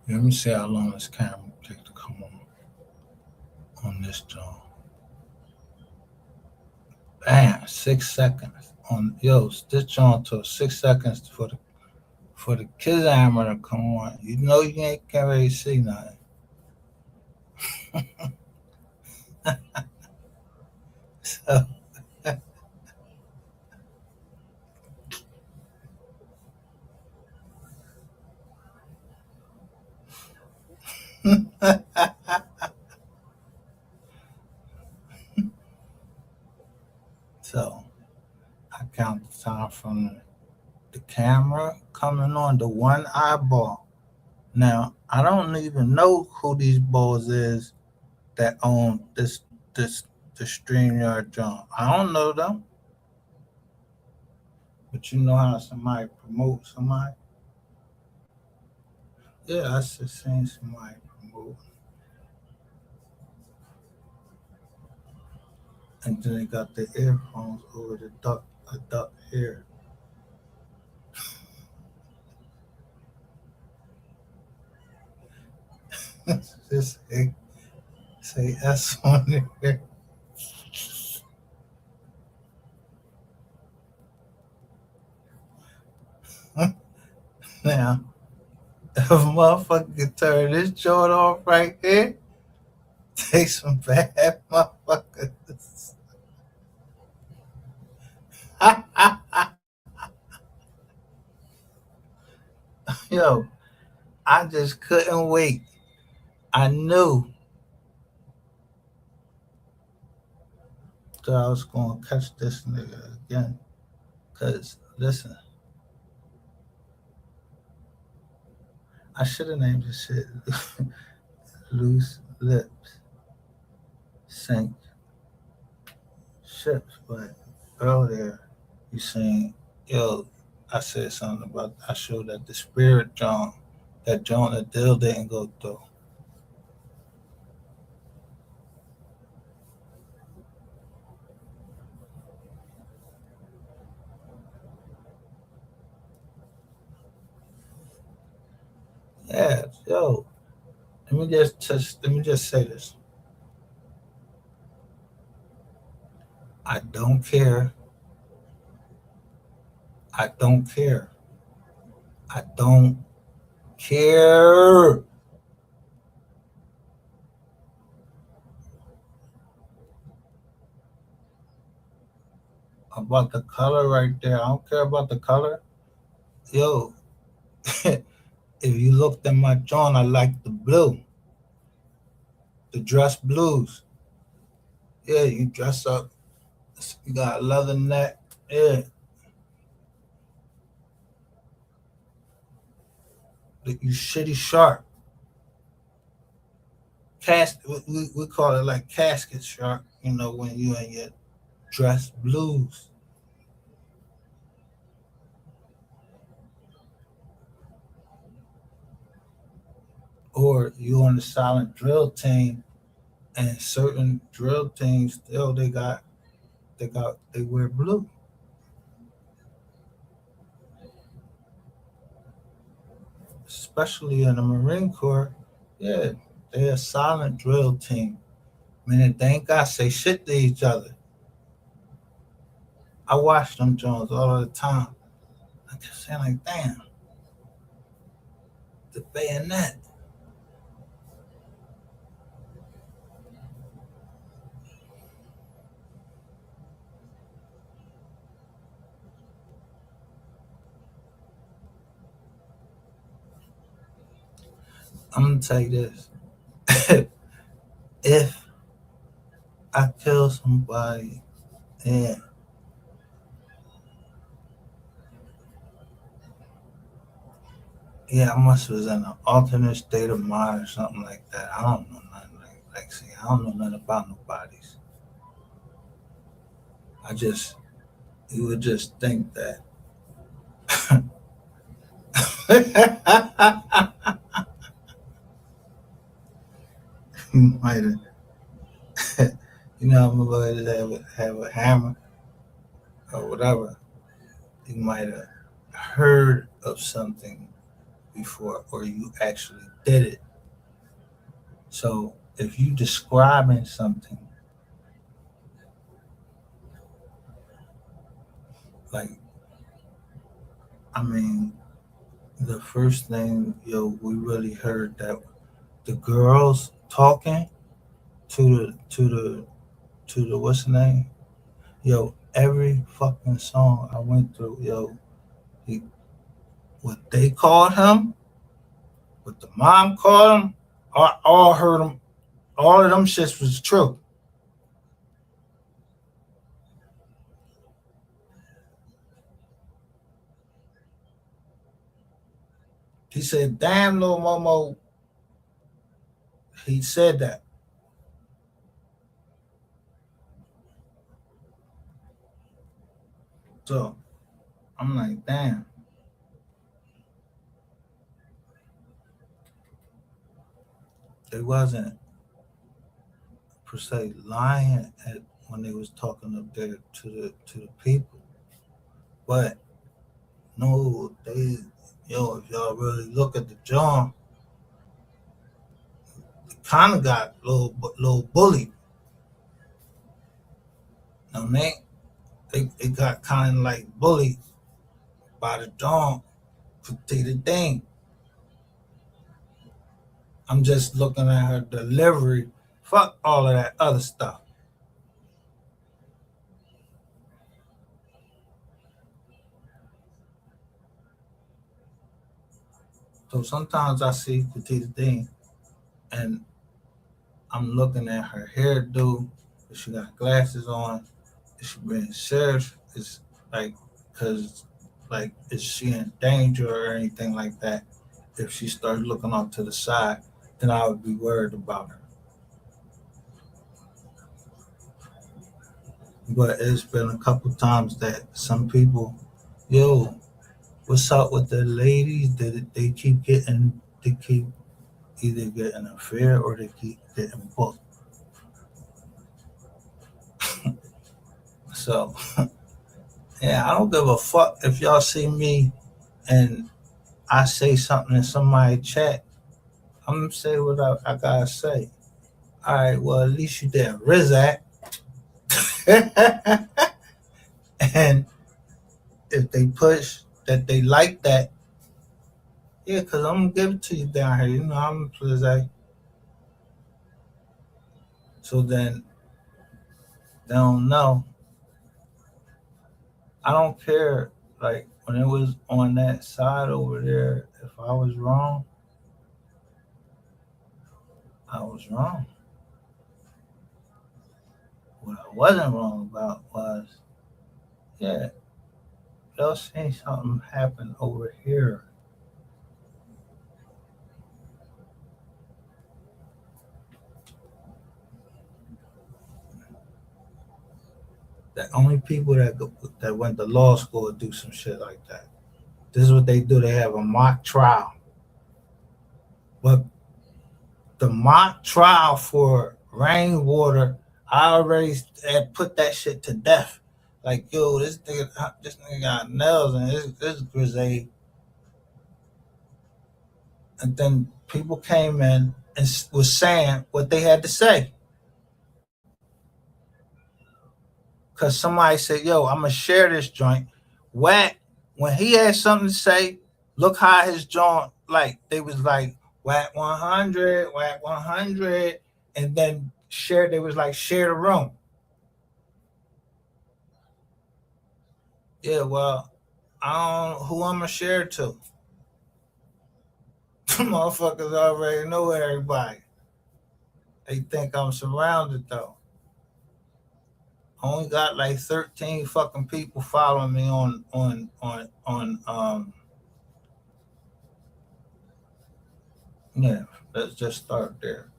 Let me see how long this camera takes to come on this joint. Bam, 6 seconds. This joint took 6 seconds for the kids hammer to come on. You know you ain't can't really see nothing. So, so I count the time from the camera coming on the one eyeball. Now I don't even know who these balls is that own this the StreamYard joint. I don't know them, but you know how somebody promote somebody. Yeah, I just seen somebody promote, and then they got the earphones over the duck hair. Just say S on there. Now, if a motherfucker can turn this joint off right here, take some bad motherfuckers. Yo, I just couldn't wait. I knew that I was gonna catch this nigga again. Cause listen, I should have named this shit Loose Lips Sink Ships, but earlier you saying, yo, I said something about I showed that the spirit John that deal didn't go through. Yeah, yo, let me just say this. I don't care. I don't care. I don't care about the color right there. I don't care about the color. Yo, if you looked at my joint, I like the blue, the dress blues. Yeah, you dress up. You got a leather neck. Yeah, you shitty sharp. We call it like casket sharp. You know when you in your dress blues, or you on the silent drill team, and certain drill teams still they wear blue, especially in the Marine Corps. Yeah, they're a silent drill team, meaning they ain't got to say shit to each other. I watch them Jones all the time. I kept saying like, damn, the bayonet. I'm gonna tell you this: if I kill somebody, yeah, yeah, I must was in an alternate state of mind or something like that. I don't know nothing see, I don't know nothing about nobody's. I just you would just think that you might have, you know, I'm about to have a hammer or whatever. You might have heard of something before or you actually did it. So if you describing something, like, I mean, the first thing, we really heard that the girls talking to the what's the name? Every fucking song I went through, he, what they called him, what the mom called him, I all heard him. All of them shits was true. He said, "Damn, little Momo." He said that. So I'm like, damn. They wasn't per se lying when they was talking up there to the people, but no, they, if y'all really look at the John, it kind of got little bullied. You know what I mean? They got kind of like bullied by the John for the thing. I'm just looking at her delivery. Fuck all of that other stuff. So sometimes I see Petita Dean and I'm looking at her hairdo. If she got glasses on, is she being serious? It's like, cause like, is she in danger or anything like that? If she starts looking off to the side, then I would be worried about her. But it's been a couple times that some people, yo, what's up with the ladies? They keep getting, they keep either getting a affair or they keep getting booked. So yeah, I don't give a fuck if y'all see me and I say something in somebody chat. I'm gonna say what I gotta say. All right, well at least you didn't Rizak. And if they push that they like that, yeah, cause I'm gonna give it to you down here. I'm Rizak. So then they don't know. I don't care. Like when it was on that side over there, if I was wrong, I was wrong. What I wasn't wrong about was, yeah, y'all seen something happen over here. The only people that went to law school do some shit like that. This is what they do. They have a mock trial, but the mock trial for rainwater, I already had put that shit to death. Like, yo, this nigga got nails and this grizzly. And then people came in and was saying what they had to say. Because somebody said, yo, I'm going to share this joint. Whack, when he had something to say, look how his joint, like, they was like, whack 100, whack 100. And then they was like, share the room. Yeah, well, I don't know who I'm going to share it to. Motherfuckers already know everybody. They think I'm surrounded, though. I only got like 13 fucking people following me on yeah, let's just start there.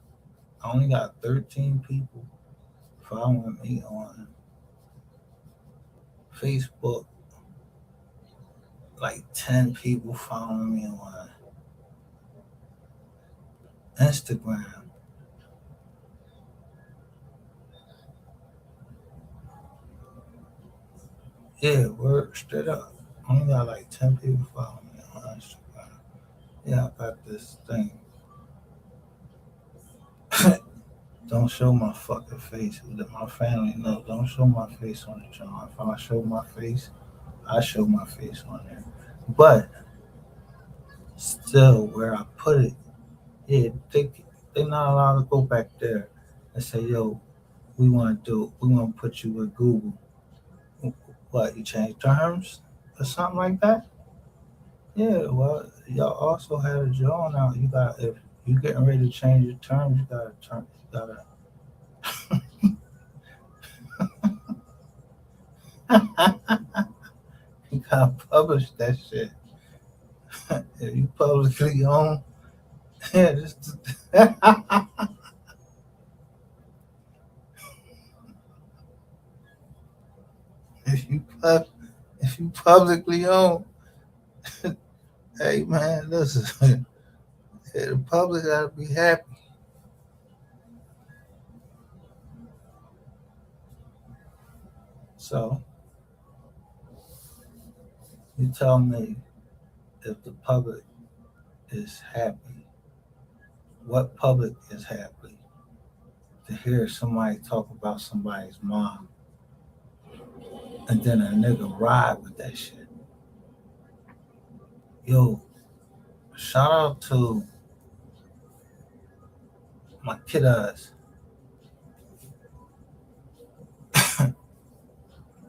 I only got 13 people following me on Facebook, like 10 people following me on Instagram. Yeah, word straight up. I only got like 10 people following me on Instagram. Yeah, I got this thing. Don't show my fucking face. Let my family know. Don't show my face on the joint. If I show my face, I show my face on there. But still, where I put it, yeah, they not allowed to go back there and say, "Yo, we want to put you with Google." What, you change terms or something like that? Yeah, well, y'all also had a joint out. You got if you getting ready to change your terms, you gotta publish that shit. If you publicly own, yeah, just if you pub, if you publicly own, hey man, listen, yeah, the public gotta be happy. So you tell me if the public is happy, what public is happy to hear somebody talk about somebody's mom and then a nigga ride with that shit? Yo, shout out to my kiddos.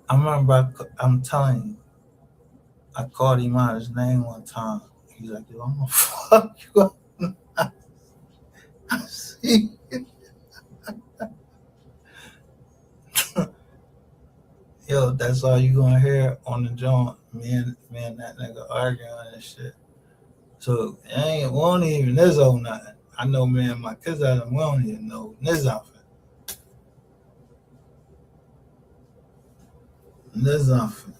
I remember I'm telling you, I called him out his name one time. He's like, yo, I'm gonna fuck you up. I see. Yo, that's all you gonna hear on the joint. Me and that nigga arguing and shit. So it ain't won't even this old nothing. I know me and my kids out we don't even know this outfit. This outfit.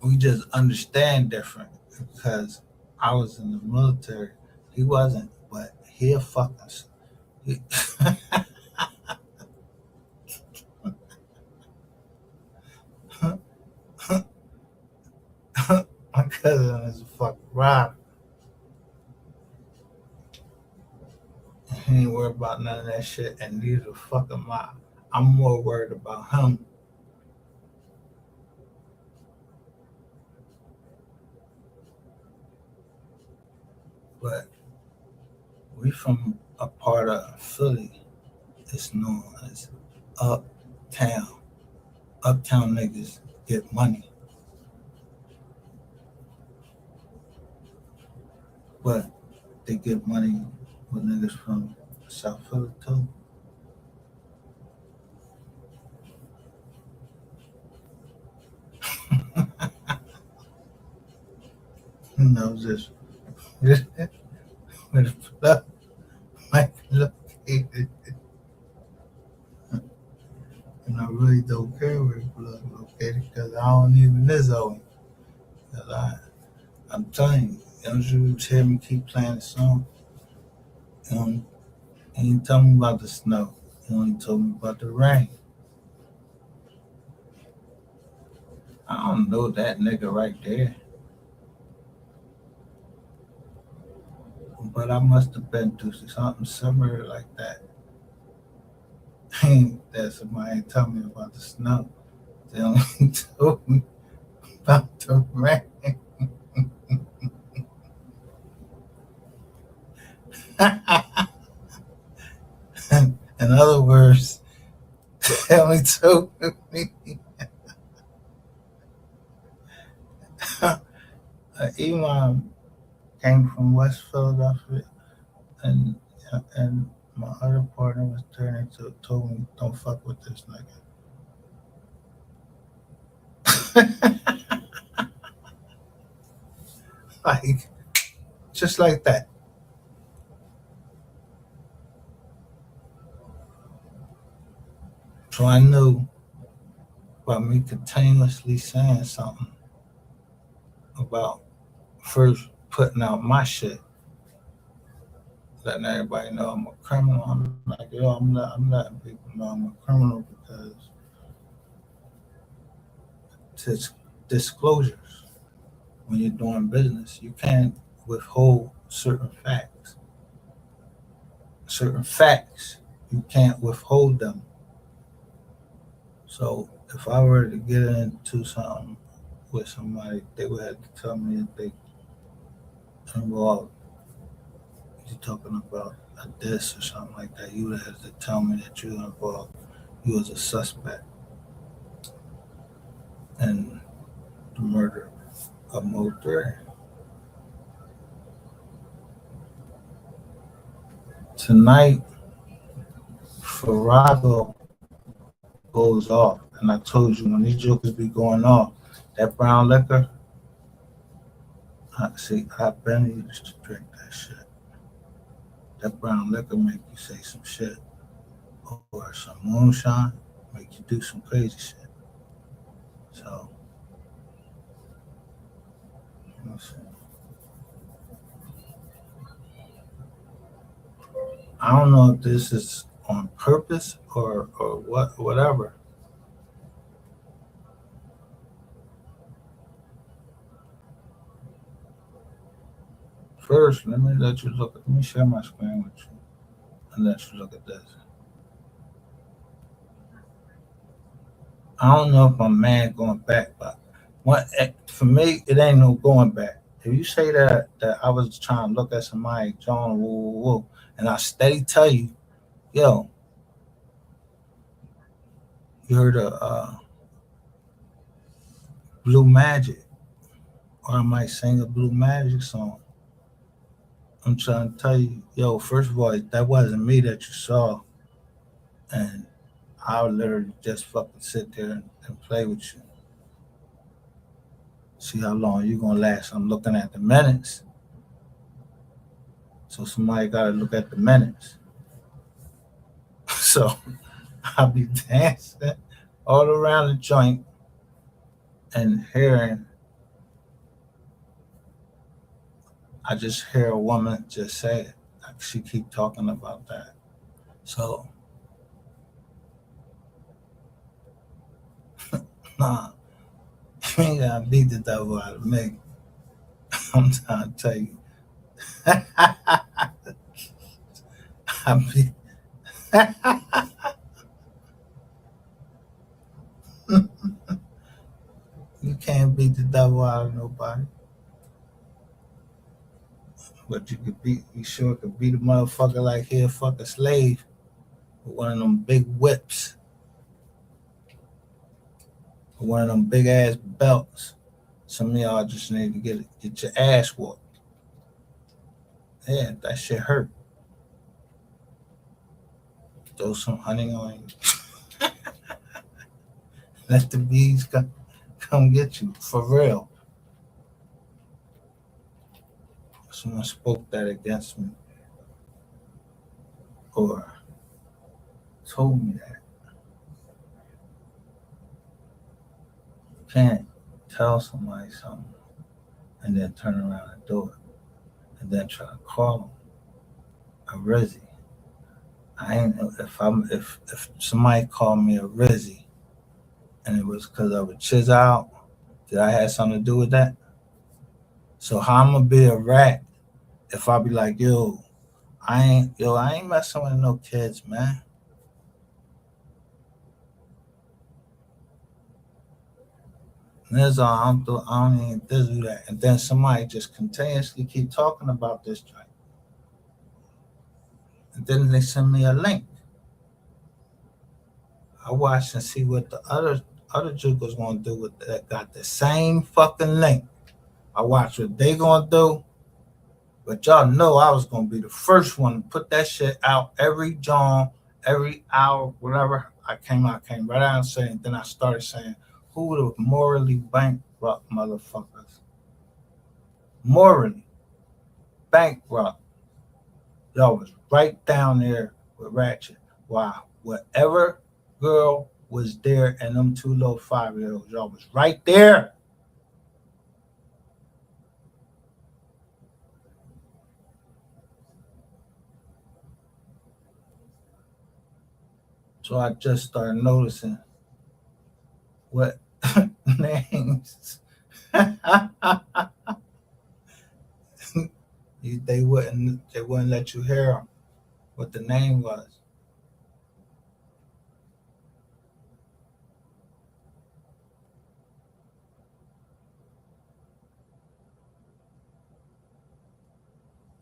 We just understand different because I was in the military. He wasn't, but he'll fuck us. He, my cousin is a fucking rock. He ain't worried about none of that shit, and neither the fuck am I. I'm more worried about him. But we from a part of Philly. It's known as uptown. Uptown niggas get money, but they get money with niggas from South Philly too. You know, just with a plug might be located. And I really don't care where the plug located because I don't even this old. Cause I'm telling you, don't you hear me keep playing the song? You know, he ain't tell me about the snow. He only told me about the rain. I don't know that nigga right there. But I must have been through something similar like that. That somebody ain't tell me about the snow. They only told me about the rain. In other words, they only told me Imam came from West Philadelphia, and and my other partner was turning to told me don't fuck with this nigga. Like just like that. So I knew by me continuously saying something about first putting out my shit letting everybody know I'm a criminal. I'm like, yo, I'm letting people know I'm a criminal because it's disclosures. When you're doing business, you can't withhold certain facts. Certain facts, you can't withhold them. So if I were to get into something with somebody, they would have to tell me if they involved. You talking about a diss or something like that, you would have to tell me that you involved. You was a suspect in the murder of MO3. Tonight, Farrago goes off, and I told you when these jokers be going off, that brown liquor. I've been used to drink that shit. That brown liquor make you say some shit, or some moonshine make you do some crazy shit. So, I don't know if this is on purpose or whatever. First, let me let you look. Let me share my screen with you and let you look at this. I don't know if I'm mad going back, but for me, it ain't no going back. If you say that I was trying to look at somebody, John, woo, woo, woo, and I steady tell you, yo, you heard of Blue Magic, or I might sing a Blue Magic song. I'm trying to tell you, yo, first of all, that wasn't me that you saw, and I would literally just fucking sit there and play with you. See how long you gonna last. I'm looking at the minutes. So somebody gotta look at the minutes. So I'll be dancing all around the joint and hearing I just hear a woman just say it. Like she keep talking about that. So nah, you ain't gotta beat the devil out of me. I'm trying to tell you. I be you can't beat the devil out of nobody. But you sure could beat a motherfucker like he a fucking slave with one of them big whips, with one of them big ass belts. Some of y'all just need to get your ass whooped. Yeah, that shit hurt. Throw some honey on you. Let the bees come get you for real. Someone spoke that against me or told me that. You can't tell somebody something and then turn around and do it and then try to call them a Rizzy. I ain't if somebody called me a Rizzy and it was because I was chiz out, did I have something to do with that? So how I'm gonna be a rat if I be like, I ain't messing with no kids, man. And that's all I don't even do that. And then somebody just continuously keep talking about this joint. And then they send me a link. I watch and see what the other jukers gonna do with that got the same fucking link. I watch what they gonna do. But y'all know I was gonna be the first one to put that shit out every John, every hour, whatever I came right out and saying, then I started saying, who the morally bankrupt motherfuckers? Morally bankrupt. Y'all was right down there with Ratchet. Wow. Whatever girl was there and them two little 5-year olds, y'all was right there. So I just started noticing what names they wouldn't let you hear 'em, what the name was.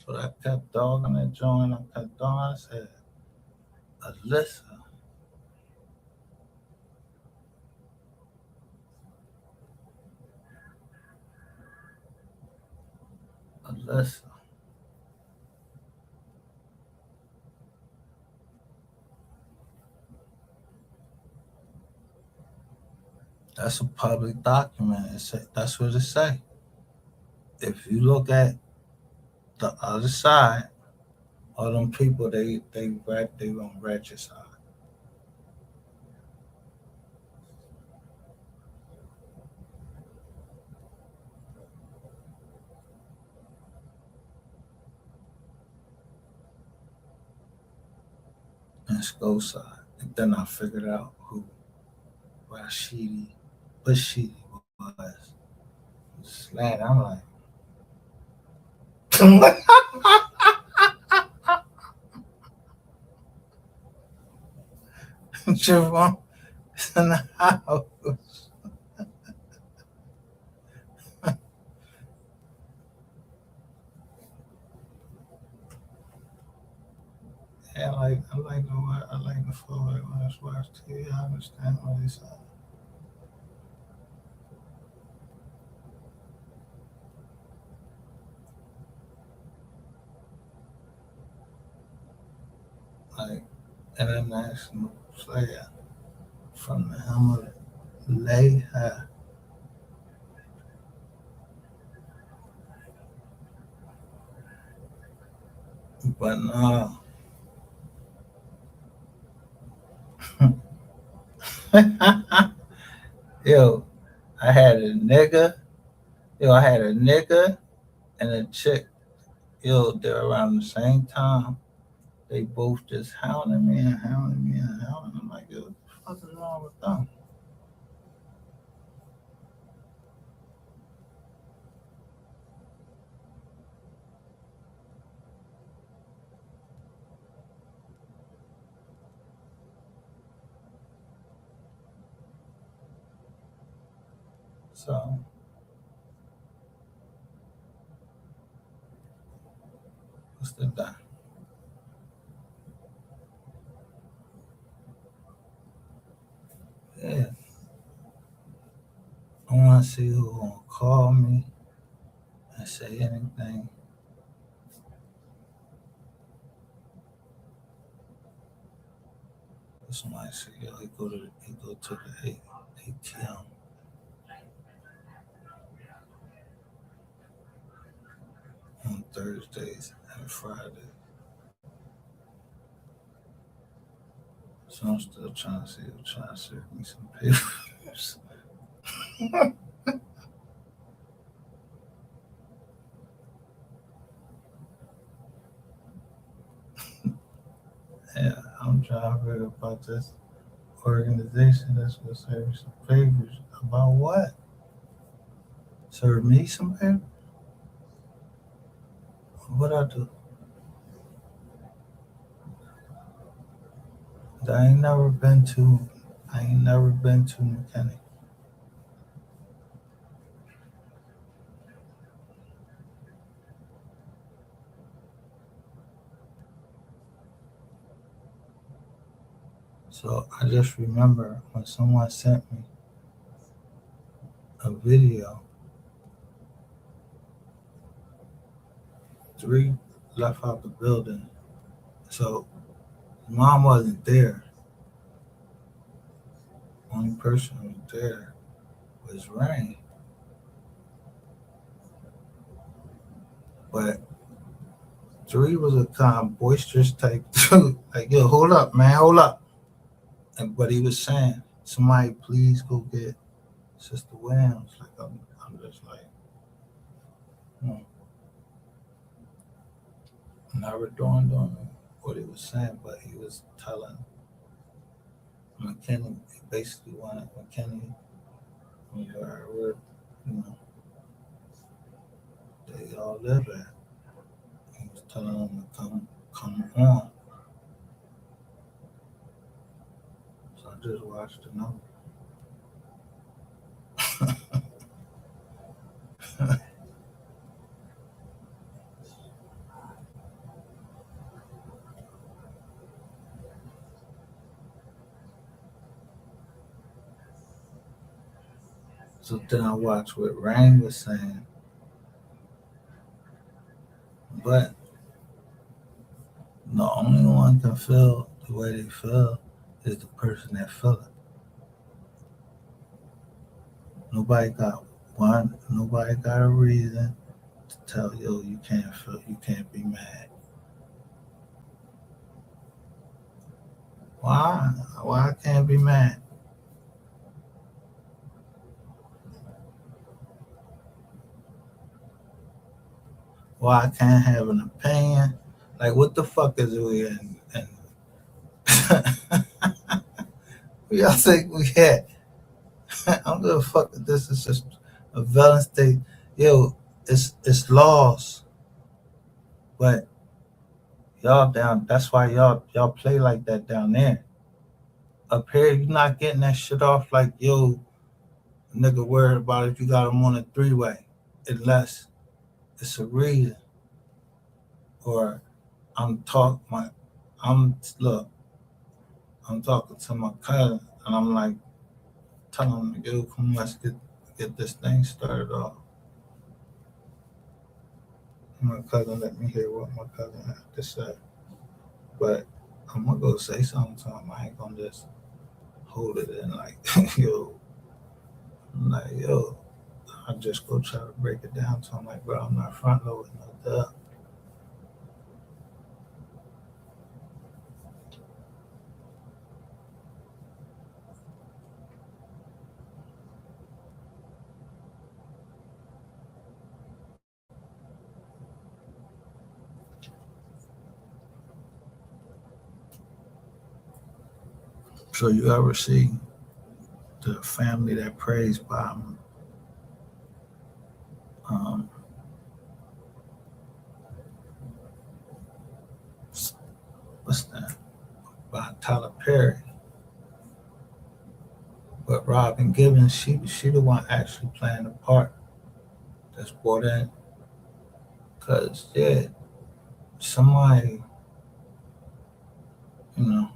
So I kept dogging and joining. I kept dogging. I said, Alyssa, Alyssa. That's a public document. That's what it say. If you look at the other side, all them people they gonna register and go side. And then I figured out who Rashidi Bashidi was. Slat. I'm like, Javon in the house. Yeah, I like the forward when I watch TV. I understand what he said. Like international player from the Himalaya. But no. Yo, I had a nigga. I had a nigga and a chick. They're around the same time. They both just hounding me and hounding me and hounding. I'm like, yo, what the fuck is wrong with them? So, what's the done? Yeah, I want to see who gonna call me and say anything. Somebody say, yo, he go to the ATM on Thursdays and Fridays. So I'm still trying to save me some papers. Yeah, I'm trying to figure about this organization that's gonna serve me some papers. About what? Serve me some papers? What I do? I ain't never been to. I ain't never been to mechanic. So I just remember when someone sent me a video. Three left out the building. So mom wasn't there. Only person who was there was Rain. But three was a kind of boisterous type dude. Like, yo, hold up, man, hold up. And but he was saying, somebody please go get Sister Williams. Like I'm just like, hmm, never dawned on me what he was saying, but he was telling McKinney basically wanted McKinney, where you know they all live at. He was telling them to come on. So I just watched the number. So then I watched what Rain was saying, but the only one can feel the way they feel is the person that feel it. Nobody got nobody got a reason to tell you can't feel, you can't be mad. Why? Why I can't be mad? Why I can't have an opinion? Like what the fuck is we in? Who y'all think we at? I don't give a fuck if this is just a violent state. Yo, it's laws, but y'all down. That's why y'all play like that down there. Up here, you're not getting that shit off. Like yo, nigga, worried about if you got them on a three-way, unless it's a reason. Or I'm talk my, I'm look, I'm talking to my cousin, and I'm like telling him, yo, come let's get this thing started off. My cousin let me hear what my cousin had to say. But I'm gonna go say something to him. I ain't gonna just hold it in like, yo, I'm like, yo, I just go try to break it down to him. Like, bro, I'm not front loading no doubt. So you ever see the family that prays by um, what's that? By Tyler Perry. But Robin Gibbons, she the one actually playing the part that's brought in. Cause yeah, somebody, you know,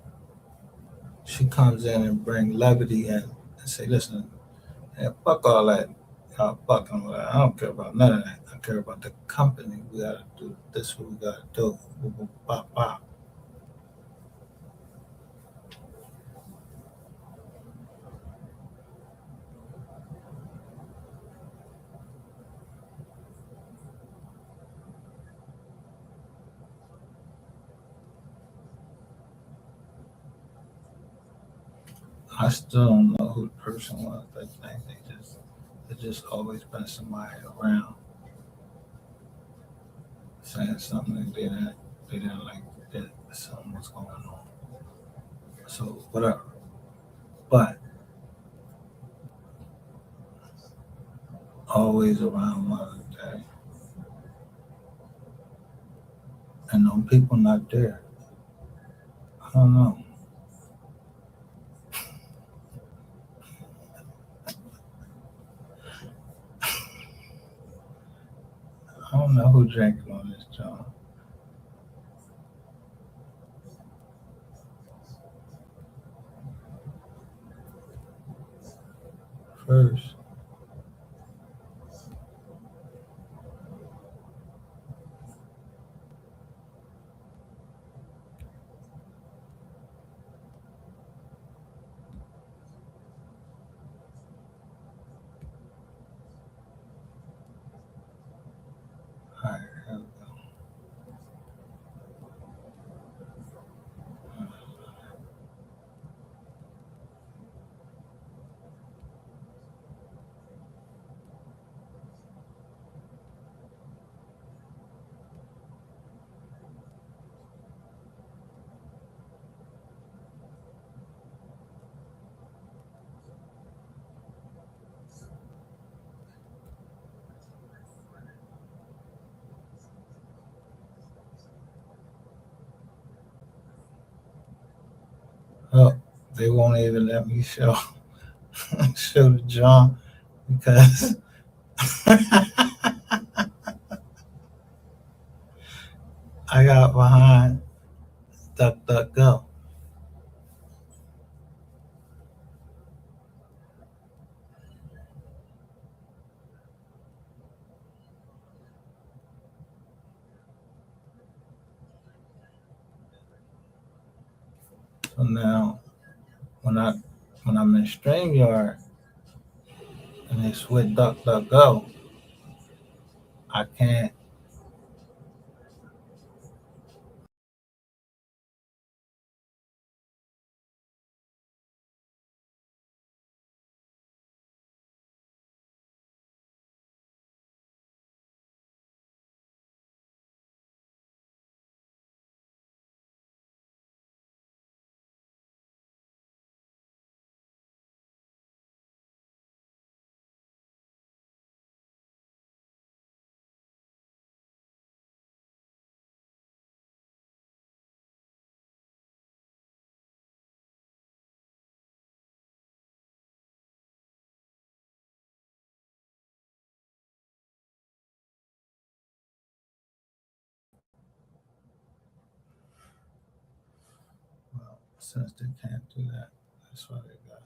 she comes in and bring levity in and say, listen, yeah, fuck all that. Y'all fucking with that. I don't care about none of that. I care about the company. We gotta do this. What we gotta do. Boop, boop, bop, bop. I still don't know who the person was. But I think they just always been somebody around saying something that they didn't like that something was going on. So whatever. But always around Mother's Day. And them people not there. I don't know. I don't know who drinking on this joint. First, all right, here we go. They won't even let me show show the John because I got behind DuckDuckGo. So now when I when I'm in StreamYard and it's with DuckDuckGo, I can't. Well, since they can't do that, that's why they got.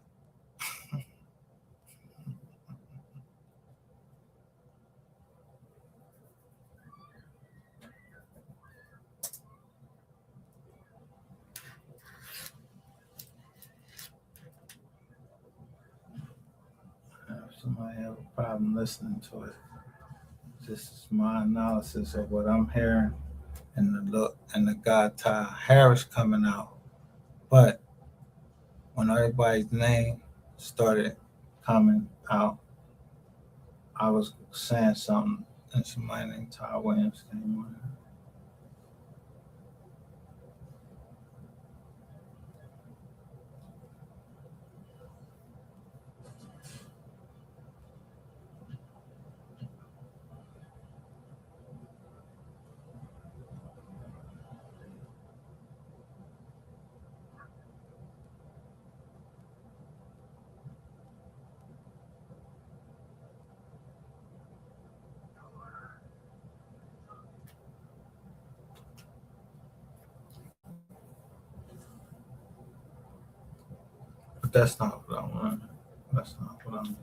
If somebody have a problem listening to it, this is my analysis of what I'm hearing and the look and the guy Ty Harris coming out. But when everybody's name started coming out, I was saying something, and somebody named Ty Williams came on. But that's not what I want. That's not what I'm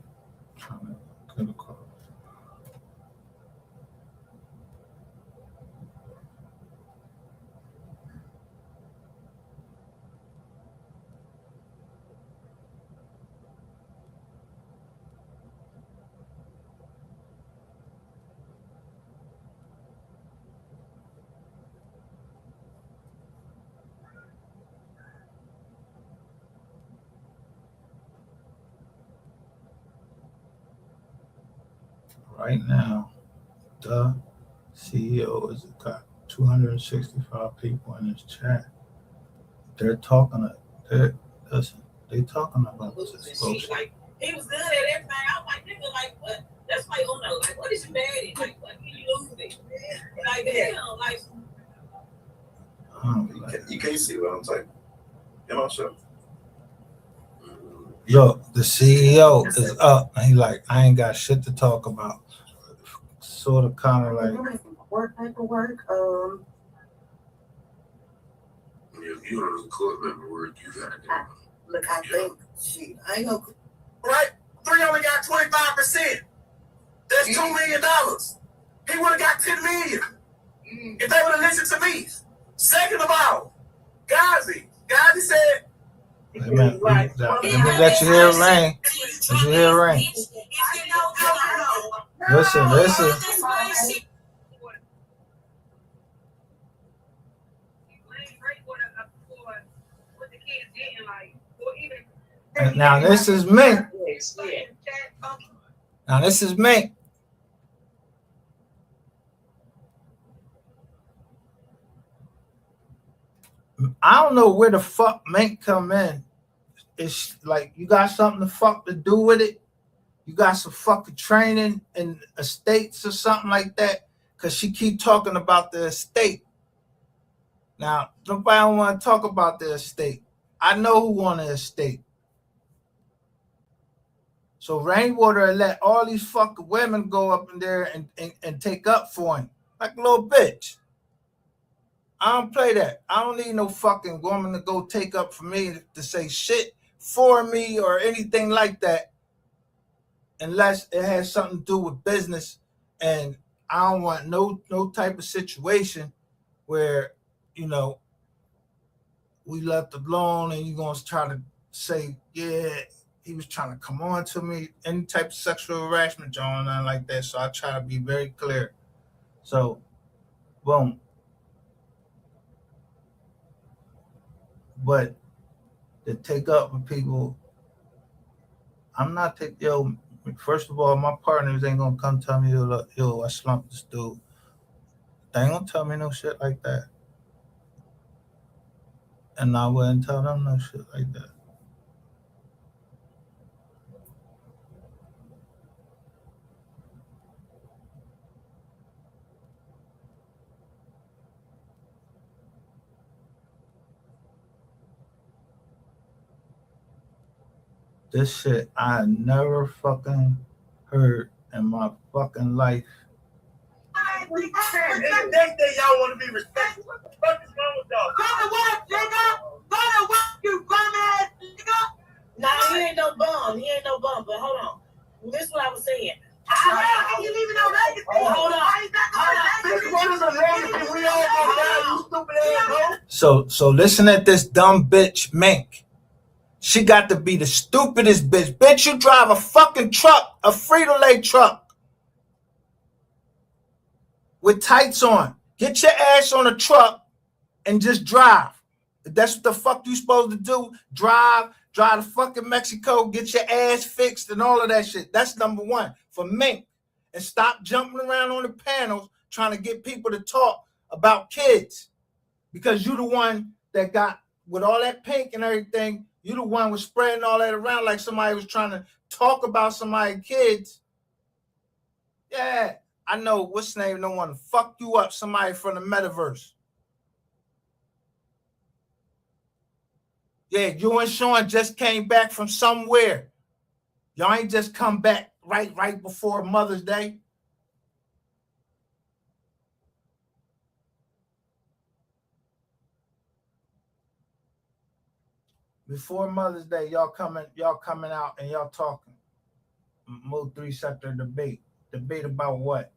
trying to get across. Right now, the CEO has got 265 people in his chat. They're talking. They're listen. They talking about this exposure. Like he was good at everything. I was like, nigga, like what? That's why you know, like what is you bad at? Like what can you lose it? Like damn, like. You can't see what I'm typing. You know, so. Yo, the CEO is up, and he like, I ain't got shit to talk about. Sort of, kind of like. Work paperwork. You don't record member word you got. Look, I think I know. Right, 3 only got 25%. That's $2 million. He would have got 10 million if they would have listened to me. Second of all, Gazi said. Amen. Let you hear it rain. Let you hear it rain. Listen. Now this is me. Now this is me. I don't know where the fuck Mink come in. It's like you got something to fuck to do with it. You got some fucking training in estates or something like that. Cause she keep talking about the estate. Now nobody don't want to talk about the estate. I know who on the estate. So Rainwater let all these fucking women go up in there and take up for him. Like a little bitch. I don't play that. I don't need no fucking woman to go take up for me to say shit for me or anything like that. Unless it has something to do with business. And I don't want no type of situation where, you know, we left alone and you're going to try to say, yeah, he was trying to come on to me, any type of sexual harassment, John, nothing like that. So I try to be very clear. So, boom. But to take up with people, I'm not taking, yo, first of all, my partners ain't going to come tell me, yo, I slumped this dude. They ain't going to tell me no shit like that. And I wouldn't tell them no shit like that. This shit I never fucking heard in my fucking life. In the next day, y'all want to be respectful. What the fuck is wrong with y'all? Go to work, nigga! Go to work, you bum ass nigga! Nah, he ain't no bum. He ain't no bum. But hold on. This is what I was saying. How you leaving no legacy? Hold on. What is a legacy? We all gonna die, you stupid asshole. So listen at this dumb bitch Mink. She got to be the stupidest bitch. Bitch, you drive a fucking truck, a Frito-Lay truck with tights on. Get your ass on a truck and just drive. If that's what the fuck you supposed to do, drive to fucking Mexico, get your ass fixed and all of that shit. That's number one for Mink. And stop jumping around on the panels trying to get people to talk about kids. Because you the one that got, with all that pink and everything, you the one was spreading all that around like somebody was trying to talk about somebody's kids. Yeah, I know what's the name, don't want to fuck you up, somebody from the metaverse. Yeah, you and Sean just came back from somewhere. Y'all ain't just come back right before Mother's Day. Before Mother's Day, y'all coming out and y'all talking. MO3 sector debate about what?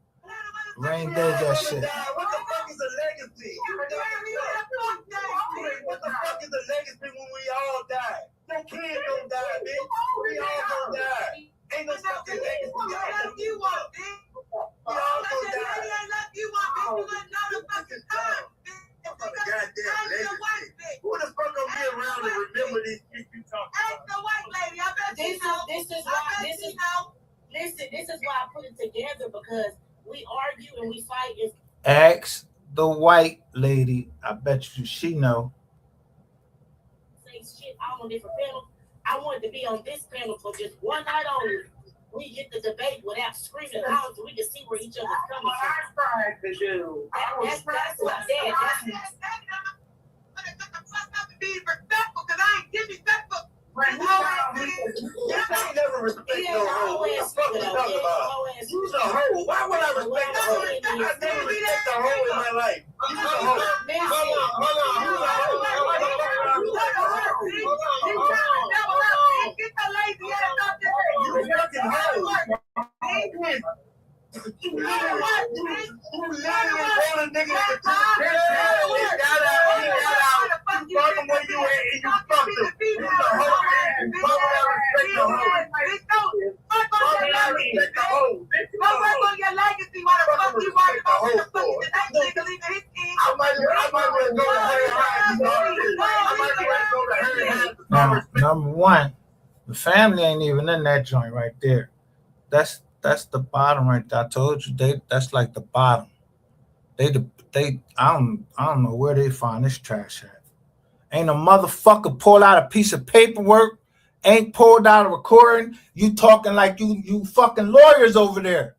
Rain did that shit. What the fuck is a legacy? What the fuck is a legacy when we all die? No kids don't die, bitch. We all gonna die. Ain't no fucking legacy. We all gonna die. Goddamn legacy. Who the fuck gonna be around to remember these shit you talking about? This is why I put it together, because we argue and we fight. Ask the white lady. I bet you she know. Say shit all on different panels. I wanted to be on this panel for just one night only. We get the debate without screaming out, so we can see where each other's coming from. I tried to do. That's what I'm saying. You ain't never respect no hoe. What the fuck you talking about? You's a hoe. Why would I respect a hoe? I never respect a hoe in my life. You's a hoe. Hold on. You's a hoe. You a fucking hoe. You literally told a nigga to take he got out. You fucked him where you at and you fucked him. You's a hoe. Why would I respect a hoe? Why would I respect a hoe? I might well go to her. Now, number one, the family ain't even in that joint right there. That's the bottom right there. I told you that's like the bottom. They I don't know where they find this trash at. Ain't a motherfucker pull out a piece of paperwork, ain't pulled out a recording. You talking like you fucking lawyers over there.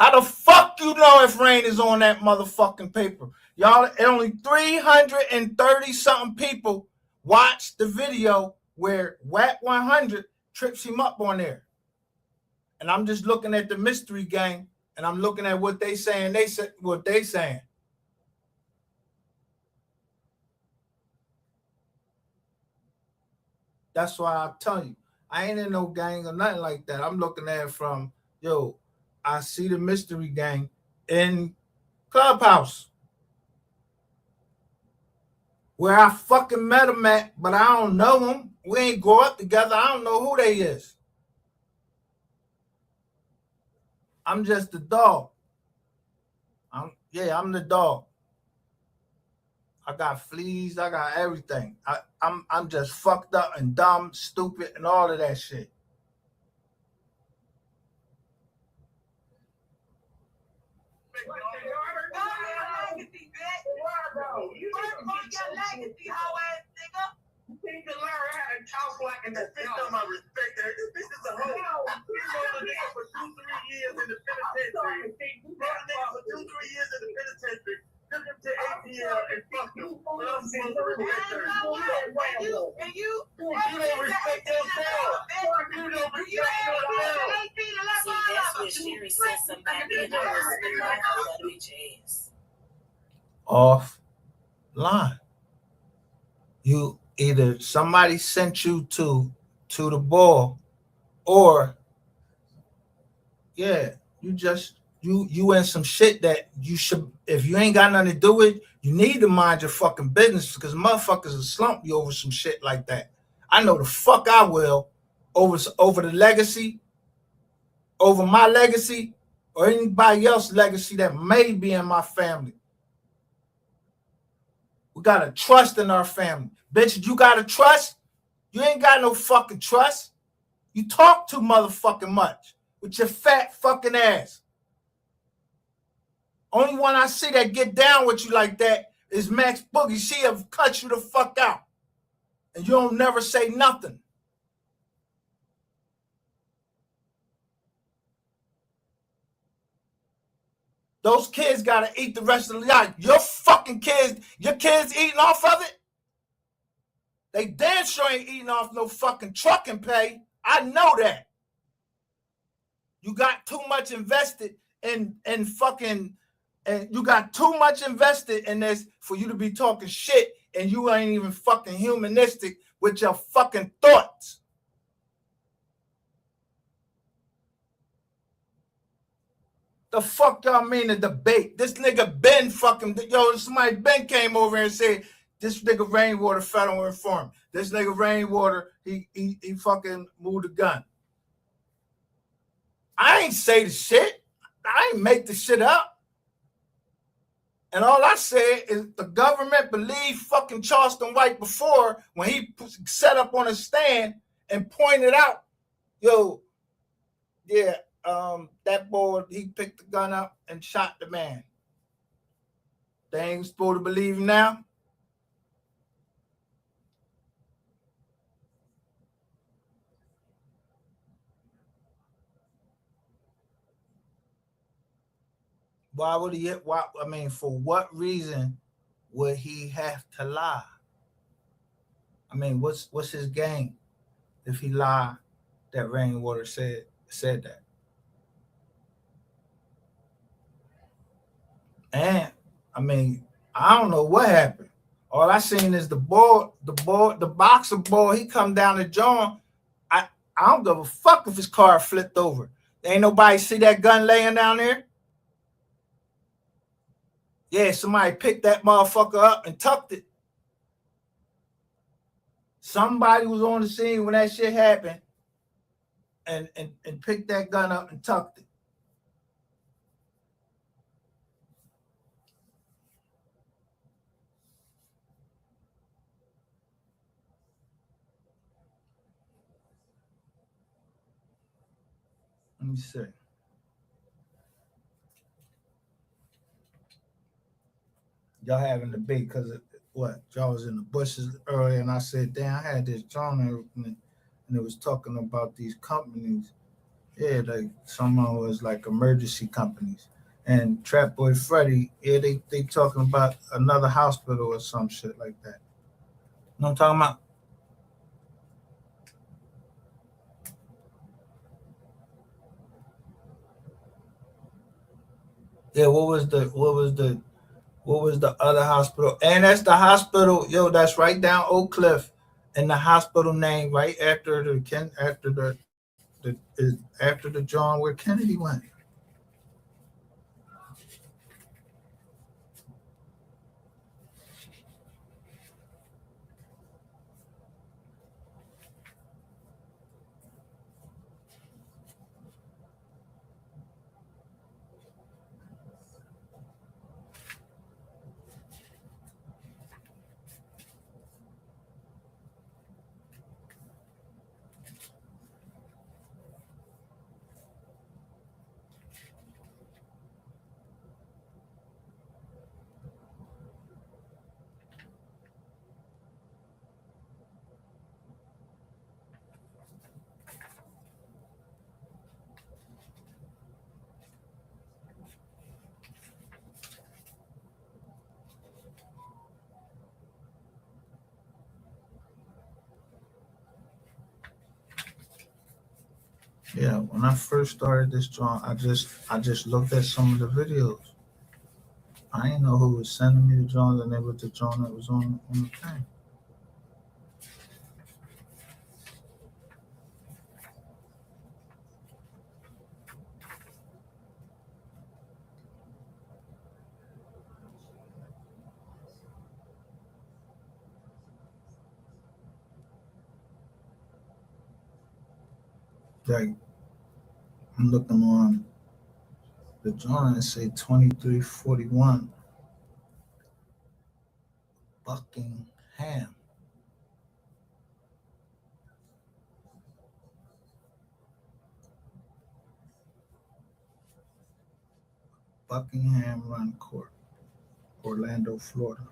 How the fuck you know if rain is on that motherfucking paper? Y'all, only 330 something people watched the video where WAC 100 trips him up on there. And I'm just looking at the mystery gang, and I'm looking at what they saying. They said what they saying. That's why I tell you, I ain't in no gang or nothing like that. I'm looking at it from, yo, I see the mystery gang in Clubhouse. Where I fucking met them at, but I don't know them. We ain't grow up together. I don't know who they is. I'm just the dog. I'm the dog. I got fleas. I got everything. I'm just fucked up and dumb, stupid, and all of that shit. You need to learn how to talk like in the system of respect. This is a whole. You know the nigga for 2-3 years in the penitentiary. You know the nigga for 2-3 years in the penitentiary. Took him to ATL and fucked him. But I'm supposed to respect her. You don't respect yourself. You don't respect yourself. See, that's what Sherry said somebody and I was like, oh, bitch ass. Offline. You either somebody sent you to the ball, or you just you in some shit that you should, if you ain't got nothing to do with, you need to mind your fucking business, because motherfuckers will slump you over some shit like that. I know the fuck I will, over the legacy, over my legacy, or anybody else's legacy that may be in my family. We gotta trust in our family. Bitch, you gotta trust? You ain't got no fucking trust. You talk too motherfucking much with your fat fucking ass. Only one I see that get down with you like that is Max Boogie. She'll cut you the fuck out. And you don't never say nothing. Those kids gotta eat the rest of the life. Your kids eating off of it? They damn sure ain't eating off no fucking trucking pay. I know that. You got too much invested in fucking, and you got too much invested in this for you to be talking shit, and you ain't even fucking humanistic with your fucking thoughts. The fuck y'all mean a debate? This nigga Ben fucking, somebody Ben came over and said, this nigga Rainwater federal informed. This nigga Rainwater, he fucking moved the gun. I ain't say the shit. I ain't make the shit up. And all I said is the government believed fucking Charleston White before, when he set up on a stand and pointed out, that boy, he picked the gun up and shot the man. They ain't supposed to believe him now? Why would he? For what reason would he have to lie? I mean, what's his game if he lied that Rainwater said that? And I mean, I don't know what happened. All I seen is the boxer boy. He come down to John. I don't give a fuck if his car flipped over. Ain't nobody see that gun laying down there. Yeah, somebody picked that motherfucker up and tucked it. Somebody was on the scene when that shit happened and picked that gun up and tucked it. Let me see. Y'all having a debate because of what? Y'all was in the bushes earlier, and I said, damn, I had this John and it was talking about these companies, Yeah, like someone was like emergency companies. And Trap Boy Freddy, yeah, they talking about another hospital or some shit like that. You know what I'm talking about? Yeah, what was the other hospital? And that's the hospital, yo, that's right down Oak Cliff, and the hospital name right after after the John where Kennedy went. Yeah, when I first started this joint, I just looked at some of the videos. I didn't know who was sending me the joints, and it was the joint that was on the thing. Like I'm looking on the joint and say 2341 Buckingham. Buckingham Run Court, Orlando, Florida.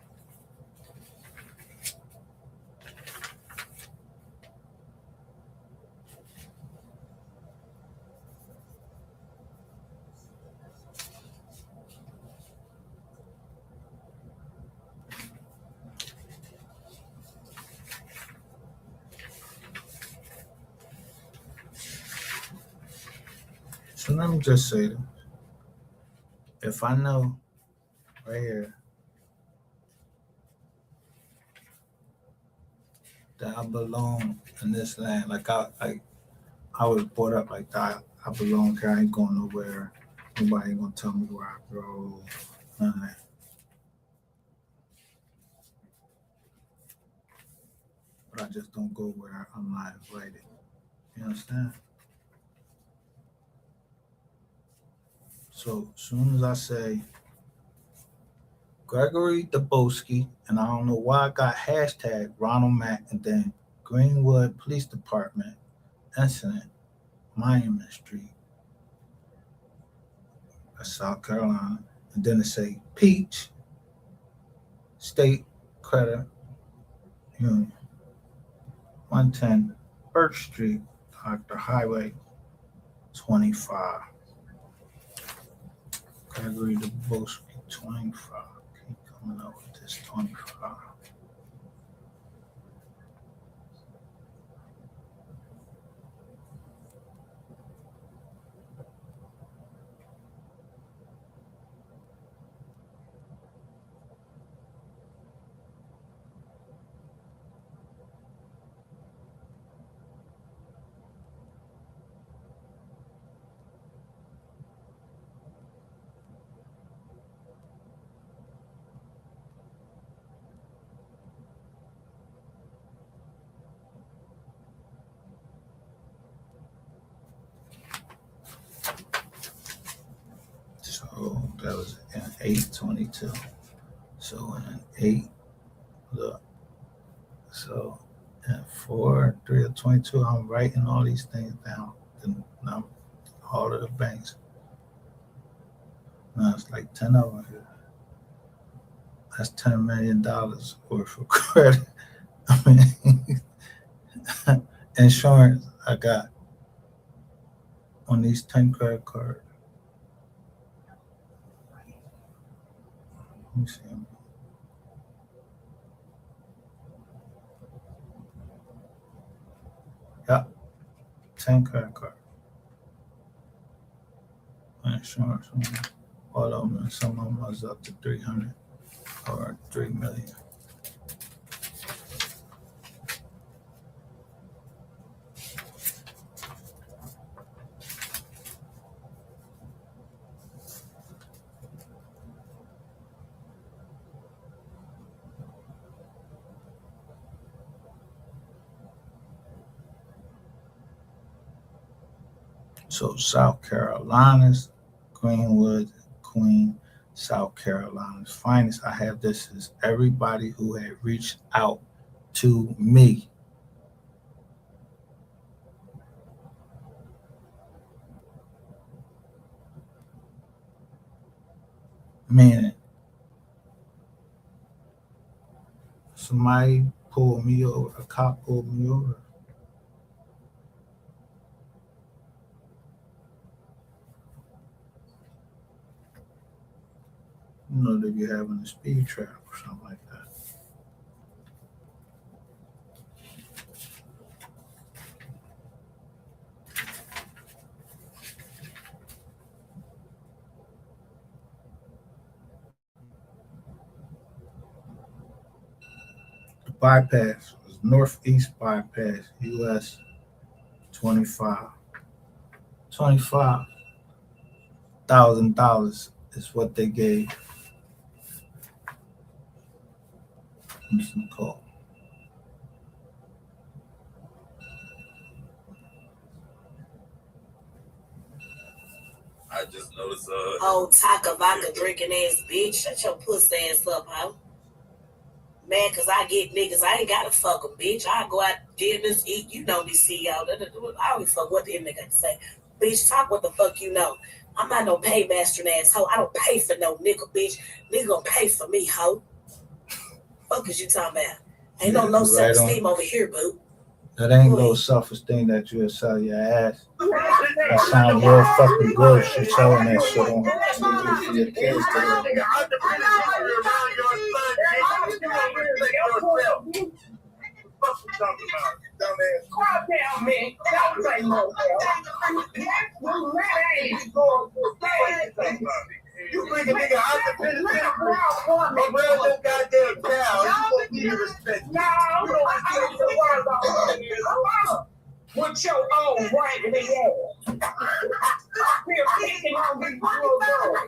So let me just say this. If I know right here that I belong in this land, I was brought up like that. I belong here. I ain't going nowhere. Nobody ain't gonna tell me where I go. None of that. But I just don't go where I'm not invited. You understand? So as soon as I say Gregory Dubowski, and I don't know why I got hashtag Ronald Mack and then Greenwood Police Department incident, Monument Street, South Carolina, and then it say Peach State Credit Union, 110 Birch Street, Dr. Highway 25. Gregory Dubowski 25. Keep coming up with this 25. So that was in 822. So in 8, look. So in 4, 3 of 22, I'm writing all these things down. And all of the banks. Now it's like 10 of them here. That's $10 million worth of credit. I mean, insurance I got. on these 10 credit cards. Let me see. Yep, 10 credit cards. Insurance, all of them, and some of them was up to 300 or 3 million. So South Carolina's Greenwood Queen, South Carolina's finest. I have this as everybody who had reached out to me. Meaning somebody pulled me over, a cop pulled me over. You know, they be having a speed trap or something like that. The bypass was Northeast Bypass, US 25. $25,000 is what they gave Miss Nicole. I just noticed. Oh, Taka vodka drinking ass bitch. Shut your pussy ass up, hoe. Man, cause I get niggas. I ain't gotta fuck them, bitch. I go out to dinners, eat. You know me, CEO. I don't give a fuck what the nigga got to say. Bitch, talk what the fuck you know. I'm not no paymaster ass hoe. I don't pay for no nigga, bitch. Nigga gonna pay for me, hoe. Fuck is you talking about? Ain't no low self-esteem over here, boo. That ain't low self-esteem that you'll sell your ass. That sound real fucking good. She telling that shit on TV for your kids to hear. You bring a nigga out the business, but where's your goddamn cow? You gonna give you respect. No, I'm gonna give you the word with your own raggedy ass. We're picking on these little girls.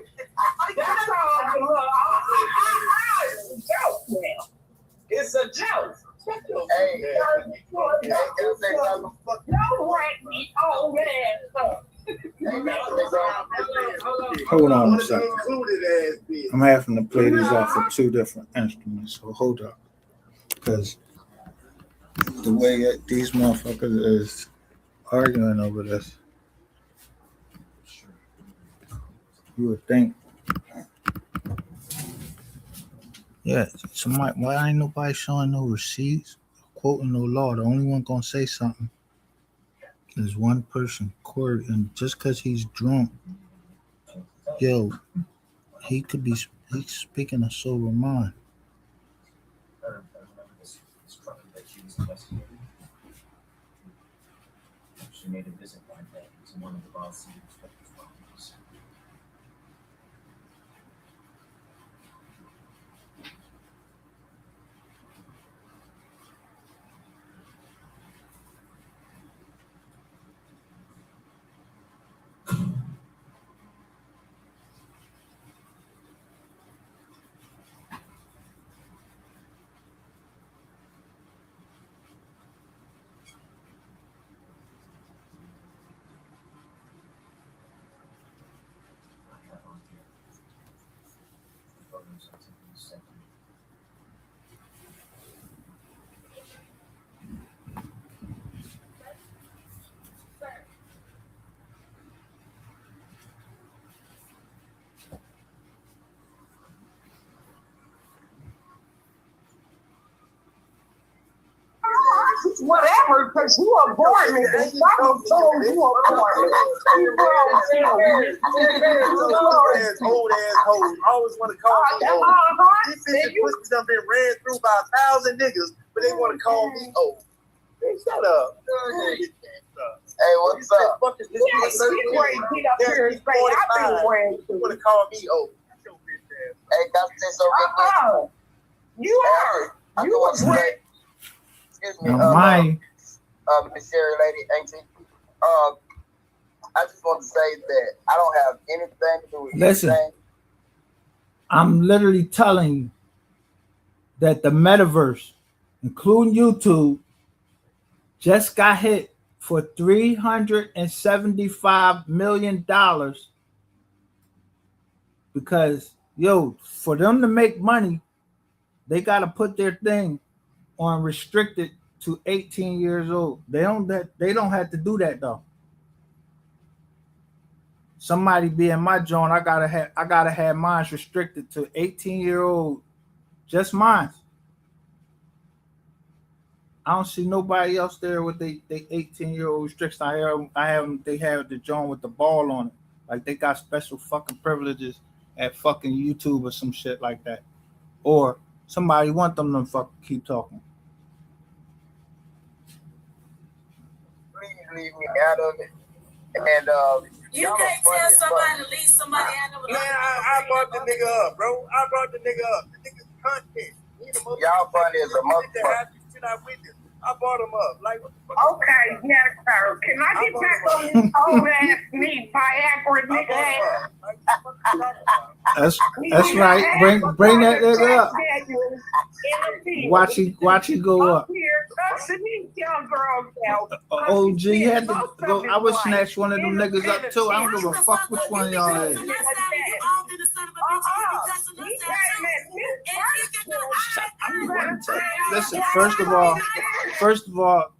That's all you look. It's a joke now. It's a joke. Hey, don't rank me on that. Hold on a second. I'm having to play these off of two different instruments, so hold up. Because the way that these motherfuckers is arguing over this, you would think, yeah, somebody, why ain't nobody showing no receipts, quoting no law? The only one gonna say something is one person, Corey, and just because he's drunk, yo, he's speaking a sober mind. She made a visit one day to one of the boss properties. whatever, because you a boy, nigga. Stop told you a boy. Old ass hoes always want to call me old. These bitches pussies done been ran through by 1,000 niggas, but they want to call me old. Hey, shut up. Hey, what's up? Fuck is this? You want to call me old? Hey, can I say something? You are. I You want to are. say, excuse me, Mine. Miss Sherry Lady, auntie. I just want to say that I don't have anything to do with Listen. anything. I'm literally telling you that the metaverse, including YouTube, just got hit for $375 million because, for them to make money, they got to put their thing on restricted to 18 years old. They don't have to do that though. Somebody be in my joint, I gotta have mine restricted to 18-year-old, just mine. I don't see nobody else there with they 18-year-old restrictions. They have the joint with the ball on it. Like they got special fucking privileges at fucking YouTube or some shit like that. Or somebody want them to fucking keep talking. Please leave me out of it. And You can't tell somebody to leave somebody out of it. Man, I brought the nigga up, bro. I brought the nigga up. The nigga's content. Y'all funny as a motherfucker. I brought him up. Like, what the fuck? Okay, yes, sir. Can I get back on this old ass me Viagra nigga ass? That's right. Bring that nigga up. Watch he go up. OG had to go. I would snatch one of them niggas up too. I don't give a fuck which one of y'all is. Listen, first of all,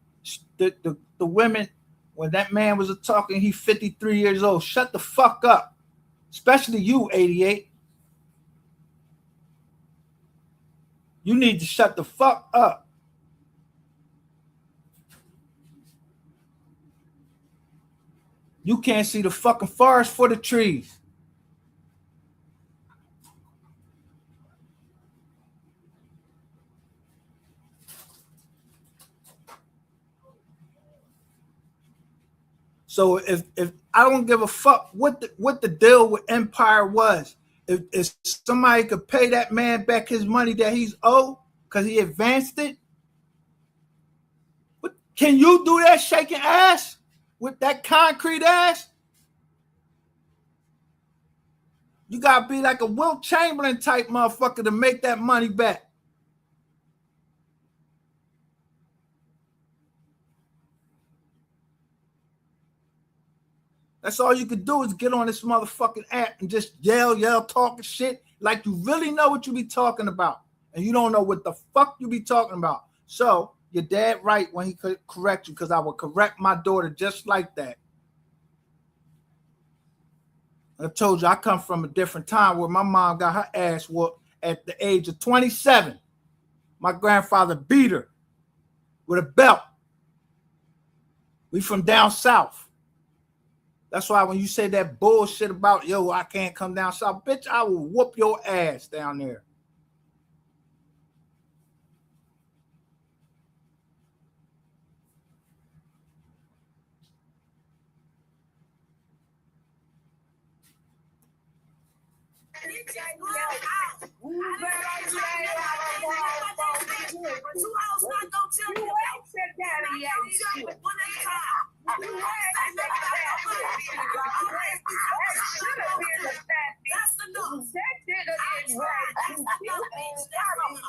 the women, when that man was talking, he 53 years old. Shut the fuck up. Especially you, 88. You need to shut the fuck up. You can't see the fucking forest for the trees. So if I don't give a fuck what the deal with Empire was, if somebody could pay that man back his money that he's owed because he advanced it, can you do that shaking ass with that concrete ass? You gotta be like a Wilt Chamberlain type motherfucker to make that money back. That's all you could do is get on this motherfucking app and just yell, talking shit like you really know what you be talking about. And you don't know what the fuck you be talking about. So your dad right when he could correct you, because I would correct my daughter just like that. I told you I come from a different time where my mom got her ass whooped at the age of 27. My grandfather beat her with a belt. We from down south. That's why when you say that bullshit about, I can't come down south, bitch, I will whoop your ass down there.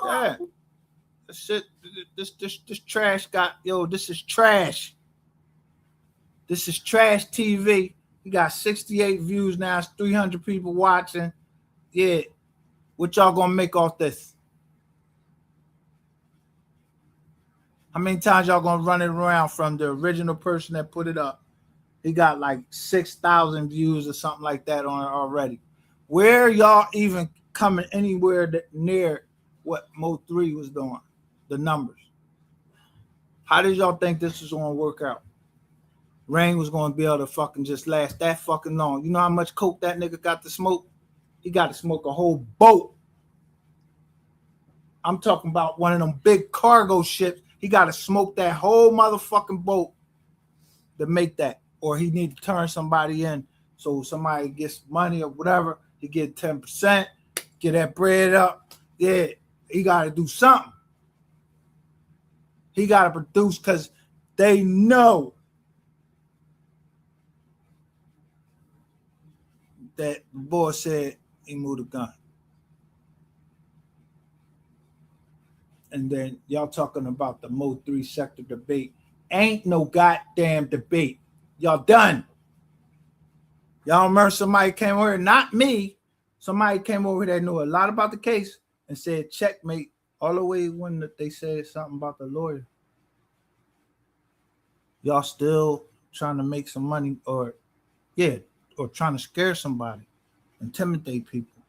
Yeah. Shit, this trash got, this is trash. This is trash TV. You got 68 views now. It's 300 people watching. Yeah. What y'all gonna make off this? How many times y'all gonna run it around from the original person that put it up? He got like 6,000 views or something like that on it already. Where y'all even coming anywhere near what MO3 was doing? The numbers. How did y'all think this was gonna work out? Rain was gonna be able to fucking just last that fucking long. You know how much coke that nigga got to smoke? He got to smoke a whole boat. I'm talking about one of them big cargo ships. He got to smoke that whole motherfucking boat to make that. Or he need to turn somebody in so somebody gets money or whatever. He get 10%, get that bread up. Yeah, he got to do something. He got to produce because they know that the boy said he moved a gun. And then y'all talking about the MO3 sector debate. Ain't no goddamn debate. Y'all done. Y'all remember somebody came over here, not me. Somebody came over here that knew a lot about the case and said checkmate all the way when they said something about the lawyer. Y'all still trying to make some money or trying to scare somebody, intimidate people.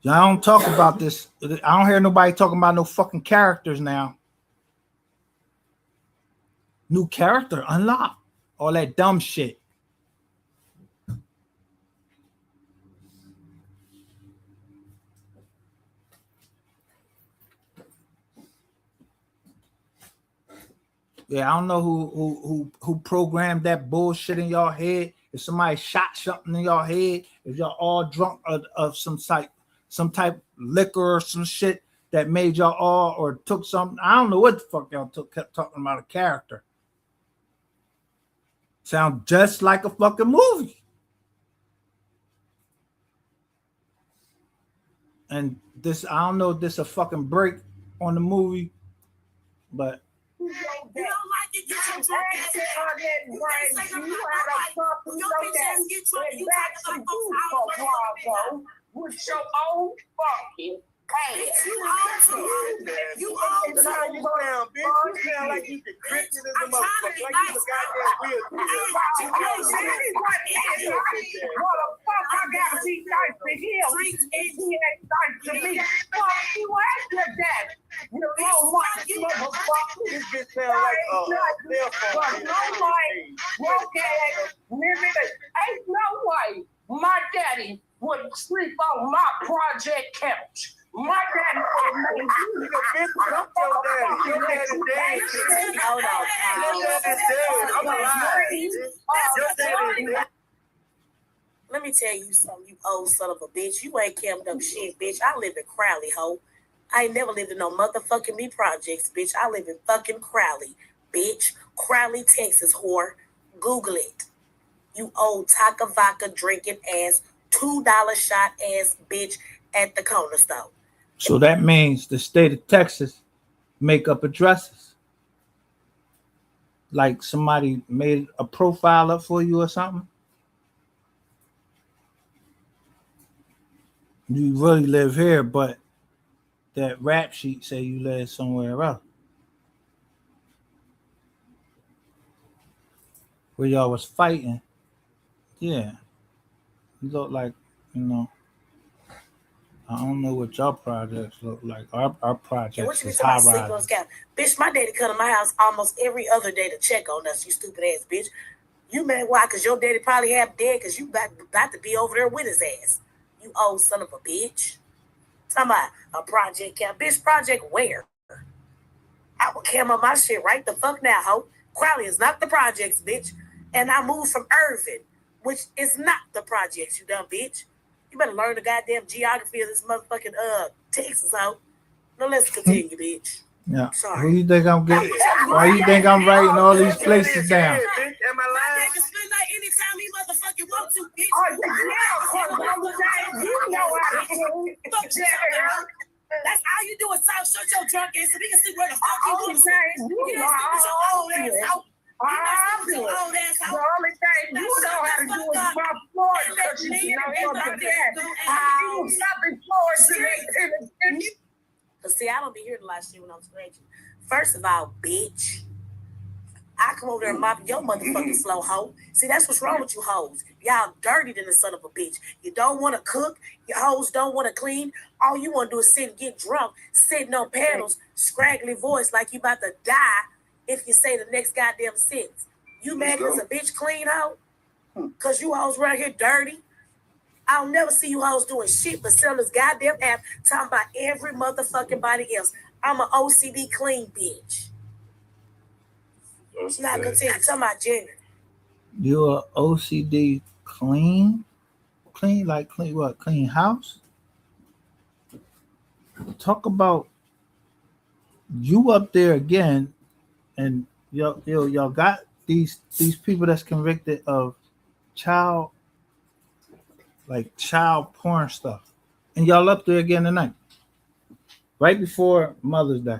Y'all don't talk about this. I don't hear nobody talking about no fucking characters now. New character unlocked. All that dumb shit. Yeah, I don't know who programmed that bullshit in y'all head. If somebody shot something in y'all head, if y'all all drunk of some type liquor or some shit that made y'all all or took something. I don't know what the fuck y'all kept talking about a character. Sound just like a fucking movie. And this, I don't know if this a fucking break on the movie, but You don't like it, get your drunk ass out. You can't say nothing about nobody. Your bitch ass get drunk and you talking about folks out. With your old fucking Bitch, you own too. You own too. You sound, bitch. You sound like you decrypted as a motherfucker. Like you a goddamn real motherfucker, I gotta be nice to him. He ain't nice to me. Fuck you after that. You don't want motherfucker. This bitch sound like But no way, broke ass, limited. Ain't no way my daddy would sleep on my project couch. My daddy would make you bitch. Fuck your daddy. Your daddy dead. Hold on. Your daddy dead. I'm alive. Your daddy dead. Let me tell you something, you old son of a bitch. You ain't camped up shit, bitch. I live in Crowley, ho. I ain't never lived in no motherfucking me projects, bitch. I live in fucking Crowley, bitch. Crowley, Texas, whore. Google it. You old Taka Vodka drinking ass, $2 shot ass bitch at the corner store. So that means the state of Texas make up addresses. Like somebody made a profile up for you or something. You really live here, but that rap sheet say you live somewhere else. Where y'all was fighting. Yeah. You look like, I don't know what y'all projects look like. Our projects is high rise. Bitch, my daddy come to my house almost every other day to check on us, you stupid ass bitch. You mad why? Because your daddy probably half dead because you about to be over there with his ass. You old son of a bitch. Talking about a project camp. Bitch, project where? I will cam up my shit right the fuck now, ho. Crowley is not the projects, bitch. And I moved from Irvin, which is not the projects, you dumb bitch. You better learn the goddamn geography of this motherfucking Texas, ho. Now let's continue, bitch. Yeah. Sorry. Who you think I'm getting? Why you think I'm writing all these places down? Am I My lying? dad can spend like anytime he motherfucking want to, bitch. That's all you do is talk, shut your drunk ass so we can see where the fuck you want to sit. You don't sit with your old ass out. You not sit with your old ass out. The only thing you know how to do is my floor because you know about that. You stopping floors. Cause see, I don't be hearing a lot of shit when I'm scratching. First of all, bitch, I come over there and mop your motherfucking floor, hoe. See, that's what's wrong with you hoes. Y'all dirty than the son of a bitch. You don't want to cook. Your hoes don't want to clean. All you want to do is sit and get drunk, sitting on panels, scraggly voice like you about to die if you say the next goddamn sentence. You mad because a bitch clean, hoe? Because you hoes right here dirty? I'll never see you hoes doing shit but selling this goddamn app talking about every motherfucking body else. I'm an OCD clean bitch. Now continue. Talking about gender. You're OCD clean? Clean like clean what? Clean house? Talk about you up there again, and y'all got these people that's convicted of child porn stuff, and y'all up there again tonight, right before Mother's Day.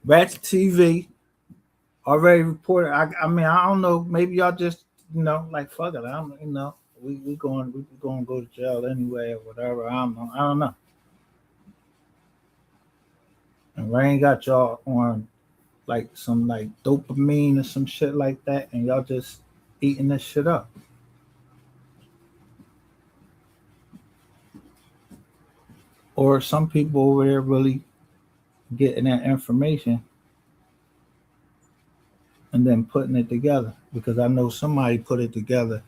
Ratchet TV already reported. I mean, I don't know. Maybe y'all just like fuck it. I don't we going to go to jail anyway or whatever. I don't know. And Rain got y'all on like some like dopamine or some shit like that, and y'all just eating this shit up. Or some people over there really getting that information and then putting it together, because I know somebody put it together.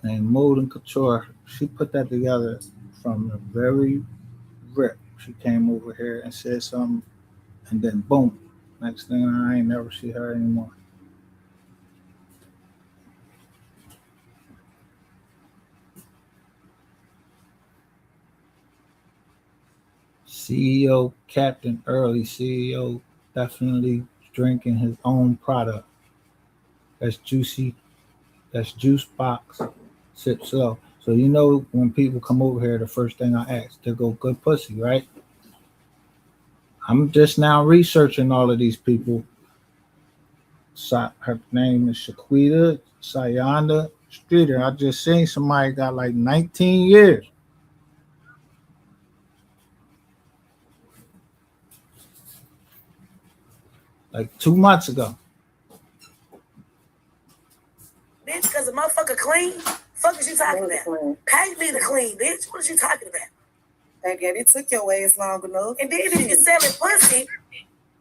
And Mold Couture, she put that together from the very rip. She came over here and said something, and then boom, next thing I ain't never see her anymore. CEO Captain Early, CEO definitely drinking his own product. That's juicy. That's juice box. Sip slow. So when people come over here, the first thing I ask, they go good pussy, right? I'm just now researching all of these people. Her name is Shaquita Sayanda Streeter. I just seen somebody got like 19 years. Like 2 months ago. Bitch, because a motherfucker clean? Fuck is you talking about? Pay me to clean, bitch. What is you talking about? Again, it took your ass long enough. And then if you're selling pussy,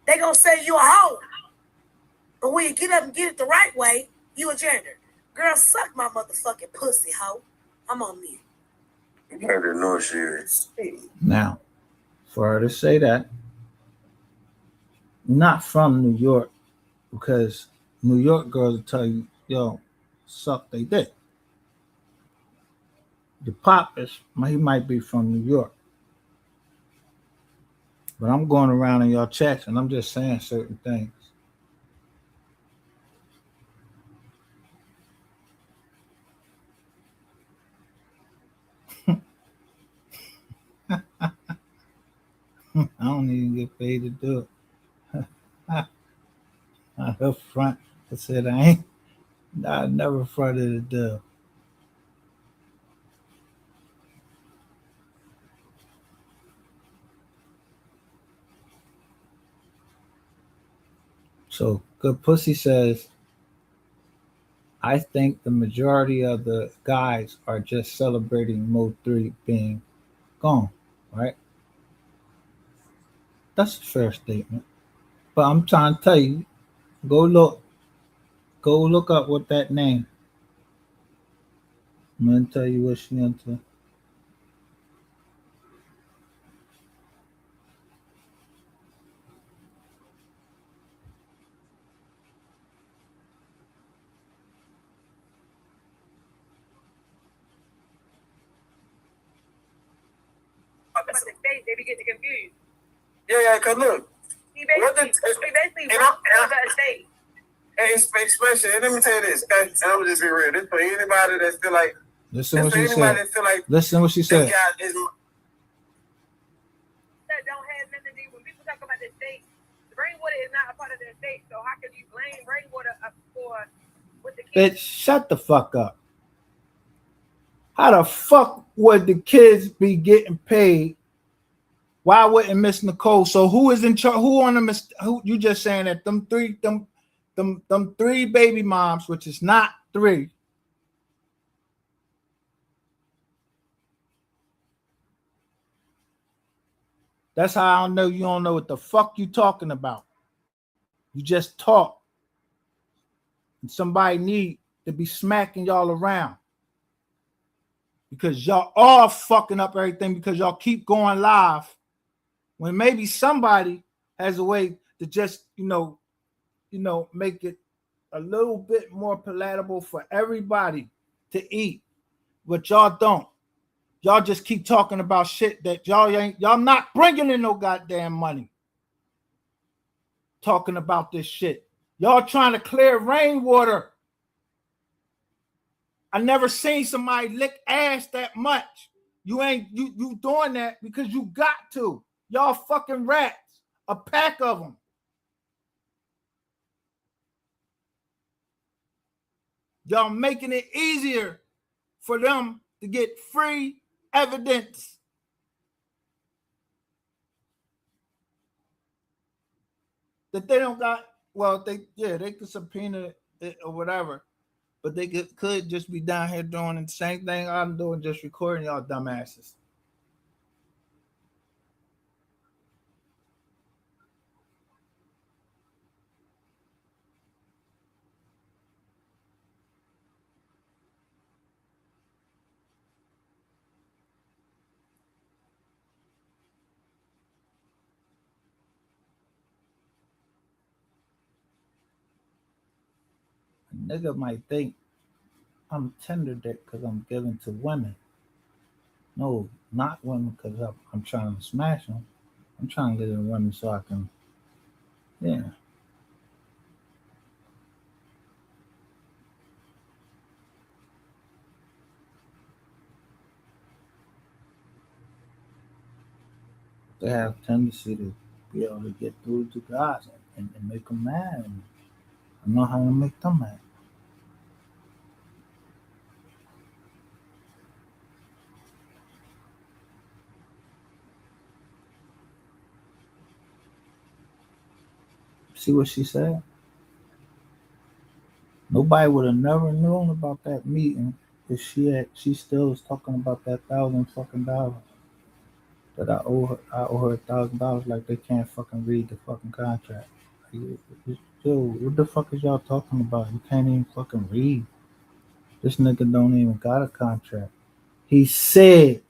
they gonna say you a hoe. But when you get up and get it the right way, you a gender. Girl, suck my motherfucking pussy, hoe. I'm on mute. You better know she is. Now, for her to say that, not from New York, because New York girls will tell you, yo, suck they dick. The pop he might be from New York. But I'm going around in y'all chats and I'm just saying certain things. I don't even get paid to do it. Up front, I said I never fronted a deal. So Good Pussy says, I think the majority of the guys are just celebrating MO3 being gone, right? That's a fair statement. But I'm trying to tell you, go look up what that name. I'm gonna tell you what she into. They be getting confused. Yeah, cause look. He basically runs the estate. Hey, especially, let me tell you this, okay? And I'm gonna just be real. This for anybody that's feel like. Listen what she said. Listen what she said. That don't have nothing to do when people talk about the estate. Rainwater is not a part of the estate, so how can you blame Rainwater for what the kids? Bitch, shut the fuck up. How the fuck would the kids be getting paid Why wouldn't Miss Nicole? So who is in charge? Who on the who you just saying that them three baby moms, which is not three. That's how I know you don't know what the fuck you talking about. You just talk. And somebody need to be smacking y'all around. Because y'all all fucking up everything because y'all keep going live when maybe somebody has a way to just, make it a little bit more palatable for everybody to eat. But y'all don't. Y'all just keep talking about shit that y'all not bringing in no goddamn money. Talking about this shit. Y'all trying to clear rainwater. I never seen somebody lick ass that much. You doing that because you got to. Y'all fucking rats. A pack of them. Y'all making it easier for them to get free evidence. That they don't got, well, they could subpoena it or whatever, but they could just be down here doing the same thing I'm doing, just recording y'all dumbasses. A nigga might think I'm tender dick because I'm giving to women. No, not women because I'm trying to smash them. I'm trying to get in women so I can, yeah. They have tendency to be able to get through to guys and make them mad. And I know how to make them mad. See what she said? Nobody would have never known about that meeting if she still was talking about that $1,000 fucking dollars that I owe her. I owe her $1,000 like they can't fucking read the fucking contract. Yo, what the fuck is y'all talking about? You can't even fucking read. This nigga don't even got a contract. He said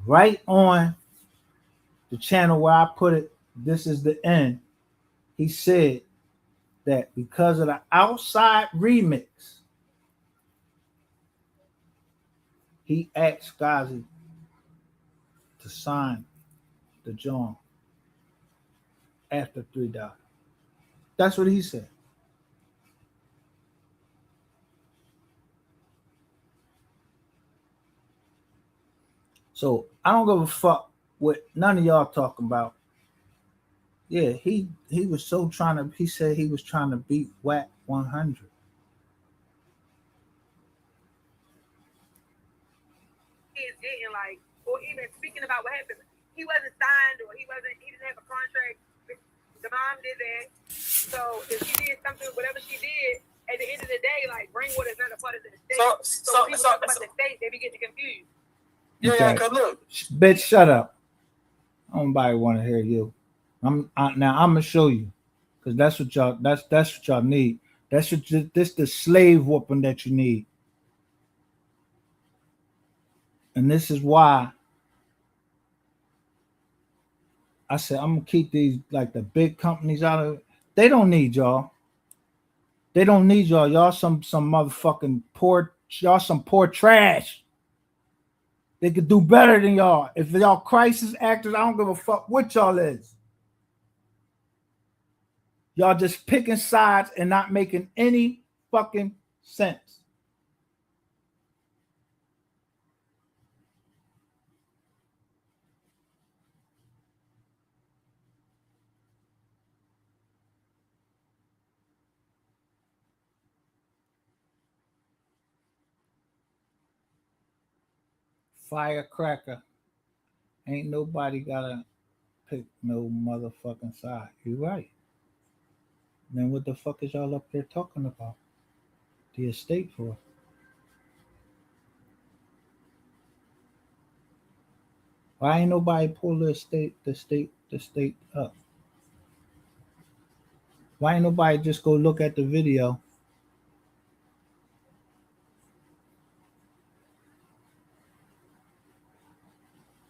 right on the channel where I put it, this is the end. He said that because of the outside remix, he asked Gazi to sign the joint after $3. That's what he said. So I don't give a fuck what none of y'all talking about. Yeah, he was so trying to. He said he was trying to beat WAC 100. Kids didn't like, or even speaking about what happened. He wasn't signed, or he didn't have a contract. The mom did that. So if she did something, whatever she did, at the end of the day, like Greenwood is not a part of the state. So people talk about the state, they be getting confused. Yeah, cause look, bitch, shut up. Nobody want to hear you. Now I'm gonna show you, cause that's what y'all need. This the slave whooping that you need, and this is why I said I'm gonna keep these like the big companies out of it. They don't need y'all. They don't need y'all. Y'all some motherfucking poor. Y'all some poor trash. They could do better than y'all. If y'all crisis actors, I don't give a fuck what y'all is. Y'all just picking sides and not making any fucking sense. firecracker. Ain't nobody gotta pick no motherfucking side. You right. Then what the fuck is y'all up there talking about? The estate for? Why ain't nobody pull the state up? Why ain't nobody just go look at the video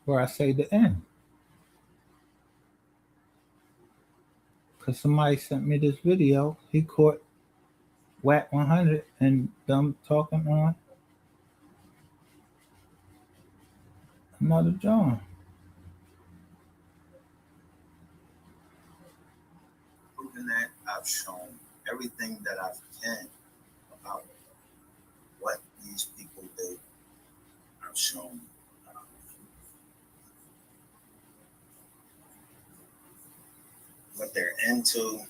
where I say the end? Cause somebody sent me this video. He caught Whack 100 and them talking on another John. Proving that I've shown everything that I can about what these people do. I've shown what they're into.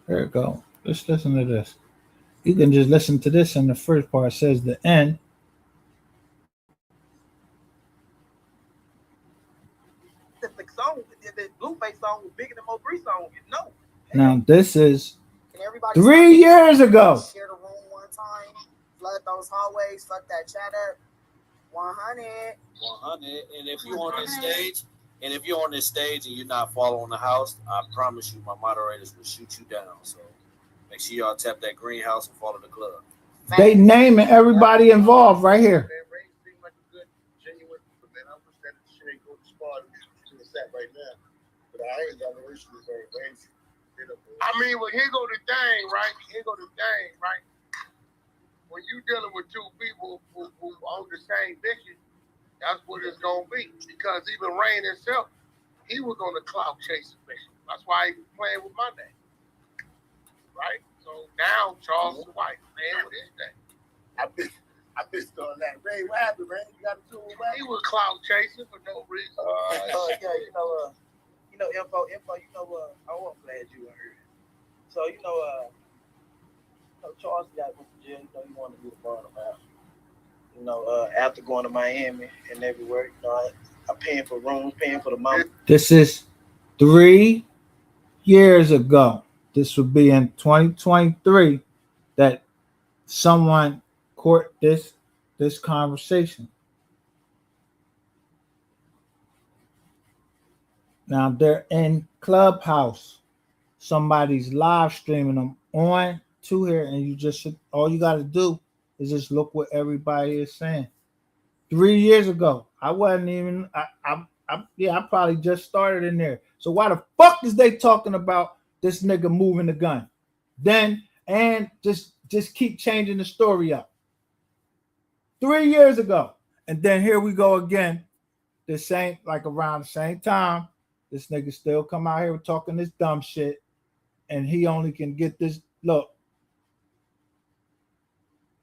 There you go. Let's listen to this. You can just listen to this, and the first part says the end. The song, the Blueface song was bigger than MO3 song. No. Now this is And everybody 3 years ago. share the room one time, flood those hallways, fuck that chatter. 100. 100. And if you're on this stage, and you're not following the house, I promise you, my moderators will shoot you down. So make sure y'all tap that greenhouse and follow the club. They naming everybody involved right here. Ray seemed like a good, genuine, man. I wish that shit ain't go to spot to the set right now. But I ain't got no issue with Ray. I mean, well, here go the thing, right? When you dealing with two people who own the same mission, that's what it's gonna be. Because even Rain himself, he was on the clout chasing mission. That's why he was playing with my name, right? So now Charles is white, man, with his name. I missed on that. Ray, what happened, Ray? You got to do it. He was clout chasing for no reason. Yeah, info. I was glad you were here. So Charles got went to jail. He wanted to be a bottom out. After going to Miami and everywhere, I paying for rooms, paying for the mom. This is 3 years ago. This would be in 2023 that someone caught this conversation. Now they're in Clubhouse. Somebody's live streaming them on to here, and all you got to do is just look what everybody is saying. 3 years ago, I wasn't even. I probably just started in there. So why the fuck is they talking about this nigga moving the gun? Then and just keep changing the story up. 3 years ago, and then here we go again. The same, like around the same time. This nigga still come out here talking this dumb shit, and he only can get this. Look,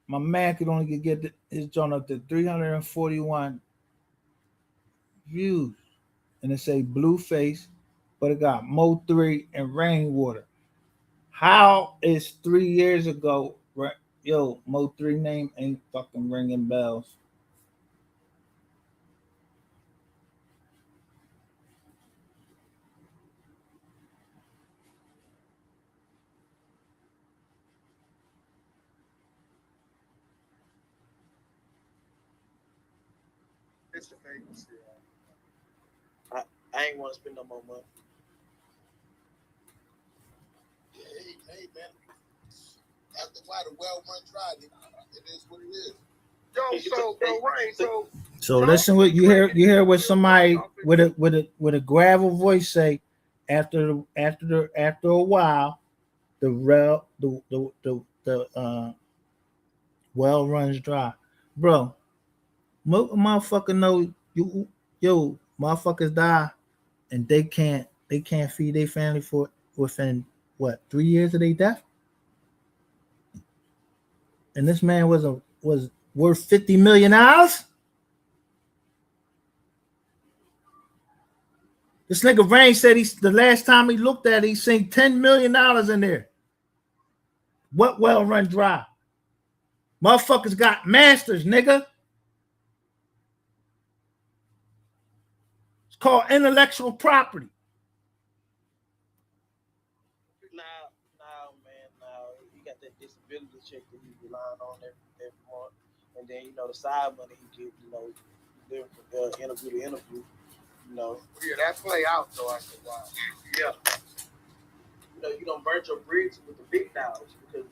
my man could only get his joint up to 341 views, and it say Blueface, but it got MO3 and Rainwater. How is 3 years ago? Yo, MO3 name ain't fucking ringing bells. It's the famous. I ain't want to spend no more money. Hey, man. After a while, the well run dry. It is what it is. So listen, what you hear what somebody with a gravel voice say after a while, the well runs dry, bro. Motherfucker know you, motherfuckers die and they can't feed their family for within what 3 years of their death. And this man was worth $50 million. This nigga Rain said the last time he looked at it, he seen $10 million in there. What well run dry? Motherfuckers got masters, nigga. It's called intellectual property. Now, he got that disability check that he's relying on every month. And then, the side money he get, live from interview to interview, Yeah, that play out though after a while. Yeah. You don't burn your bridges with the big dogs because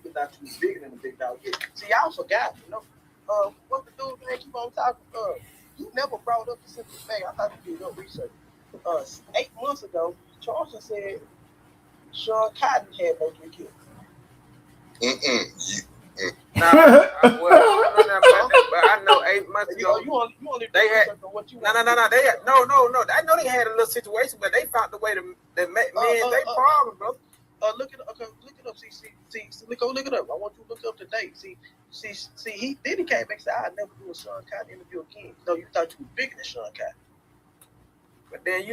you thought you was bigger than the big dog. Yeah. See, y'all forgot, what the dude man keep on talking. You never brought up the simple thing. I thought you did your research. 8 months ago, Charleston said Sean Cotton had those 3 kids. But I know 8 months ago You only they had what you no. I know they had a little situation, but they found the way to men they problem, bro. Look it up. See, look it up. I want you to look up today. See, he came back and said, "I'd never do a Sean Cotton interview again." No, you thought you were bigger than Sean Cotton. But then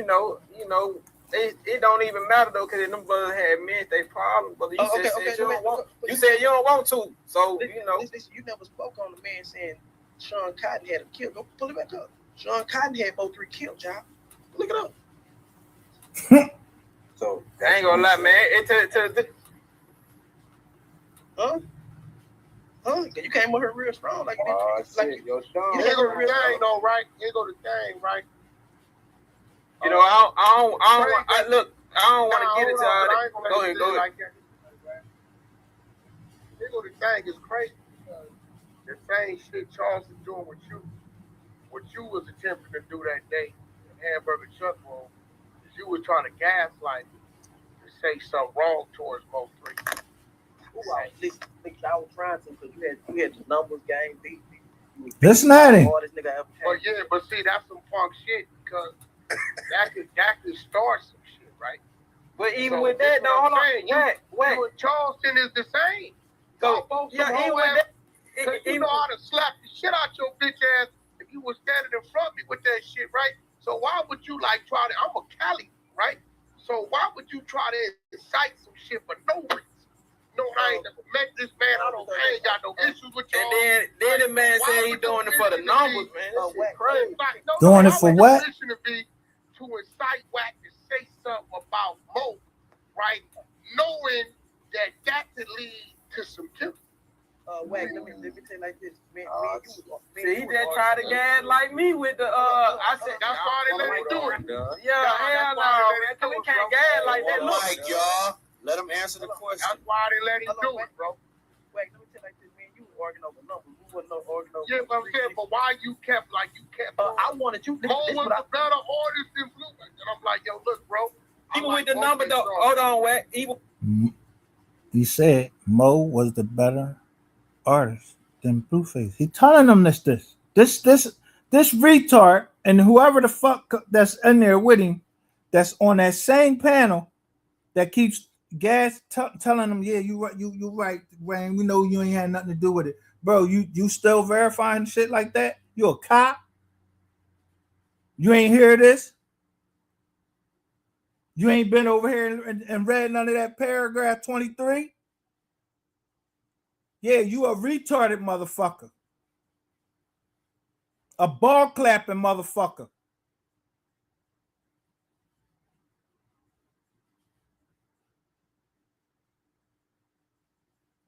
it don't even matter though, because them brothers had men they problem. But you said you don't want to, so Listen, you never spoke on the man saying Sean Cotton had a kill. Go pull it back up. Sean Cotton had MO3 killed, y'all. Look it up. So I ain't gonna lie, man. You came with her real strong, like you did. Here go the thing, though, right? Here go the thing, right? I don't want to get into all that. Go ahead. Here go the thing, it's crazy. The same shit Charles is doing with you. What you was attempting to do that day in Hamburger Chuck Room is you were trying to gaslight me to say something wrong towards MO3. Listen, I was trying to because you had the numbers game beat. This night. But see, that's some punk shit because that could start some shit, right? But even with that, though, hold on. Wait. You and Charleston is the same. So even with that, you know how to slap the shit out your bitch ass if you was standing in front of me with that shit, right? So why would you try to? I'm a Cali, right? So why would you try to incite some shit for no reason? No, I ain't never met this man. I ain't got no issues with you. And then the man said he doing it for the numbers, man. That's crazy. Doing it for what? To be to incite Wack to say something about Mo, right? Knowing that could lead to some killing. Wack, let me tell you like this. See, he just tried to gas like me with the I said that's why they let him do it. Yeah, hell no, man. Cause we can't gas like that. Look, y'all. Let him answer the question. That's why they let him do it, bro. Wait, let me tell you like this, man. You were arguing over numbers. We wasn't arguing over. Yeah, but I'm saying, but why you kept? I wanted you. Mo was a better artist than Blueface, and I'm like, yo, look, bro. Even with the number though, hold on, Wack. He said Mo was the better artist than Blueface. He telling them this retard and whoever the fuck that's in there with him, that's on that same panel, that keeps telling them, yeah, you right, Rain. We know you ain't had nothing to do with it, bro. You still verifying shit like that? You a cop? You ain't hear this? You ain't been over here and read none of that paragraph 23? Yeah, you a retarded motherfucker. A ball clapping motherfucker.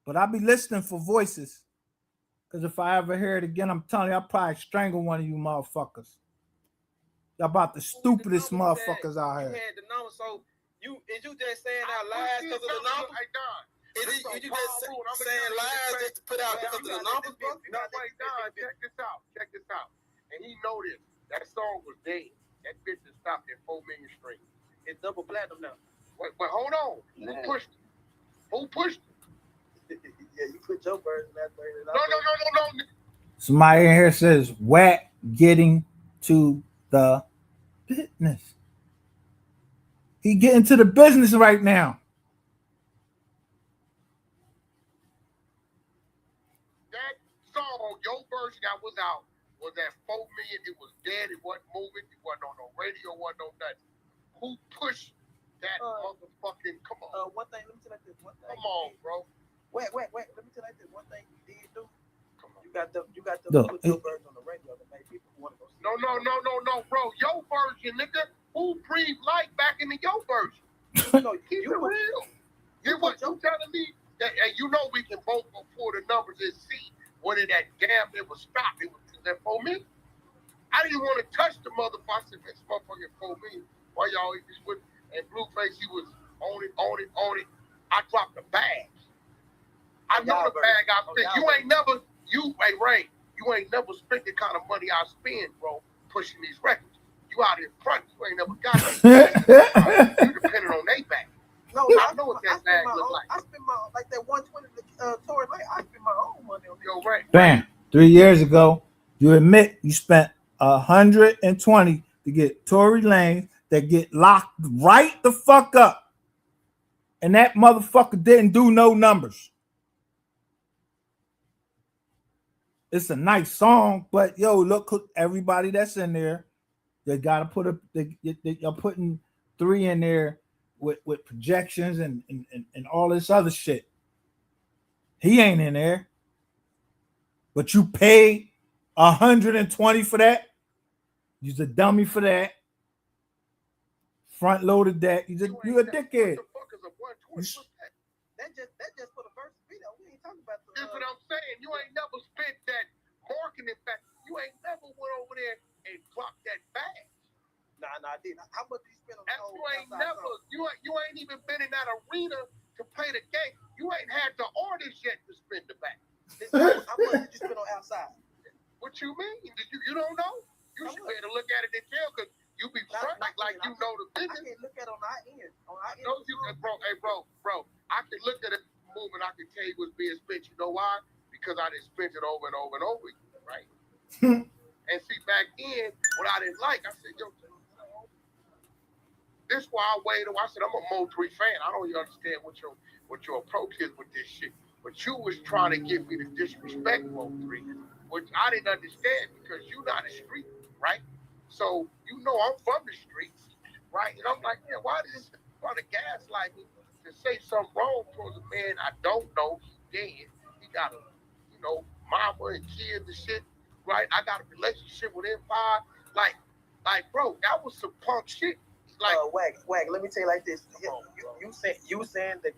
But I'll be listening for voices. Because if I ever hear it again, I'm telling you, I'll probably strangle one of you motherfuckers. Y'all about the stupidest motherfuckers out here. You had the number, so is you just saying out lies because of the number? Is you just saying lies just to put out because of the numbers, bro? No, wait, Don, check this out. And he know this. That song was dead. That bitch has stopped at 4 million streams. It's double platinum now. Wait, hold on. Who pushed it? Who pushed it? Yeah, you put your version that thing. No. Somebody in here says Wack getting to the business. He getting to the business right now. That song, your version that was out, was at 4 million. It was dead. It wasn't moving. It wasn't on no radio. It wasn't on nothing. Who pushed that motherfucking? Come on. One thing. Let me tell you this. One thing. Come on, bro. Wait. Let me tell you this. One thing you did do. Come on. You got to Look, put your version on the radio that made people want to go see. No, bro. Your version, nigga. Who breathed life back into your version? No, Keep it real. You what you telling me that? And you know we can both go for the numbers and see whether that damn it was stopped. It was that 4 million. I didn't want to touch the motherfucker. I said, this motherfucking 4 million. Why y'all eat this with? And Blueface, he was on it. I dropped the bag. I know the bag I spent. You ain't never, Ray, you ain't never spent the kind of money I spend, bro, pushing these records. You out in front, you ain't never got it. You depending on they back. No, I know what that bag look like. I spent my like that 120 tour night. I spent my own money on Yo, Ray. Bam. 3 years ago, you admit you spent 120 to get Tory Lanez that get locked right the fuck up. And that motherfucker didn't do no numbers. It's a nice song, but yo, look, everybody that's in there, they gotta put you're putting 3 in there with projections and all this other shit. He ain't in there, but you pay 120 for that. You's a dummy for that. Front loaded that. You a dickhead. That just for the first video. We ain't talking about the. That's what I'm saying. You ain't never spent that marketing back. You ain't never went over there and dropped that bag. Nah, I didn't. How much did you spend on the whole? You ain't never. You ain't even been in that arena to play the game. You ain't had the artist yet to spend the bag. How much did you spend on outside? What you mean? You don't know? You should be able to look at it and tell because you be front like you know the business. I can look at it on our end. No, you can, bro. Hey, bro. I can look at it movement. I can tell you what's being spent. You know why? Because I didn't spend it over and over and over again, right? And see, back then, what I didn't like, I said, yo, this why I waited. I said, I'm a MO3 fan. I don't even understand what your approach is with this shit. But you was trying to give me the disrespect, MO3, which I didn't understand because you're not a street, right? So you know I'm from the streets, right? And I'm like, yeah, why does this try to gaslight me to say something wrong towards a man I don't know? He's dead. He got a, mama and kids and shit, right? I got a relationship with Empire. Like, bro, that was some punk shit. Like, Wag. Let me tell you like this. You saying that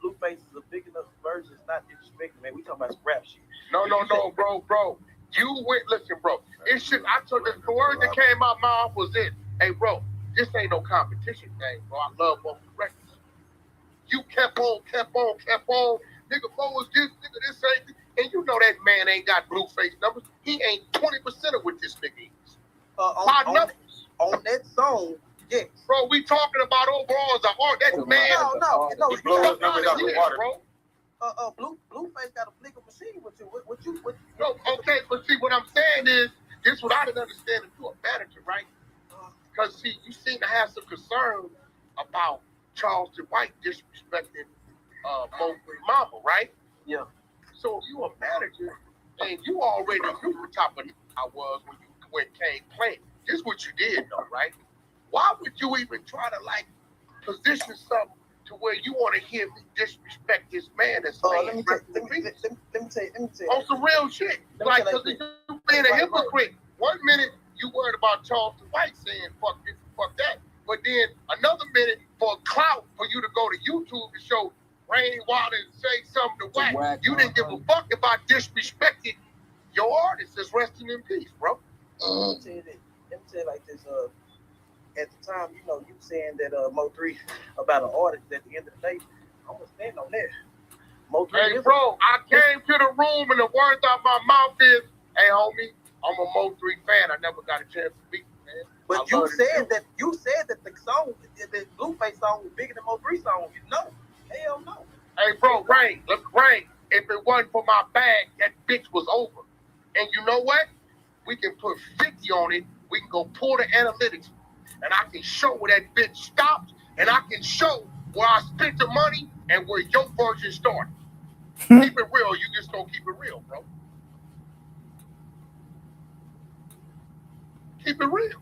Blueface is a big enough version is not disrespecting, man. We talking about some rap shit. No, bro. You went. Listen, bro. It should. I told the word that came out my mouth was it. Hey, bro, this ain't no competition thing, bro. I love both records. You kept on. Nigga, Bo was this. Nigga, this ain't. And you know that man ain't got Blueface numbers. He ain't 20% of what this nigga is. On that song. Yes. Bro, we talking about overall as a art. That man. No. He blew his numbers out the water, bro. Blueface got a blinker machine with you. What you? No, okay, but see, what I'm saying is, this what I didn't understand if you're a manager, right? Because, see, you seem to have some concern about Charleston White disrespecting Mo3 Mama, right? Yeah. So you a manager, and you already knew the type of I was when Kane played. This is what you did, though, right? Why would you even try to, position something to where you want to hear me disrespect this man that's let me tell you. On some real shit. Because you being a hypocrite. 1 minute you worried about Charleston White saying fuck this, fuck that. But then another minute for a clout for you to go to YouTube to show Rainy Water and say something to whack. You didn't give a fuck about disrespecting your artist that's resting in peace, bro. Let me tell you like this. At the time, you saying that Mo3 about an artist at the end of the day, I'm gonna stand on that. Mo3 hey, bro, I came to the room and the words out my mouth is, hey, homie, I'm a Mo3 fan. I never got a chance to beat you, man. But you said that the song, the Blueface song was bigger than Mo3 song. Hell no. Hey, bro, Rain. If it wasn't for my bag, that bitch was over. And you know what? We can put 50 on it. We can go pull the analytics. And I can show where that bitch stopped and I can show where I spent the money and where your version started. Keep it real. You just don't keep it real, bro. Keep it real.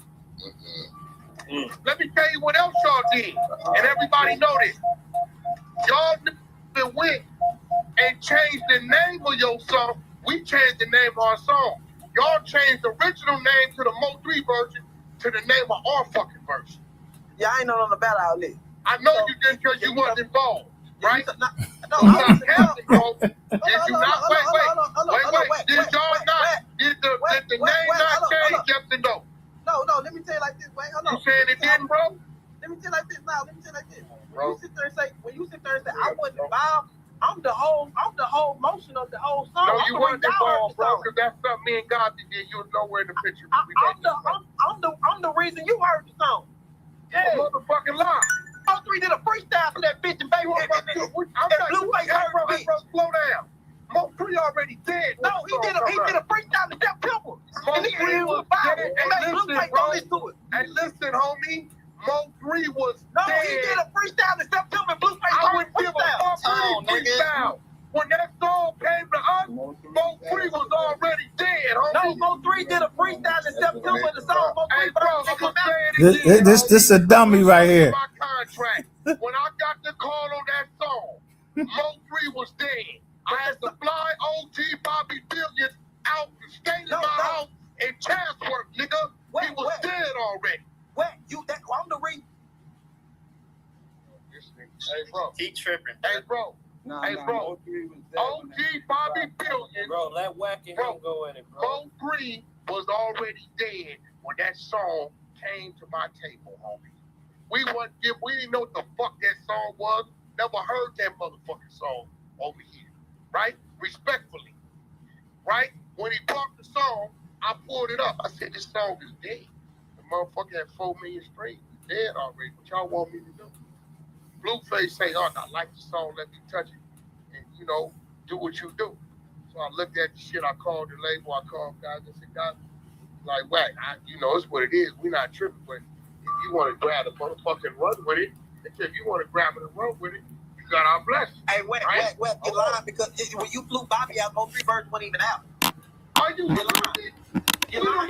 Let me tell you what else y'all did, and everybody know this. Y'all went and changed the name of your song. We changed the name of our song. Y'all changed the original name to the MO3 version to the name of our fucking version. Yeah, I ain't on the battle outlet. I know you didn't because you wasn't involved, right? No, you not counting, bro. Did you not? Wait. Did y'all not? Did the name not change? Yes or no? No, let me tell you like this. Wait, hold on. You saying it didn't, bro? Let me tell you like this. Now, let me tell you like this. When you sit there and say, I wasn't involved, I'm the whole motion of the whole song. No, you wasn't involved, bro, because that's something me and God did. You was nowhere in the picture. I'm the reason you heard the song. Yeah. Motherfucking lie. MO3 did a freestyle to that bitch and baby. Blueface heard me. Slow down. MO3 already dead. No, he did a freestyle to that Pimple. MO3 was dead. Hey, listen, homie. MO3 was dead. No, he did a freestyle to that Pimple and Blueface. I would give a fuck freestyle. When that song came to us, MO3 was already dead, homie. No, MO3 did a freestyle in September of the song. Hey, bro, I'm gonna say it again. This a dummy right here. My contract. When I got the call on that song, MO3 was dead. I had to fly OG Bobby Billion out and stay in my house in Chatsworth, nigga. He was dead already. I'm the reason. Hey, bro. Keep tripping. Hey, bro. Hey, bro. OG Bobby Billion. Bro, let Wacky go at it, bro. MO3 was already dead when that song came to my table, homie. We didn't know what the fuck that song was. Never heard that motherfucking song over here. Right? Respectfully. Right? When he brought the song, I pulled it up. I said, this song is dead. The motherfucker had 4 million streams. He's dead already. What y'all want me to do? Blueface say, oh, I like the song, let me touch it. And, do what you do. So I looked at the shit, I called the label, I called guys, I said, guys, like, wait, it's what it is. We're not tripping, but if you want to grab the motherfucking run with it, if you want to grab it and run with it, you got our blessing. Hey, wait, you're lying because when you flew Bobby out, MO3 version wasn't even out. Are you lying? You're lying.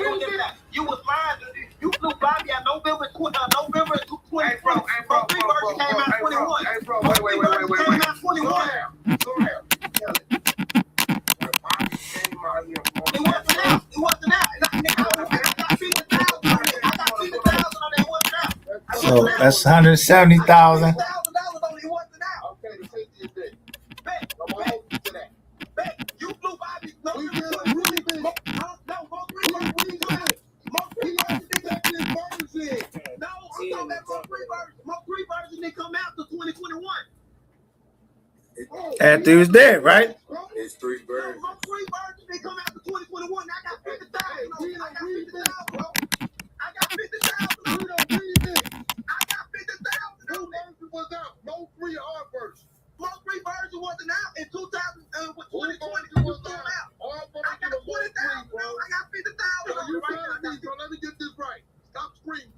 You was lying. You flew Bobby out November 2024. Hey, bro, MO3 version came out 21. Hey, bro, wait. Came out 21. Slow down. Tell it. When Bobby came out here, It wasn't out. I got 50,000 on it. I got 50,000 on it. It wasn't out. So that's 170,000. $1,000 on it. It wasn't out. okay, the 50 is dead. Bet. I'm gonna hold you to that. Bet. You flew Bobby. No, We MO3 did. version did that version. No, I'm talking about MO3 version didn't come out till 2021. After he was dead, right? It's 3 birds. MO3 version didn't come out till 2021. I got 50,000 on it. I got 50,000, bro. I got 50,000 on it. I got 50,000 New on it. version was out. MO3 our version. MO3 version wasn't out in 2020 New when version it was came out. Our I version got was 20,000, bro. I got 50,000 on You it right telling now. me, so let me get this right. Stop screaming.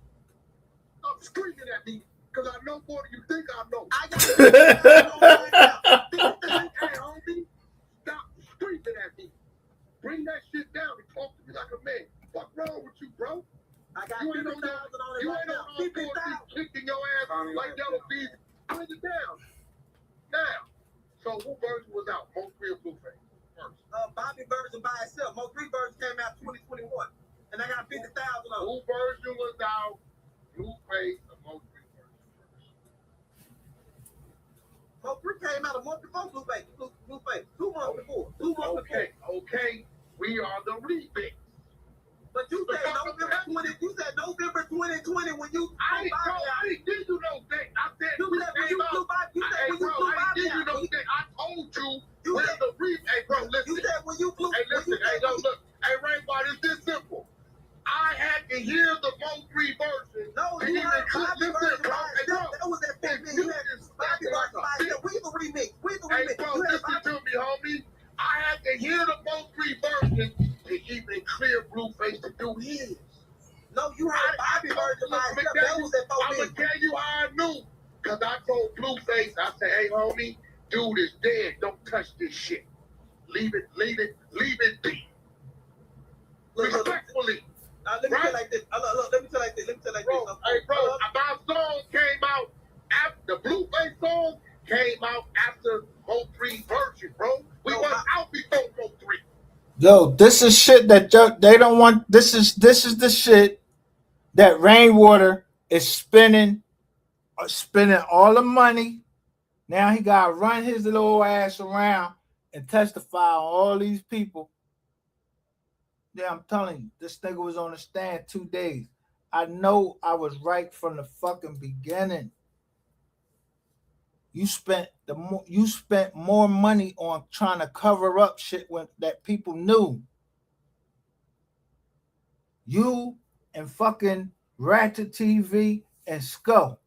Stop screaming at me, because I know more than you think I know. I got 50,000 on it right now. Hey, homie, stop screaming at me. Bring that shit down and talk to me like a man. What's wrong with you, bro? I got You ain't 50,000 on on it you right ain't now. on all 4 kicking your ass like yellow feet. Bring it down. Now. So who version was out? MO3 or Blueface? First. Bobby version by itself. MO3 version came out 2021. And I got 50,000 on it. Who version was out? Blueface or MO3 version first? MO3 came out a month before Blueface. 2 months before. 2 months before. Okay. We are the remix. But you said November 2020 when you I flew Bobby out. didn't give you no date. I said You said when you flew Bobby I didn't give you no out. date. I told you You where said- the remix. Hey, bro, listen. You said when you flew. Hey, listen. Hey, look. Hey, Rainbow, it's this simple. I had to hear the MO3 version. No, And you even heard Bobby listen, version bro. by Hey, bro. itself. That was that If 15 you minutes. just Bobby version by itself. We the remix. Hey, bro, You heard listen Bobby. to me, homie. I had to hear the MO3 version to even clear Blueface to do his. No, you heard Bobby version by itself. That was that 4 I'm minutes. gonna tell you how I knew Because I told Blueface, I said, hey, homie, dude is dead. Don't touch this shit. Leave it be. Respectfully. Let me tell like this. Let me tell like this. Bro, hey, bro, my song came out after the Blueface song came out after MO3 version, bro. We went out before MO3. Yo, this is shit that they don't want. This is the shit that Rainwater is spending all the money. Now he got to run his little ass around and testify on all these people. Yeah, I'm telling you, this nigga was on the stand 2 days. I know I was right from the fucking beginning. You spent more money on trying to cover up shit that people knew. You and fucking Ratchet TV and Skull.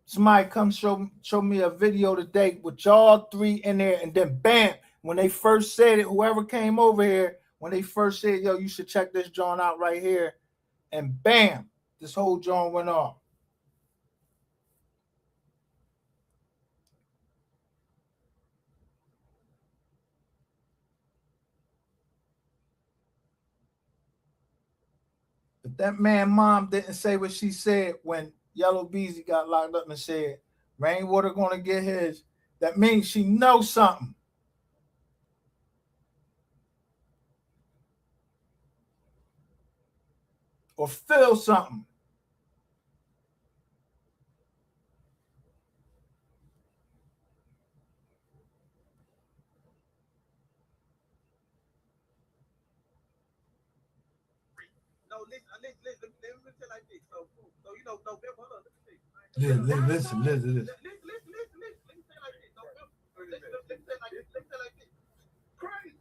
Somebody come show me a video today with y'all three in there, and then bam, when they first said it, whoever came over here, when they first said, yo, you should check this joint out right here, and bam, this whole joint went off. But that man mom didn't say what she said when Yellow Beezy got locked up and said, Rainwater gonna get his. That means she knows something. Or feel something. No, listen, let me tell like this. So you know, November, hold on, let me see. Listen. Listen. Let me say like this. November. Let me say like this. Crazy.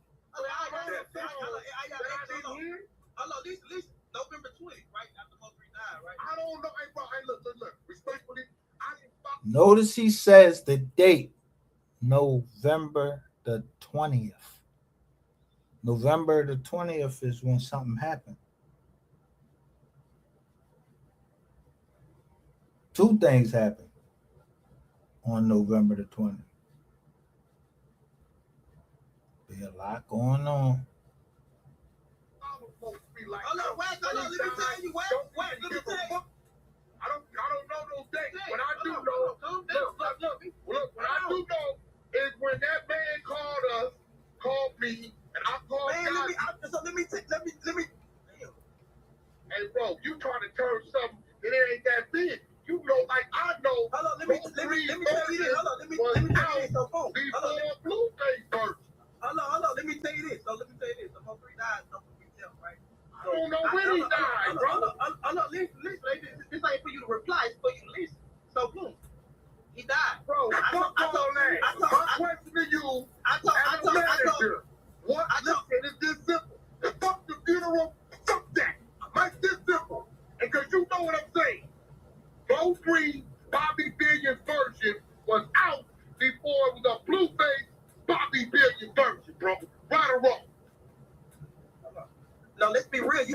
Listen. November 20th, right? After MO3 died, right? I don't know. Hey, bro, hey, look. Respectfully, I didn't fuck. Notice he says the date, November the 20th. November the 20th is when something happened. 2 things happened on November the 20th. Be a lot going on. I don't know those dates. What I do know, look, what I do know is when that man called me, and I called let me. Hey, bro, you trying to turn something that it ain't that big. You know, like I know. Hold on, let me tell you this. Hold on, let me tell you this. So boom. Before Blueface first. Hold on, let me tell you this. So let me tell you this. The MO3 died, something we tell, right? I don't know when he died, bro. Hold on, listen. This ain't for you to reply, it's for you to listen. So boom. He died. Bro, fuck all that. My question to you, as a manager, listen, it's this simple. The fuck the funeral, fuck that. Make this simple. And cause you know what I'm saying. MO3 Bobby Billion version was out before it was a Blueface Bobby Billion version, bro. Right or wrong? No, let's be real.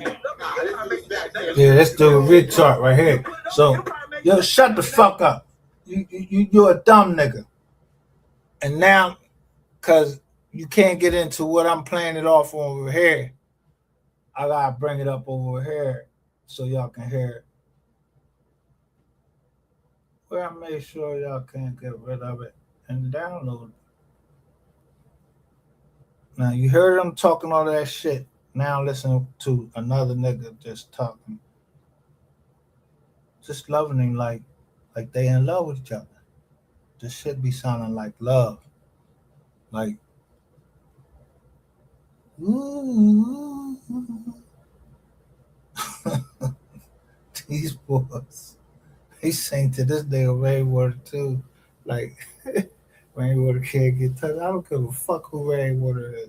Yeah, let's do a retard right here. So, yo, shut the fuck up. You're a dumb nigga. And now, cause you can't get into what I'm playing it off over here, I gotta bring it up over here so y'all can hear it. Well, I made sure y'all can't get rid of it and download it. Now you heard them talking all that shit. Now listen to another nigga just talking, just loving him like they in love with each other. This shit be sounding like love, like ooh. These boys, they sing to this day of Rainwater too, like Rainwater can't get touched. I don't give a fuck who Rainwater is.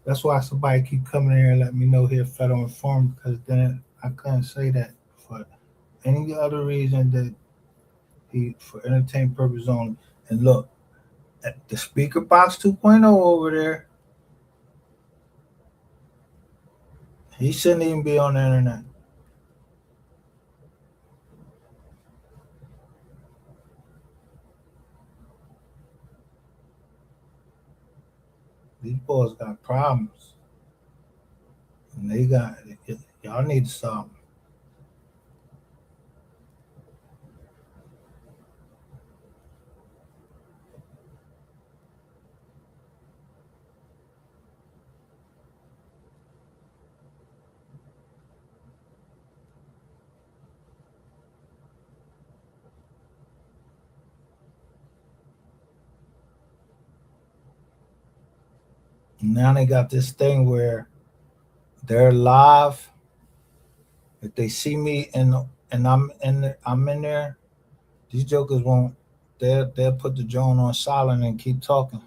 That's why somebody keep coming here and let me know here federal informed, because then I couldn't say that for any other reason that he for entertainment purpose only. And look, at the speaker box 2.0 over there, he shouldn't even be on the internet. boys got problems, and they got y'all need to stop. Now they got this thing where they're live. If they see me and I'm in there, these jokers won't. They'll put the drone on silent and keep talking.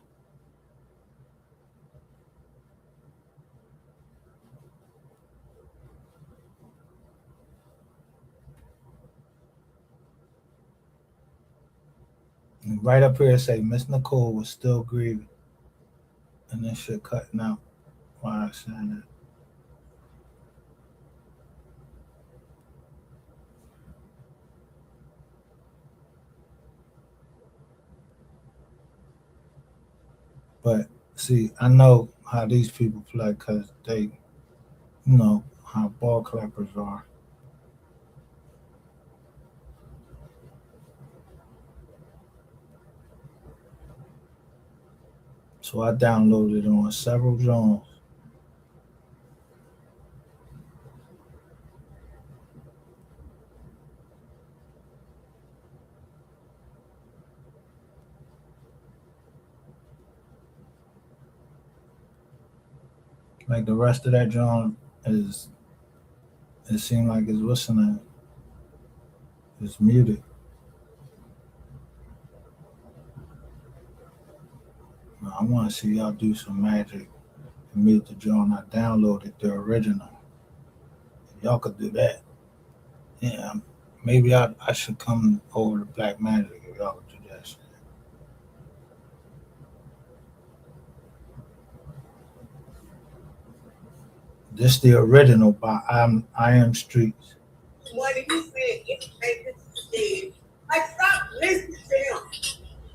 And right up here, it say Miss Nicole was still grieving, and this shit cutting out. Why I saying that? But see, I know how these people play because they, how ball clappers are. So I downloaded it on several drones. Like the rest of that drone is, it seemed like it's listening. It's muted. Now, I want to see y'all do some magic and mute the drone. I downloaded the original. If y'all could do that, yeah, maybe I should come over to Black Magic if y'all could do that shit. This the original by I Am Streets. What he said, this is dead. Like, stop listening to him.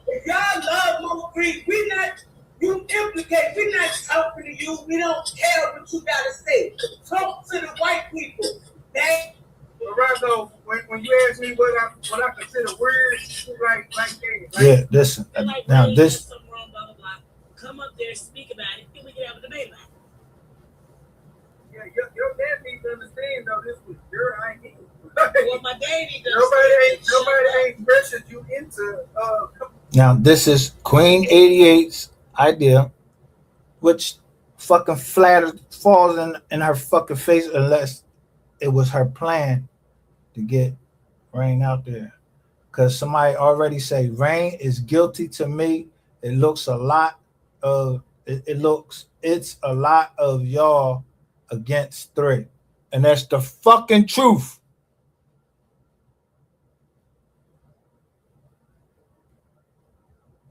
If y'all love MO3, you implicate, we're not talking to you. We don't care what you gotta say. Talk to the white people. Lorenzo, when you ask me what I consider weird, like Yeah, listen. Like, Now this. Something wrong, blah, blah, blah. Come up there, speak about it, and we can have a debate about it. Yeah, your dad needs to understand though. This was your idea. Well, my dad needs to Nobody ain't pressured you into. Now this is Queen 88's idea, which fucking flat falls in her fucking face unless it was her plan to get Rain out there. Because somebody already say Rain is guilty to me. It looks a lot of it's a lot of y'all against 3. And that's the fucking truth.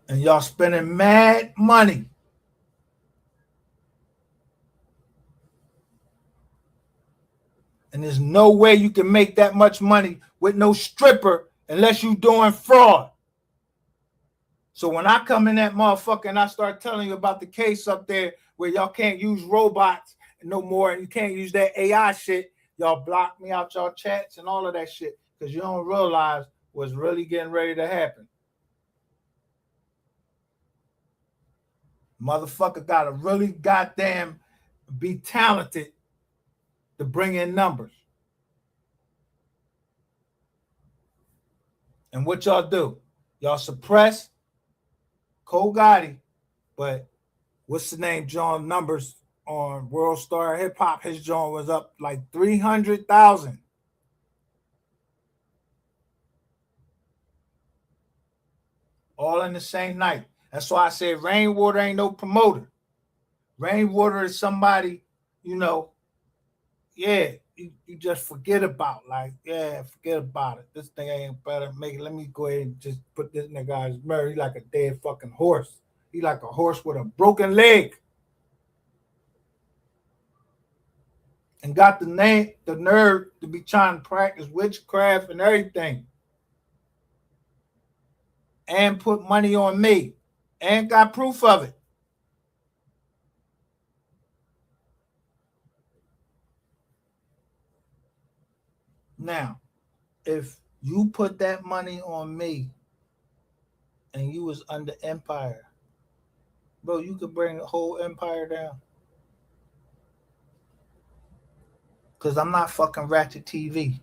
And y'all spending mad money. And there's no way you can make that much money with no stripper unless you doing fraud. So when I come in that motherfucker and I start telling you about the case up there where y'all can't use robots no more and you can't use that AI shit, y'all block me out y'all chats and all of that shit because you don't realize what's really getting ready to happen. Motherfucker gotta really goddamn be talented to bring in numbers. And what y'all do? Y'all suppress Cole Gotti, but what's the name? John numbers on World Star Hip Hop. His John was up like 300,000. All in the same night. That's why I said Rainwater ain't no promoter. Rainwater is somebody, yeah, you just forget about. Like, yeah, forget about it. This thing ain't better. Let me go ahead and just put this nigga as Murray. He like a dead fucking horse. He like a horse with a broken leg. And got the nerve to be trying to practice witchcraft and everything. And put money on me. And got proof of it. Now, if you put that money on me and you was under empire, bro, you could bring the whole empire down. Cause I'm not fucking Ratchet TV.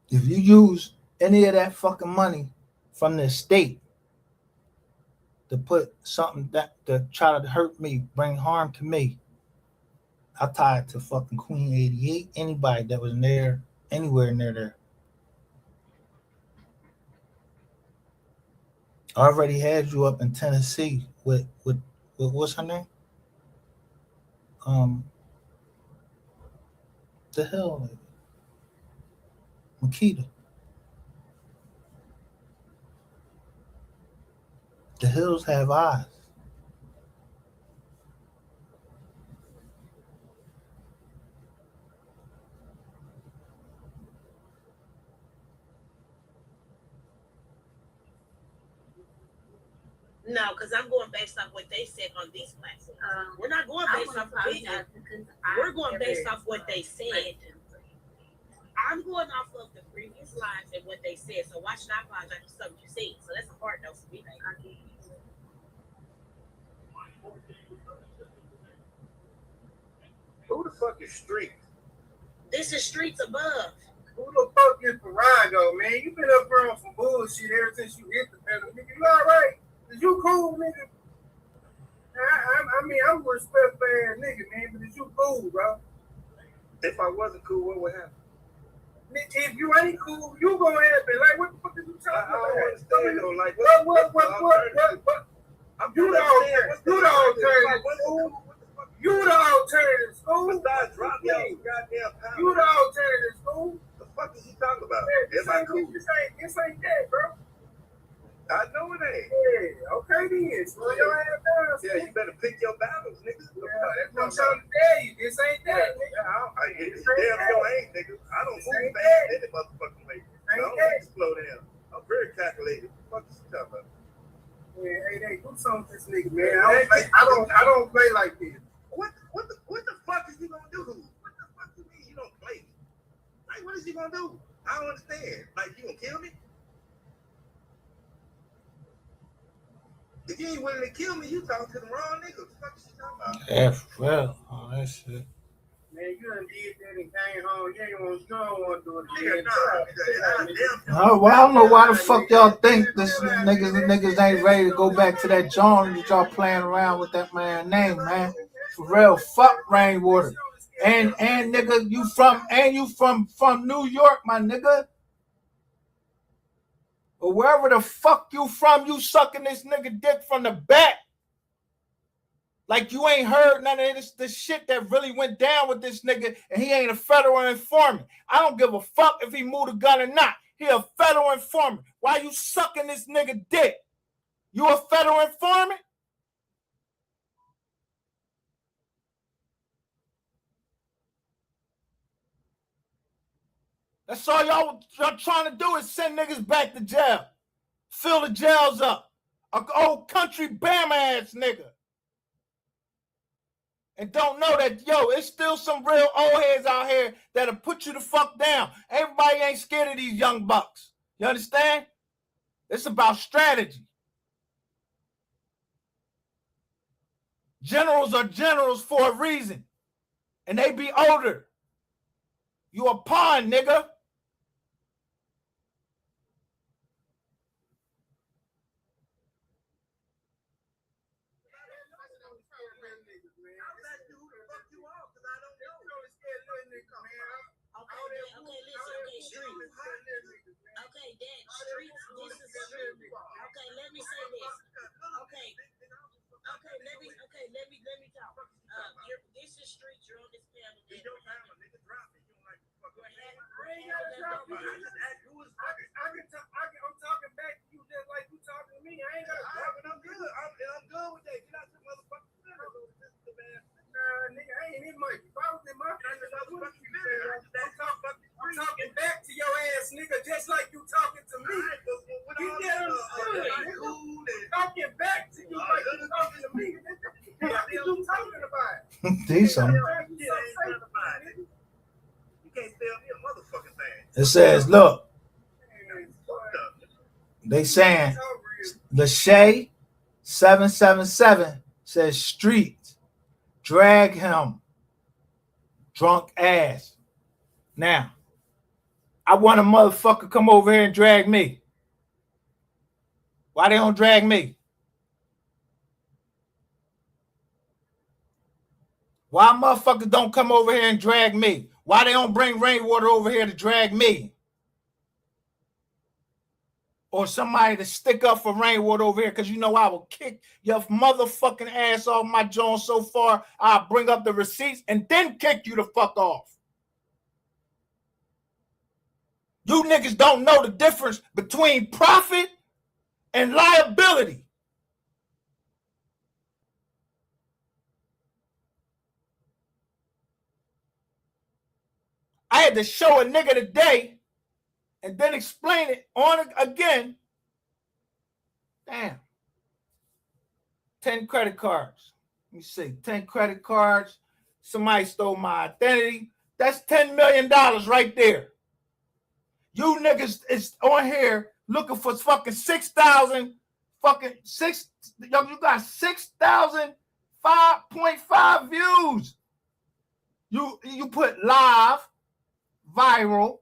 If you use any of that fucking money from the state to put something that to try to hurt me, bring harm to me, I tie it to fucking Queen 88. Anybody that was near anywhere near there. I already had you up in Tennessee with what's her name? The hell, Makita. The hills have eyes. No, because I'm going based off what they said on these platforms. We're not going based off opinion. We're going based off what they said. I'm going off of the previous lives and what they said. So why should I apologize for something you said? So that's a hard note for me, baby. Who the fuck is Street? This is Streets Above. Who the fuck is Parago, man? You been up here on some bullshit ever since you hit the pedal. Nigga, you alright? Is you cool, nigga? I mean, I'm a respectful ass nigga, man, but is you cool, bro? If I wasn't cool, what would happen? If you ain't cool, you gonna happen. Like, what the fuck is you talking about? I don't understand, though. Like, what? You the alternative school. You the alternative school. Besides drop y'all goddamn power. You the alternative school. The fuck is he talking about? This ain't that, bro. I know it ain't. Yeah, okay then. Slow your ass down. Yeah, you better pick your battles, nigga. Yeah, that's what I'm trying to tell you. This ain't that, nigga. Damn sure ain't, nigga. I don't move fast any motherfucking way. I don't need to slow down. I'm very calculated. What the fuck is he talking about? Yeah, hey, do something with this nigga, man. I don't play like this. What the fuck is he gonna do? What the fuck you mean you don't play? Like, what is he gonna do? I don't understand. Like, you gonna kill me? If you ain't willing to kill me, you talking to the wrong nigga. What the fuck is he talking about? Yeah, well, all that shit. Man, you done did that and came home. You don't want to do it again. Well, I don't know why the fuck y'all think this niggas ain't ready to go back to that John that y'all playing around with that man name, man. For real, fuck Rainwater. And nigga, you from New York, my nigga. Or wherever the fuck you from, you sucking this nigga dick from the back. Like you ain't heard none of this shit that really went down with this nigga, and he ain't a federal informant. I don't give a fuck if he moved a gun or not. He a federal informant. Why you sucking this nigga dick? You a federal informant? That's all y'all trying to do is send niggas back to jail. Fill the jails up. An old country Bama ass nigga. And don't know that, it's still some real old heads out here that'll put you the fuck down. Everybody ain't scared of these young bucks. You understand? It's about strategy. Generals are generals for a reason. And they be older. You a pawn, nigga. Okay, Dad, Streets, this is okay, let me say this. Okay, let me talk. This is Streets, you're on this panel. It's your panel, nigga, drop it. You don't like the fuck. I'm talking back to you just like you talking to me. I ain't got to talk. I'm good. I'm good with that. Get out your motherfucking nigga, I ain't in my. If I was in my business, I wouldn't keep saying I'm talking back to your ass, nigga, just like you talking to me. You get decent. You can't sell me a motherfucking thing. It says, look, they saying Lachey 777 says street drag him drunk ass. Now, I want a motherfucker come over here and drag me. Why they don't drag me? Why motherfuckers don't come over here and drag me? Why they don't bring rainwater over here to drag me? Or somebody to stick up for rainwater over here, because you know I will kick your motherfucking ass off my joint so far, I'll bring up the receipts and then kick you the fuck off. You niggas don't know the difference between profit and liability. I had to show a nigga today and then explain it on again. Damn. 10 credit cards. Let me see. 10 credit cards. Somebody stole my identity. That's $10 million right there. You niggas is on here looking for fucking 6,000 fucking six. Yo, you got 6,000 5.5 views. You put live, viral,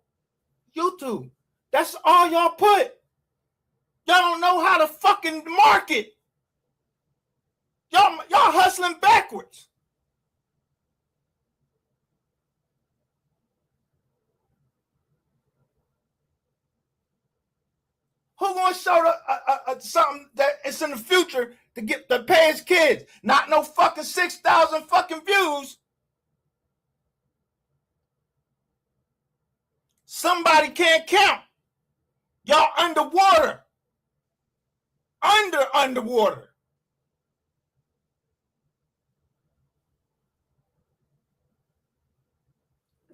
YouTube. That's all y'all put. Y'all don't know how to fucking market. Y'all hustling backwards. Who gonna show something that it's in the future to pay his kids? Not no fucking 6,000 fucking views. Somebody can't count. Y'all underwater. Underwater.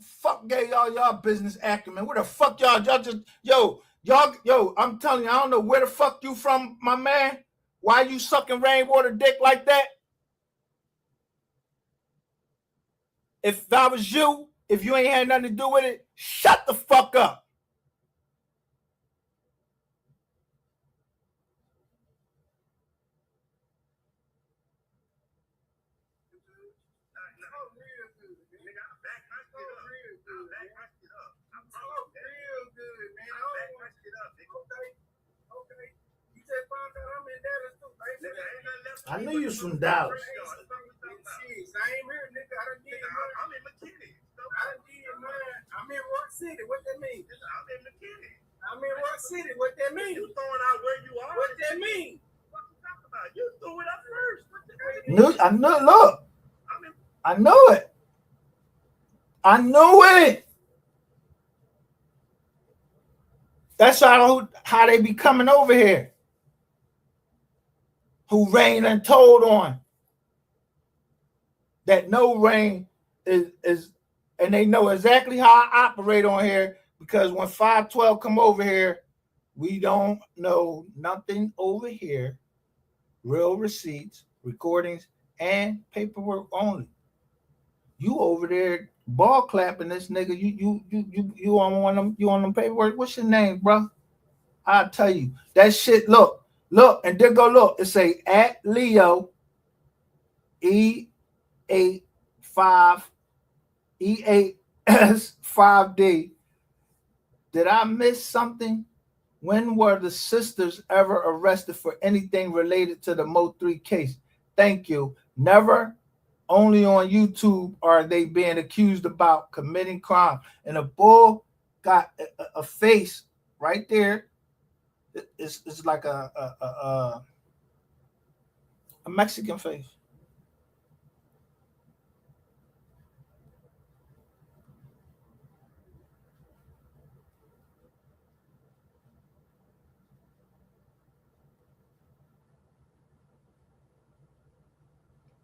Fuck gave y'all business acumen. Where the fuck y'all just Yo, I'm telling you, I don't know where the fuck you from, my man. Why you sucking rainwater dick like that? If I was you, if you ain't had nothing to do with it, shut the fuck up. I knew you was from Dallas. I ain't here, nigga. I'm in McKinney. I'm in Rock City. What that mean? I'm in McKinney. I'm in Rock City. What that mean? You throwing out where you are? What that mean? What you talking about? You threw it up first. I know. Look, I know it. I knew it. That's how they be coming over here. Who Rain and told on that no Rain is, and they know exactly how I operate on here, because when 512 come over here, we don't know nothing over here. Real receipts, recordings, and paperwork only. You over there ball clapping this nigga. You on them paperwork. What's your name, bro? I'll tell you that shit. Look, and then go look. It say at Leo E85S5D. Did I miss something? When were the sisters ever arrested for anything related to the MO3 case? Thank you. Never. Only on YouTube are they being accused about committing crime. And a bull got a face right there. It's like a Mexican face.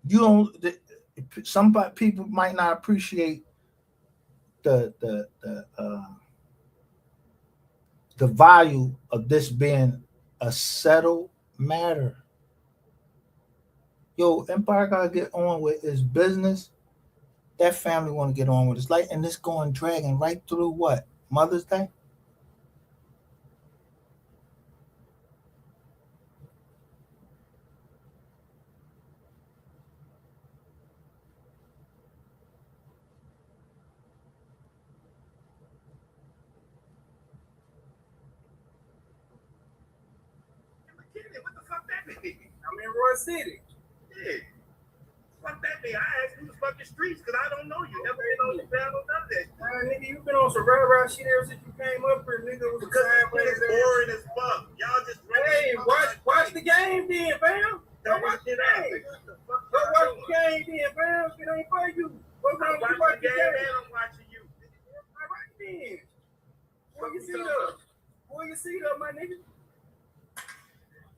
You don't. Some people might not appreciate the value of this being a settled matter. Yo, Empire gotta get on with his business that family want to get on with its life, and this going dragging right through what? Mother's Day? What the fuck that mean? I'm in Roy City. Yeah. Fuck that mean? I asked who's fucking streets because I don't know you. Never been on the ground or none of that. Nigga, you been on some rah-rah shit ever since you came up here, nigga. Was Because it's boring as fuck. Y'all just hey, watch the game then, fam. Don't watch the game. Go watch the game then, fam. It ain't for you. What's wrong with watching the game and I'm watching you. All right then. Where you see up? Where you see up, my nigga?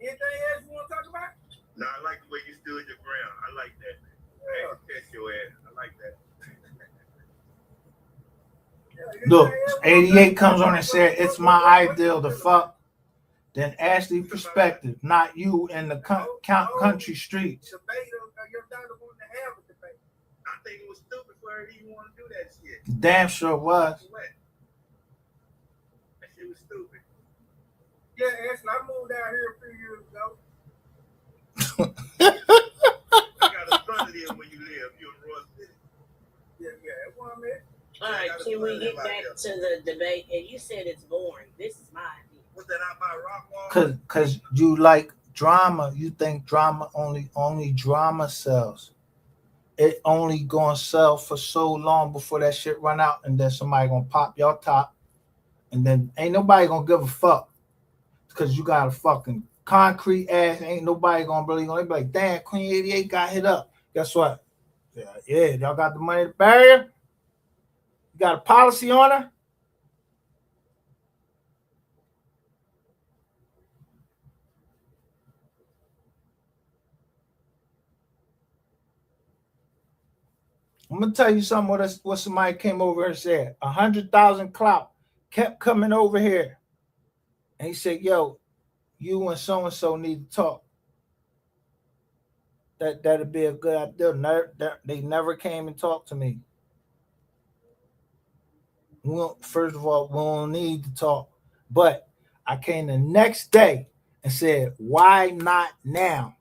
Anything else you want to talk about? No, I like the way you stood your ground. I like that. Yeah. Catch your ass. I like that. Look, 88 comes on and said, it's my ideal to fuck. Then Ashley perspective, not you in the country streets. I think it was stupid for her to even want to do that shit. Damn sure was. That shit was stupid. Yeah, Ashley, I moved out here a few years ago. I got a son of them where you live. You in Roy City. Yeah, that's what I meant. All right, can we get back to the debate? And you said it's boring. This is my idea. Was that out by Rockwall? Cause you like drama. You think drama only drama sells. It only gonna sell for so long before that shit run out, and then somebody gonna pop your top, and then ain't nobody gonna give a fuck because you got a fucking concrete ass. Ain't nobody gonna really gonna be like, damn, Queen 88 got hit up. Guess what? Yeah, y'all got the money to bury her. You got a policy on her. I'm gonna tell you something. What somebody came over and said. 100,000 clout kept coming over here, and he said, "Yo, you and so need to talk. That'd be a good idea." They never came and talked to me. First of all, we don't need to talk, but I came the next day and said, "Why not now?"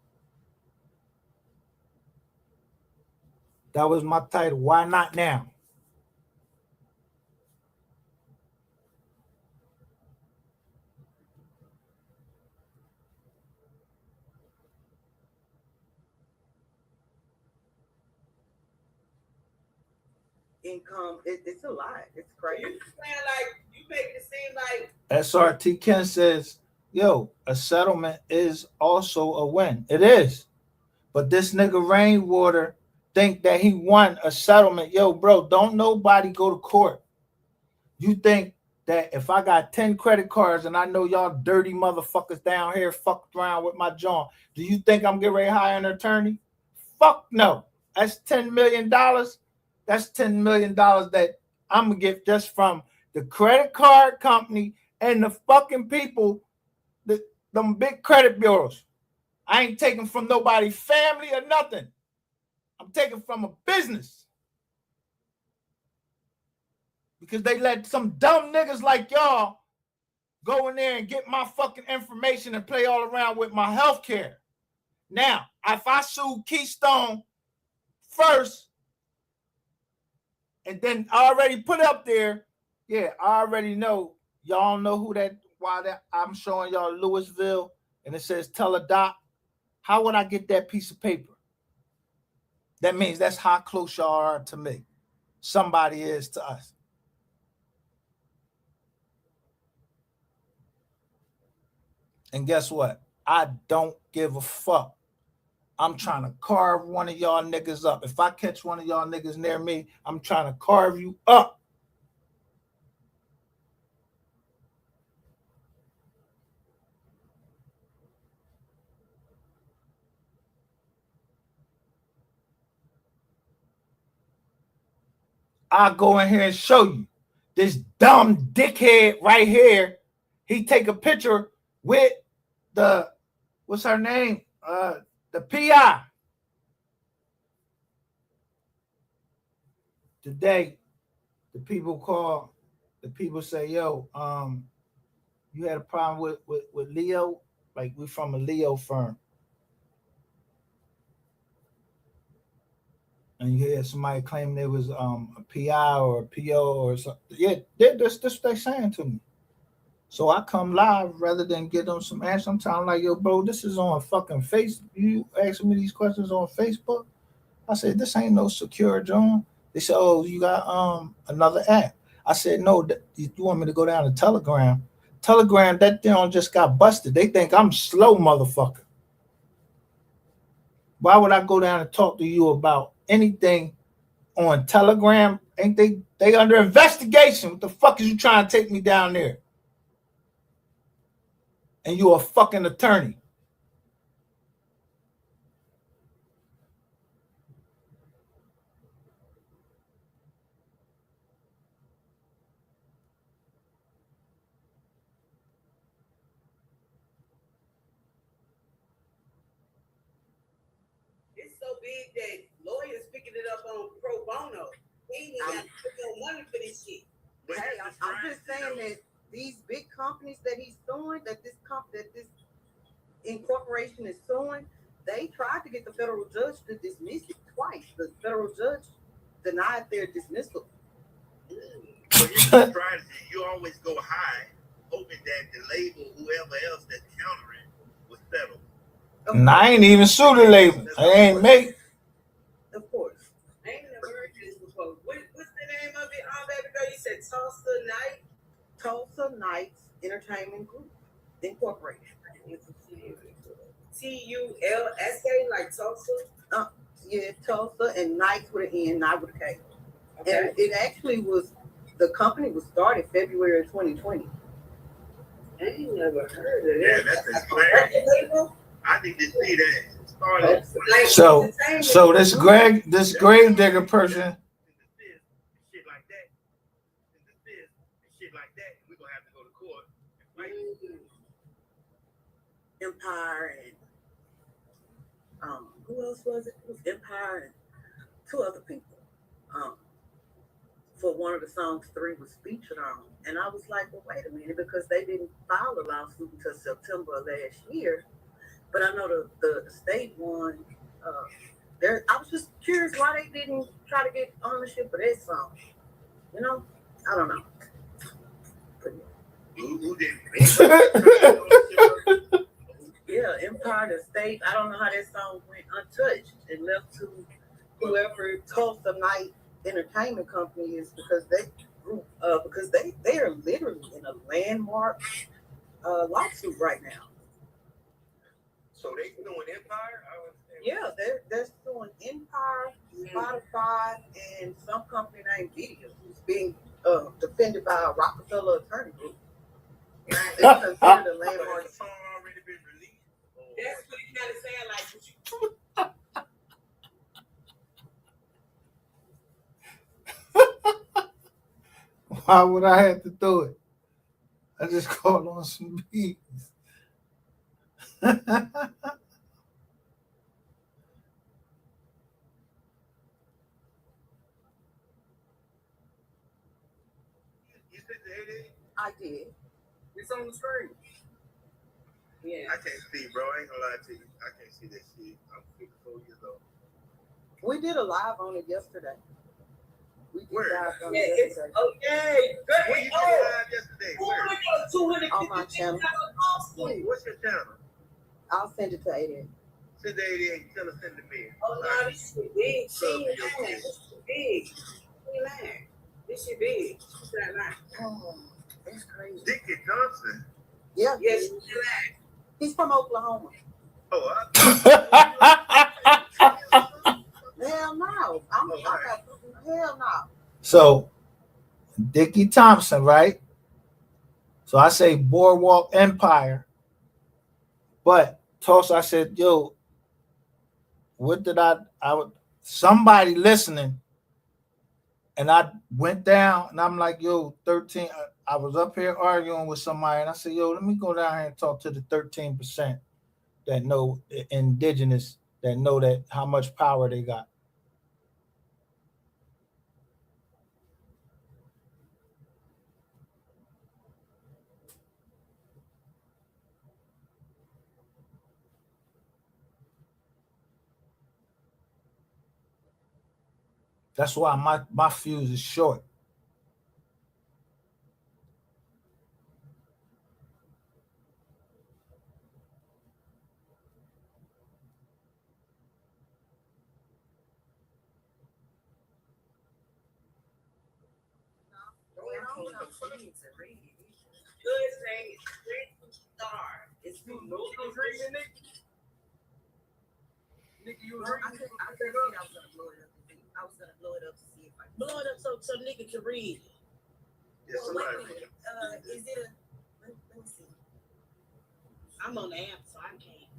That was my title. Why not now? Income, it's a lot. It's crazy. You make it seem like SRT Ken says, "Yo, a settlement is also a win. It is, but this nigga Rainwater think that he won a settlement. Yo, bro, don't nobody go to court. You think that if I got 10 credit cards and I know y'all dirty motherfuckers down here fucked around with my John, do you think I'm getting ready to hire an attorney? Fuck no. That's $10 million. That's $10 million that I'm going to get just from the credit card company and the fucking people, them big credit bureaus. I ain't taking from nobody's family or nothing. I'm taking from a business. Because they let some dumb niggas like y'all go in there and get my fucking information and play all around with my health care. Now, if I sue Keystone first, and then I already put up there, yeah, I already know. Y'all know who I'm showing y'all Louisville, and it says Teledoc. How would I get that piece of paper? That means that's how close y'all are to me. Somebody is to us. And guess what? I don't give a fuck. I'm trying to carve one of y'all niggas up. If I catch one of y'all niggas near me, I'm trying to carve you up. I'll go in here and show you. This dumb dickhead right here, he take a picture with the, what's her name? The PI. today, the people say, yo, you had a problem with Leo? Like, we from a Leo firm. And you hear somebody claim they was a PI or a PO or something. Yeah, that's what they saying to me. So I come live rather than get them some answers. I'm telling like, yo, bro, this is on fucking Facebook. You asking me these questions on Facebook? I said, this ain't no secure John. They said, oh, you got another app. I said, no, you want me to go down to Telegram? Telegram, that thing just got busted. They think I'm slow, motherfucker. Why would I go down and talk to you about anything on Telegram? Ain't they under investigation? What the fuck is you trying to take me down there? And you a fucking attorney. It's so big that lawyers picking it up on pro bono. He ain't got to put no money for this shit. Hey, I'm just saying that these big companies that he's suing, that this incorporation is suing, they tried to get the federal judge to dismiss it twice. The federal judge denied their dismissal. But here's the strategy: you always go high, hoping that the label, whoever else that's countering, will settle. And I ain't even sue the label. I ain't make. Of course. I ain't never heard this before. What's the name of it? Baby girl, you said Tulsa Night? Tulsa Knights Entertainment Group Incorporated. TULSA, like Tulsa? Yeah, Tulsa, and Knights with an N, not with a K. Okay. And it actually was, the company was started February 2020. I ain't never heard of Yeah, that. that's a I need to see that. Started. So this grave digger person. Shit like that. Shit like that. We're gonna have to go to court and fight. Empire and who else was it? It was Empire and two other people. For one of the songs 3 was featured on. And I was like, well, wait a minute, because they didn't file a lawsuit until September of last year. But I know the state one, I was just curious why they didn't try to get ownership of that song. You know? I don't know. Who didn't? Yeah, Empire, the state. I don't know how that song went untouched and left to whoever Tulsa Night Entertainment Company is, because they are literally in a landmark lawsuit right now. So they suing Empire? Yeah, they're suing Empire, Spotify, and some company named Video, who's being defended by a Rockefeller attorney group. They're considered a landmark. The song already been released. That's what you gotta say, like, Why would I have to do it? I just called on some beats. You said the 88? I did. it's on the screen. Yeah. I can't see, bro. I ain't gonna lie to you. I can't see that shit. I'm 54 years old. We did a live on it yesterday. We did Where? live on Yeah, it it's yesterday. okay. When you did live yesterday? Where? On my channel. What's your channel? I'll send it to Aiden. Send the 88. Tell her send it to me. Oh, no, this shit big. She ain't lying. This shit big. She ain't lying. This shit big. She's not lying. Oh, that's crazy. Dickie Johnson. Yeah, Yes, she's lying. he's from Oklahoma. Oh, Hell no. Hell no. So, Dickie Thompson, right? So I say Boardwalk Empire. But Tulsa, I said, yo, what did somebody listening, and I went down and I'm like, yo, 13. I was up here arguing with somebody and I said, yo, let me go down here and talk to the 13% that know indigenous, that know that how much power they got. That's why my fuse is short. Good thing it's straight from star. It's from no reason, Nick, you heard I was gonna blow it up. I was gonna blow it up to see if I can blow it up so nigga can read. Yes, Well, wait a somebody. minute. Is it a let me see. I'm on the app, so I can't.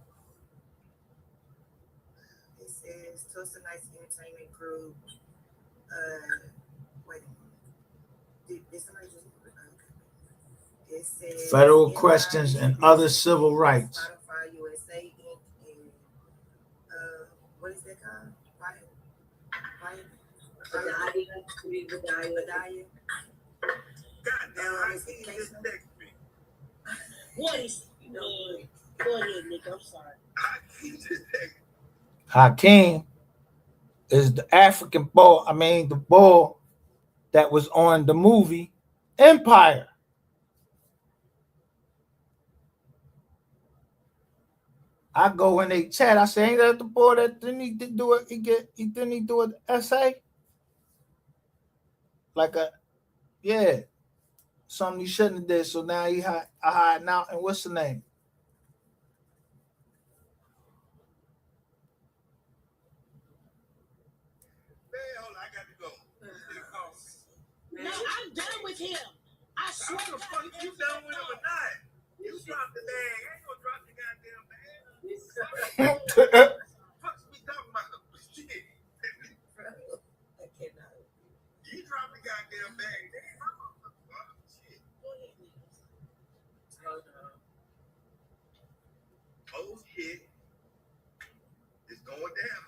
It says Tulsa Nights Entertainment Group. Wait a minute. Did somebody just it says Federal questions and other civil rights. Spotify USA Inc. and what is that called? Medallion. Goddamn, I see you just text me. What is go ahead, Nick. I'm sorry. I just text me. Hakeem is the African bull. I mean, the bull that was on the movie Empire. I go in they chat. I say, ain't that the boy that didn't he do it? Didn't he do an essay? Like something he shouldn't have did. So now he hiding out. And what's the name? Man, hold on, I got to go. No, I'm done with him. I swear to fuck You done with him or not? You dropped the bag. I ain't gonna drop the goddamn bag. Fuck's we talking about? Shit. I cannot. You dropped the goddamn bag. Shit. Oh shit. It's going down.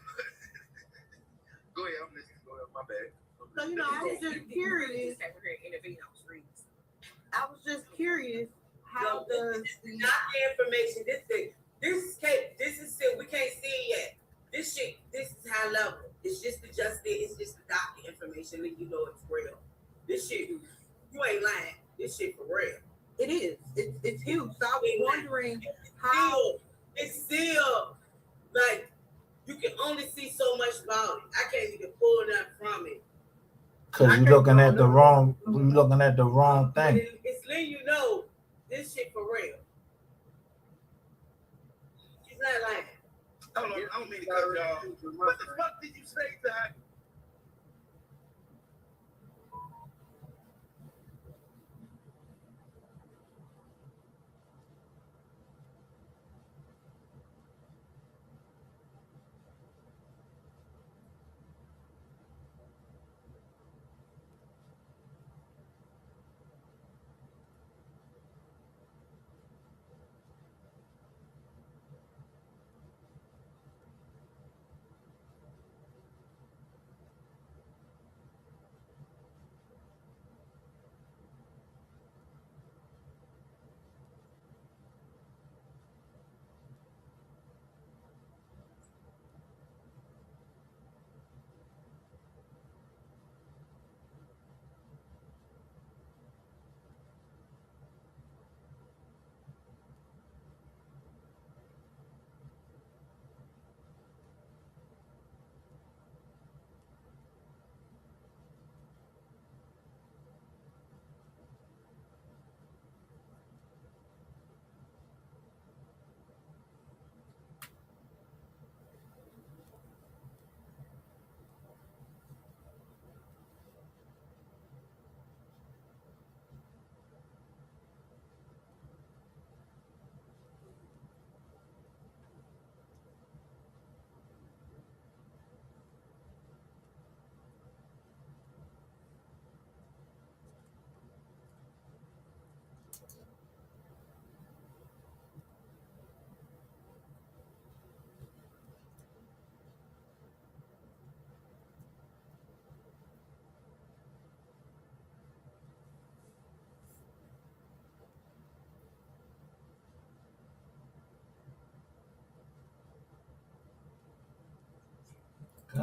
Go ahead, I'm listening. Go ahead, my bad. So I was just curious. I was just curious how does not the information. This is still we can't see it yet. This shit, this is high level. It's just the it's just the doctor information that you know it's real. This shit, you ain't lying. This shit for real. It is. It's huge. So I was wondering how it's still like you can only see so much about it. I can't even pull that from it. Because you're looking at the wrong. You're looking at the wrong thing. It's letting you know this shit for real. She's not lying. I don't mean to cut y'all. What the fuck did you say, Doc?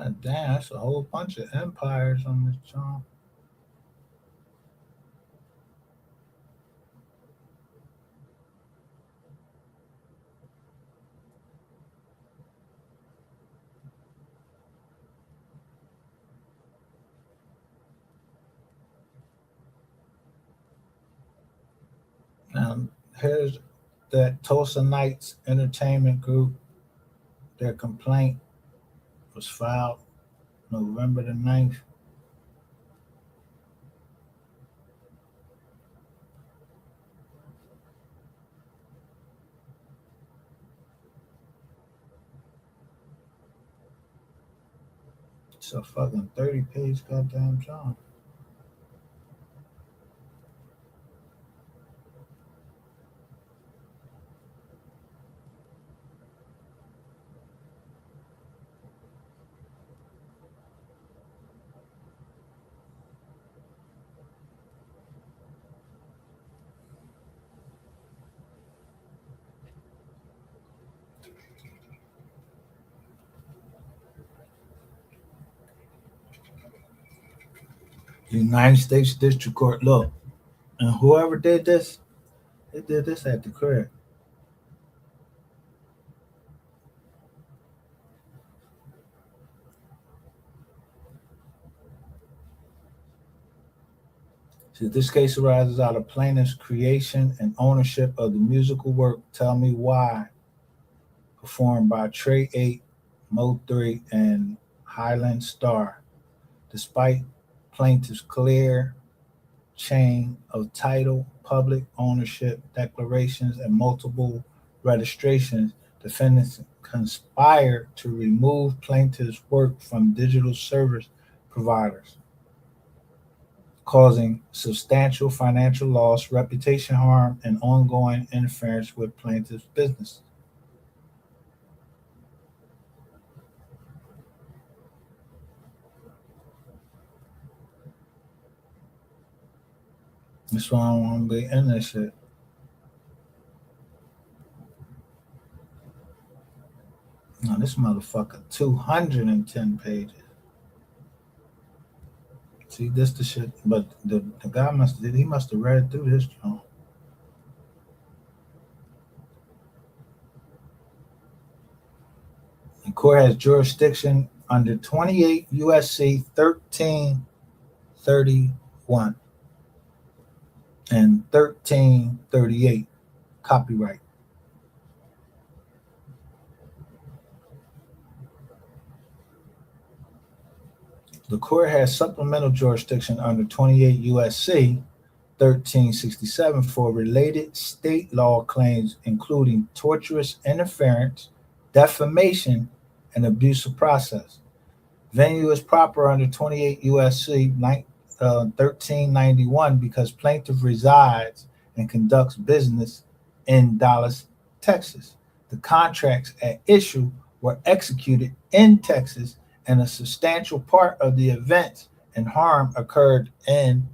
God damn, that's a whole bunch of empires on this joint. Now, here's that Tulsa Knights Entertainment Group. Their complaint was filed November the 9th. It's a fucking 30-page goddamn job. United States District Court. Look, and whoever did this, they did this at the crib. See, this case arises out of plaintiff's creation and ownership of the musical work Tell Me Why, performed by Trey 8, MO3, and Highland Star. Despite plaintiff's clear chain of title, public ownership declarations, and multiple registrations, defendants conspired to remove plaintiff's work from digital service providers, causing substantial financial loss, reputation harm, and ongoing interference with plaintiff's business. That's why I don't want to be in this shit. Now, this motherfucker, 210 pages. See, this the shit, but the guy must have read through this joint. The court has jurisdiction under 28 USC 1331 and 1338 copyright. The court has supplemental jurisdiction under 28 USC 1367 for related state law claims, including tortious interference, defamation, and abuse of process. Venue is proper under 28 USC 1391 because plaintiff resides and conducts business in Dallas, Texas. The contracts at issue were executed in Texas, and a substantial part of the events and harm occurred in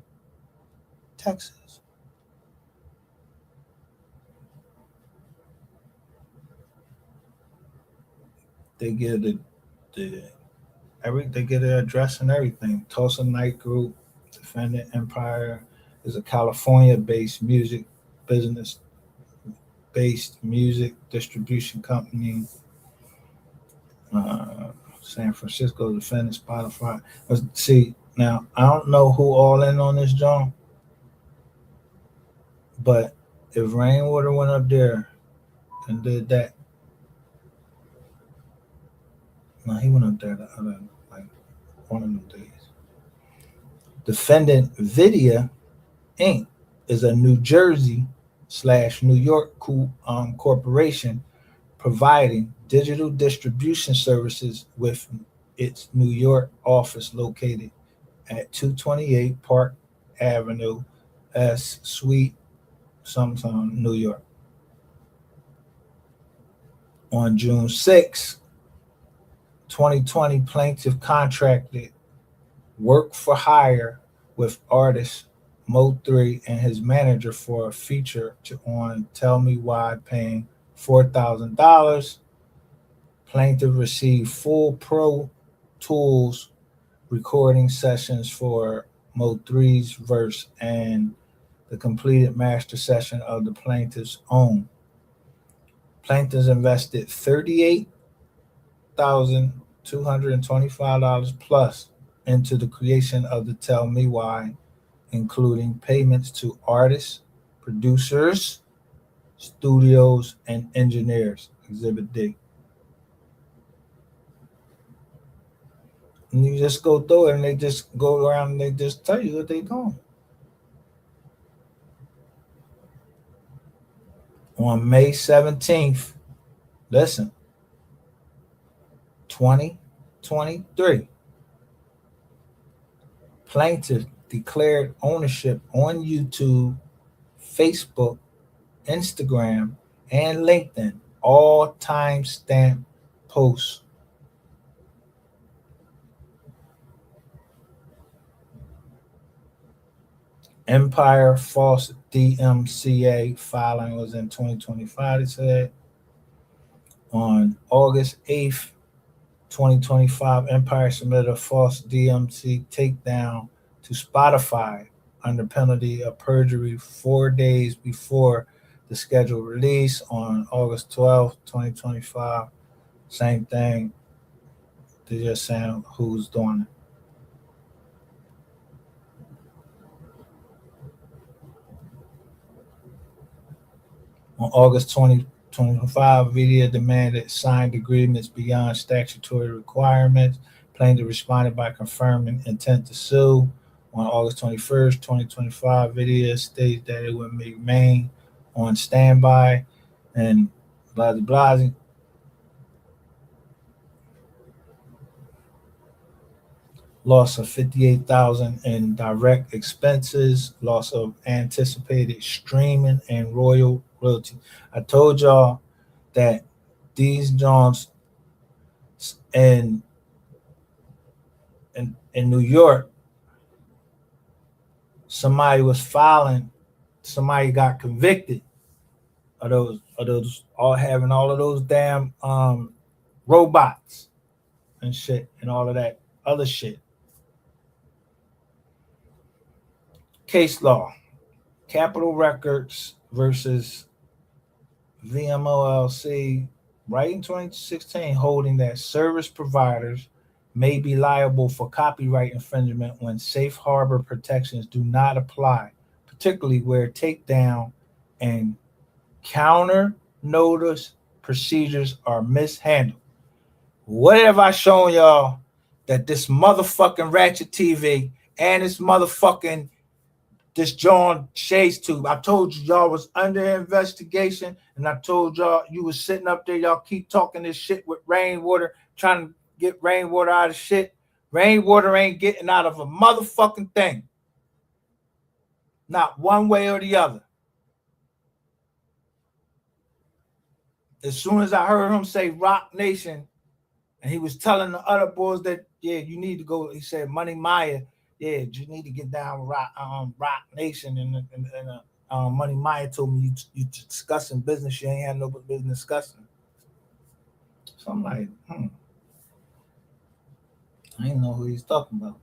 Texas. They get they get an address and everything. Tulsa Night Group, Defendant Empire is a California-based music business-based music distribution company. San Francisco Defendant Spotify. See, now I don't know who all in on this joint, but if Rainwater went up there and did that, no, he went up there the other, like, one of them days. Defendant Vidya Inc. is a New Jersey / New York corporation providing digital distribution services with its New York office located at 228 Park Avenue, S Suite, New York. On June 6, 2020, plaintiff contracted work for hire with artist MO3 and his manager for a feature on Tell Me Why, paying $4,000. Plaintiff received full Pro Tools recording sessions for MO3's verse and the completed master session of the plaintiff's own. Plaintiffs invested $38,225 plus into the creation of the Tell Me Why, including payments to artists, producers, studios, and engineers. Exhibit D. And you just go through it and they just go around and they just tell you what they're doing. On May 17th, listen, 2023, plaintiff declared ownership on YouTube, Facebook, Instagram, and LinkedIn, all timestamp posts. Empire false DMCA filing was in 2025, they said. On August 8th, 2025, Empire submitted a false DMC takedown to Spotify under penalty of perjury 4 days before the scheduled release. On August 12th, 2025, same thing. They're just saying who's doing it. On August 2025, Vidia demanded signed agreements beyond statutory requirements. Plaintiff responded by confirming intent to sue. On August 21st, 2025, Vidia stated that it would remain on standby and blah, blah, blah. Loss of $58,000 in direct expenses, loss of anticipated streaming and royalty. I told y'all that these Johns in New York, somebody was filing, somebody got convicted of those all having all of those damn robots and shit and all of that other shit. Case law. Capitol Records versus VMOLC, right in 2016, holding that service providers may be liable for copyright infringement when safe harbor protections do not apply, particularly where takedown and counter notice procedures are mishandled. What have I shown y'all that this motherfucking Ratchet TV and this John Shades tube? I told you y'all was under investigation, and I told y'all you was sitting up there. Y'all keep talking this shit with rainwater, trying to get rainwater out of shit. Rainwater ain't getting out of a motherfucking thing. Not one way or the other. As soon as I heard him say Rock Nation, and he was telling the other boys that, yeah, you need to go. He said, Money Maya, yeah, you need to get down with Rock Nation. And Money Maya told me you discussing business you ain't had no business discussing. So I'm like, I didn't know who he's talking about.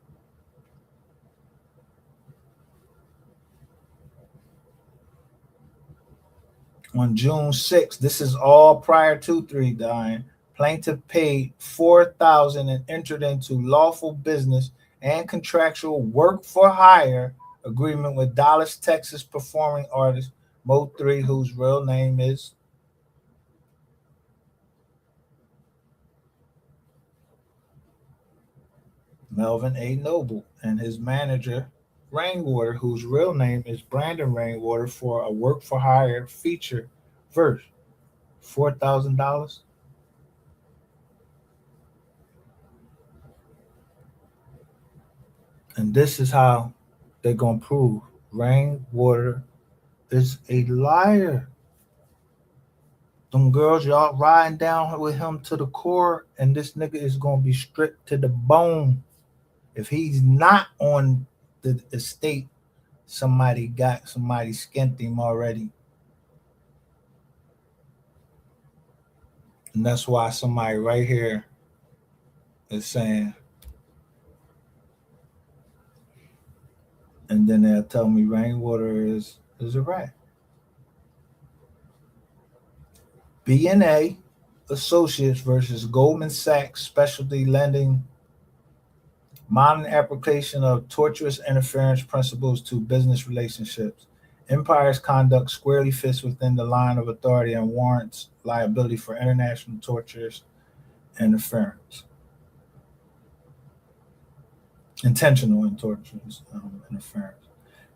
On June 6th, this is all prior to 3 dying, plaintiff paid $4,000 and entered into lawful business and contractual work for hire agreement with Dallas, Texas performing artist MO3, whose real name is Melvin A. Noble, and his manager Rainwater, whose real name is Brandon Rainwater, for a work for hire feature verse. $4,000. And this is how they're going to prove Rainwater is a liar. Them girls, y'all riding down with him to the core, and this nigga is going to be stripped to the bone. If he's not on the estate, somebody skinned him already. And that's why somebody right here is saying And then they'll tell me rainwater is a rat. B&A Associates versus Goldman Sachs Specialty Lending, modern application of tortuous interference principles to business relationships. Empire's conduct squarely fits within the line of authority and warrants liability for international tortuous interference. Intentional and tortuous interference.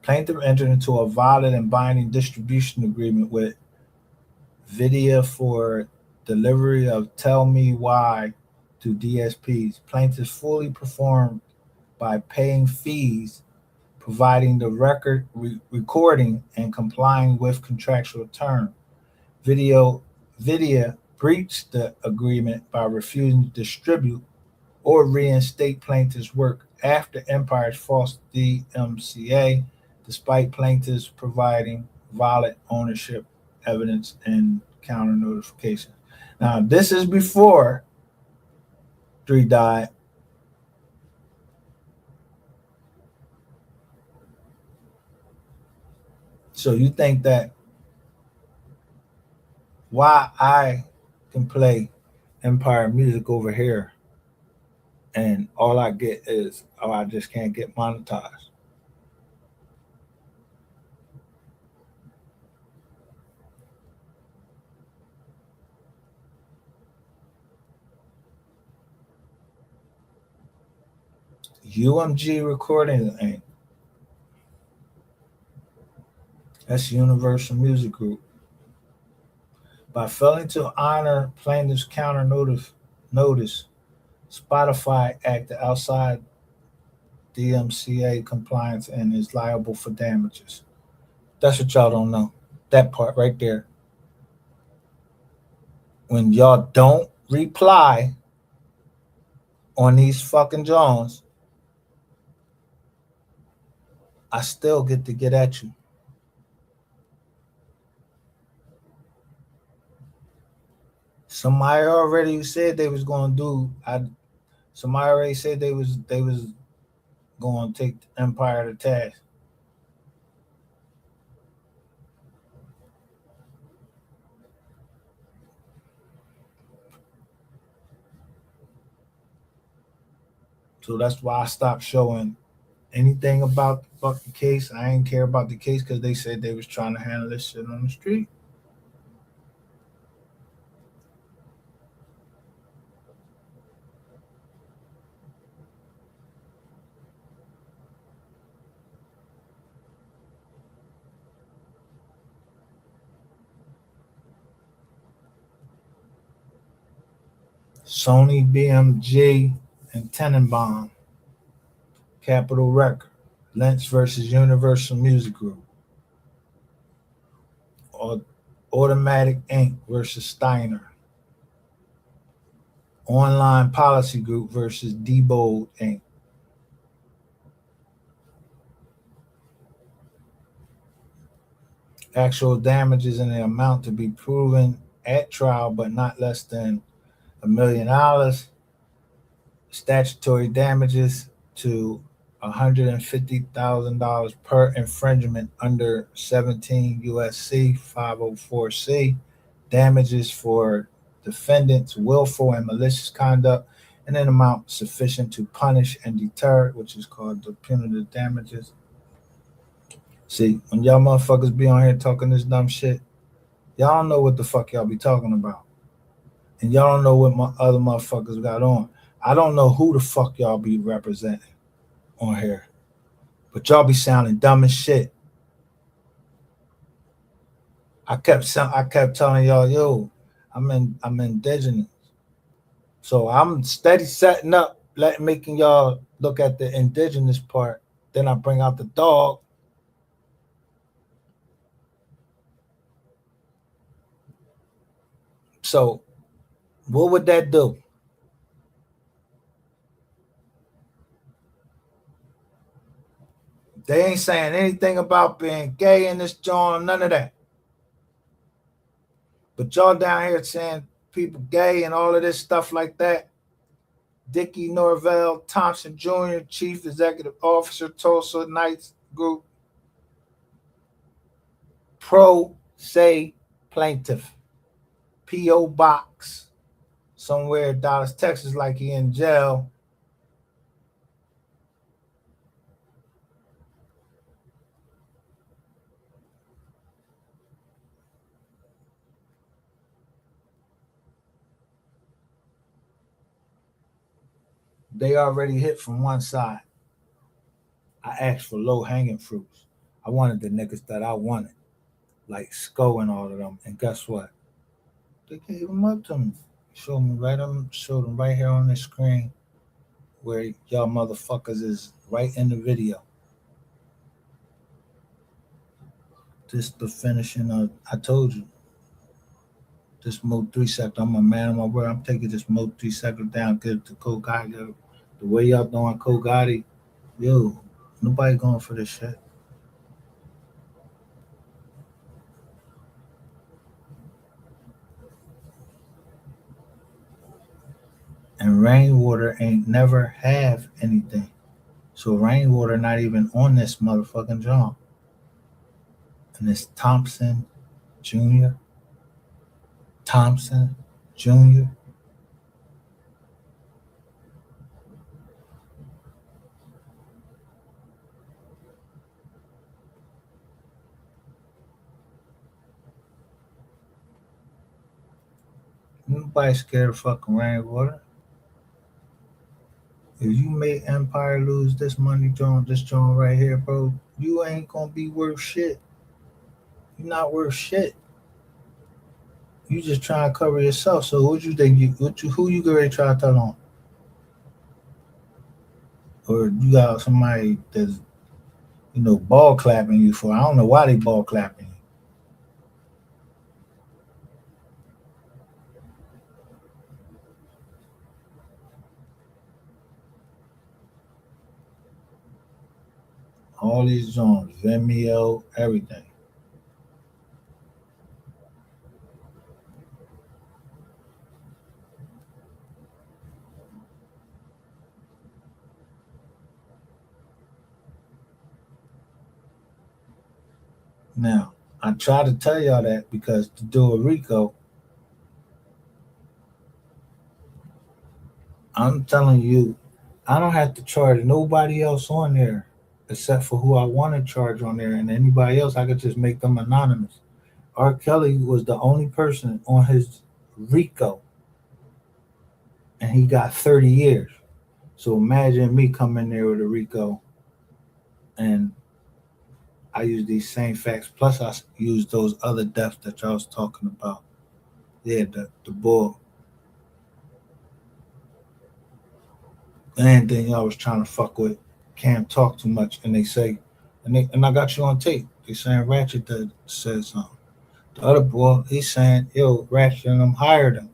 Plaintiff entered into a valid and binding distribution agreement with Vidya for delivery of Tell Me Why to DSPs. Plaintiffs fully performed by paying fees, providing the recording, and complying with contractual terms. Vidya breached the agreement by refusing to distribute or reinstate plaintiffs' work after Empire's false DMCA, despite plaintiffs providing valid ownership evidence and counter notification. Now, this is before 3 died. So you think that why I can play Empire music over here and all I get is, oh, I just can't get monetized. UMG Recording Inc. That's Universal Music Group. By failing to honor plaintiff's counter notice, Spotify acted outside DMCA compliance and is liable for damages. That's what y'all don't know. That part right there. When y'all don't reply on these fucking Jones, I still get to get at you. Somebody already said they was gonna do. Somebody already said they was going to take Empire to task. So that's why I stopped showing anything about the fucking case. I ain't care about the case because they said they was trying to handle this shit on the street. Sony, BMG, and Tenenbaum, Capitol Record, Lynch versus Universal Music Group, Automatic Inc. versus Steiner, Online Policy Group versus Diebold Inc. Actual damages in the amount to be proven at trial, but not less than $1 million. Statutory damages to $150,000 per infringement under 17 USC 504C. Damages for defendants' willful and malicious conduct in an amount sufficient to punish and deter, which is called the punitive damages. See, when y'all motherfuckers be on here talking this dumb shit, y'all don't know what the fuck y'all be talking about. And y'all don't know what my other motherfuckers got on. I don't know who the fuck y'all be representing on here. But y'all be sounding dumb as shit. I kept telling y'all, yo, I'm indigenous. So I'm steady setting up, making y'all look at the indigenous part. Then I bring out the dog. So what would that do? They ain't saying anything about being gay in this joint, none of that. But y'all down here saying people gay and all of this stuff like that. Dickie Norvell Thompson Jr., Chief Executive Officer, Tulsa Knights group. Pro se plaintiff. P.O. Box. Somewhere in Dallas, Texas, like he in jail. They already hit from one side. I asked for low hanging fruits. I wanted the niggas that I wanted, like Sko and all of them. And guess what? They gave them up to me. Showed them right here on the screen where y'all motherfuckers is right in the video. This the finishing of. I told you. This MO3 sector. I'm a man of my word. I'm taking this MO3 sector down. Get it to Cole Gotti. The way y'all doing Cole Gotti, yo, nobody going for this shit. And rainwater ain't never have anything. So rainwater not even on this motherfucking job. And it's Thompson Jr. Thompson Jr. Nobody scared of fucking rainwater. If you make Empire lose this money, this joint right here, bro, you ain't gonna be worth shit. You're not worth shit. You just trying to cover yourself. So what you think? Who you gonna try to tell on? Or you got somebody that's ball clapping you for? I don't know why they ball clapping you. All these joints, Vimeo, everything. Now, I try to tell y'all that because to do a RICO, I'm telling you, I don't have to charge nobody else on there except for who I want to charge on there, and anybody else I could just make them anonymous. R. Kelly was the only person on his RICO, and he got 30 years. So imagine me coming there with a RICO, and I use these same facts, plus I use those other deaths that y'all was talking about. Yeah, the bull. And then y'all was trying to fuck with can't talk too much, and they say, and I got you on tape. They saying Ratchet that says something. The other boy, he's saying, yo, Ratchet and them hired him.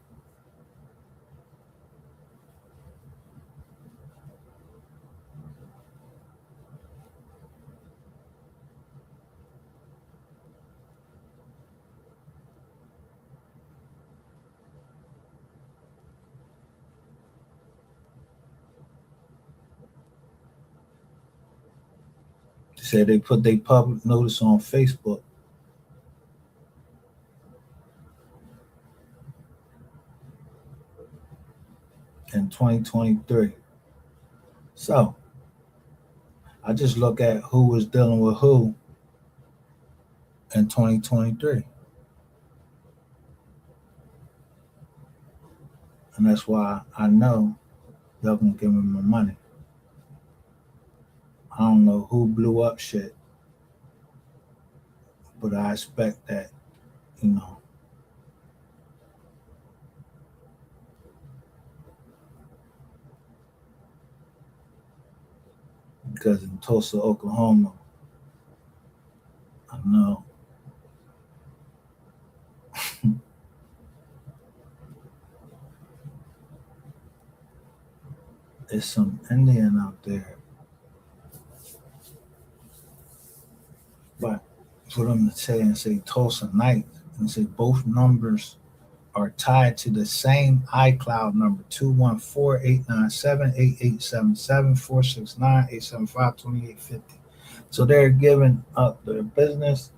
They said they put their public notice on Facebook. In 2023. So I just look at who was dealing with who in 2023. And that's why I know y'all gonna give me my money. I don't know who blew up shit, but I expect that, because in Tulsa, Oklahoma, I know there's some Indian out there. But for them to say Tulsa Night and say both numbers are tied to the same iCloud number 214-897-8877-469-875-2850. So they're giving up their business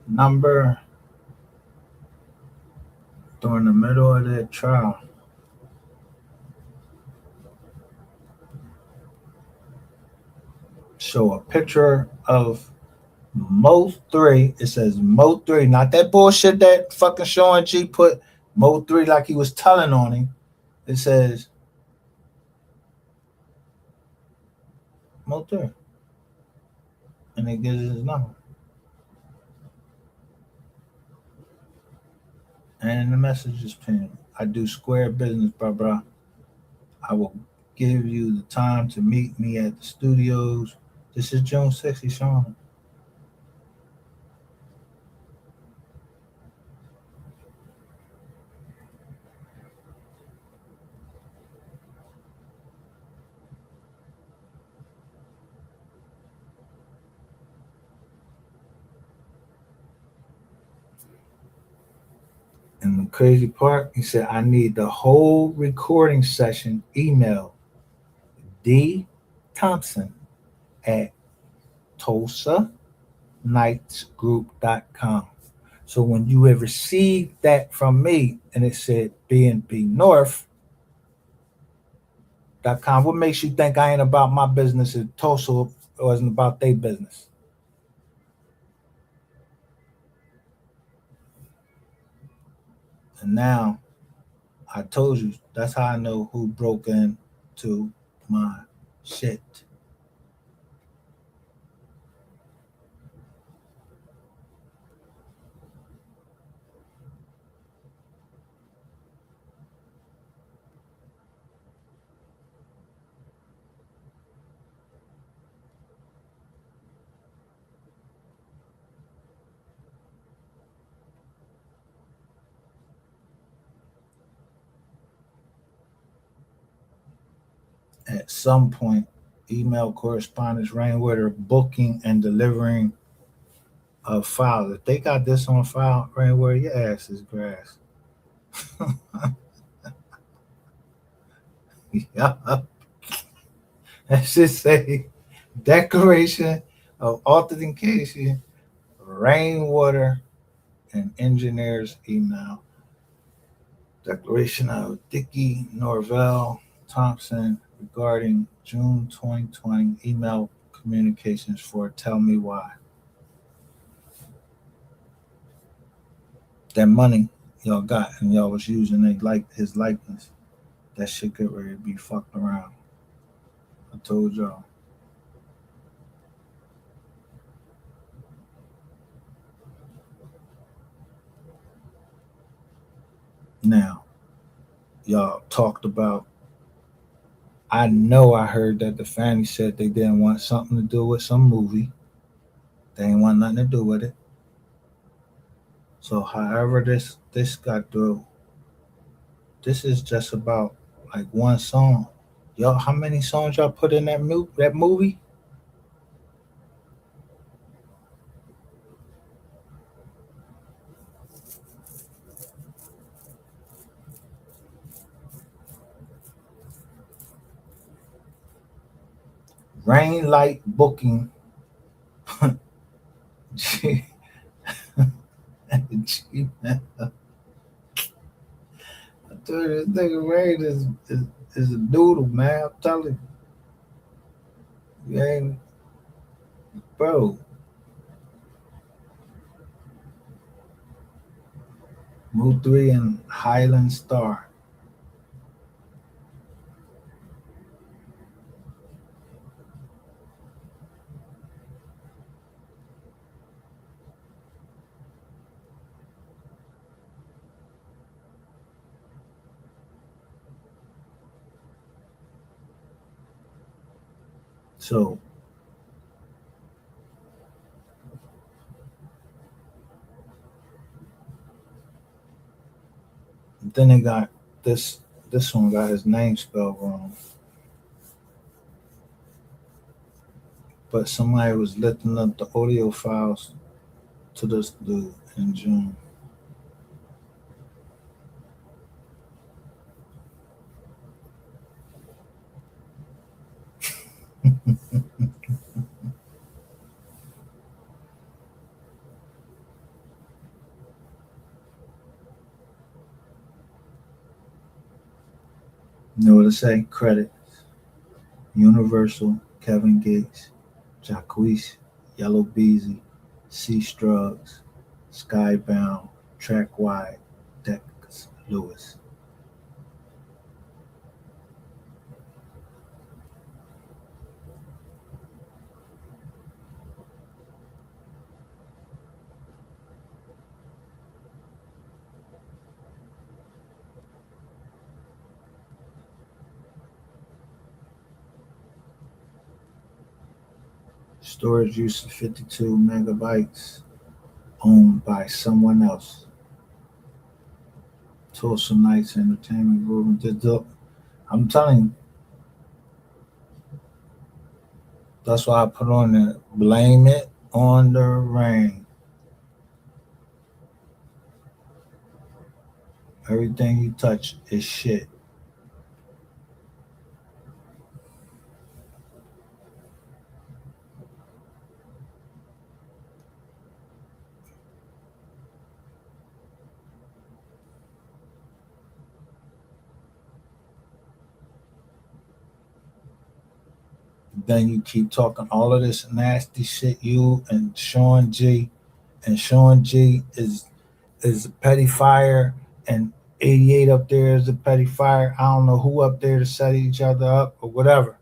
number during the middle of their trial. Show a picture of MO3. It says MO3, not that bullshit that fucking Sean G put MO3 like he was telling on him. It says MO3. And it gives his number. And the message is pinned. I do square business, bro. I will give you the time to meet me at the studios. This is June 6th, he's showing. And the crazy part, he said, I need the whole recording session email D Thompson at TulsaNightsGroup.com. So when you have received that from me and it said BNP North.com, what makes you think I ain't about my business in Tulsa or isn't about their business? And now I told you that's how I know who broke into my shit. At some point, email correspondence ran with her booking and delivering of files. If they got this on file, ran where your ass is grass. Yeah. That should say declaration of authentication, rainwater, and engineer's email. Declaration of Dickie Norvell Thompson regarding June 2020 email communications for Tell Me Why. That money y'all got and y'all was using his likeness. That shit get ready to be fucked around. I told y'all. Now, y'all talked about. I know I heard that the family said they didn't want something to do with some movie. They ain't want nothing to do with it. So however this got through, this is just about like one song. Y'all, how many songs y'all put in that movie? Rain Light Booking. G- Gmail. I told you this nigga Rain is a doodle, man. I'm telling you. You ain't, bro. MO3 and Highland Star. So then they got this one got his name spelled wrong. But somebody was lifting up the audio files to this dude in June. You know what it say? Credits. Universal, Kevin Gates, Jacquees, Yellow Beezy, C. Struggs, Skybound, Track Wide, Dex Lewis. Storage use of 52 megabytes, owned by someone else. Tulsa Nights Entertainment Group. I'm telling you, that's why I put on there. Blame it on the rain. Everything you touch is shit. Then you keep talking all of this nasty shit. You and Sean G. And Sean G is a petty fire, and 88 up there is a petty fire. I don't know who up there to set each other up or whatever.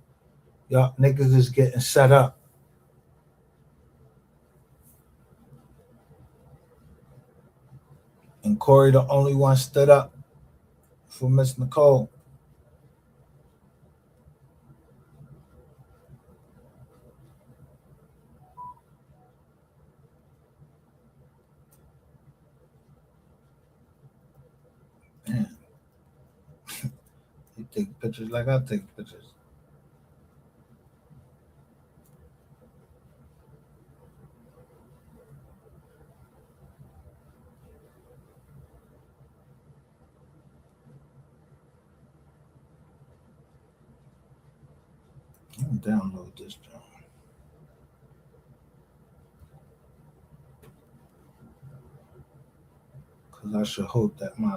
Y'all niggas is getting set up. And Corey the only one stood up for Miss Nicole. Man, you take pictures like I take pictures. Let me download this job. Because I should hope that my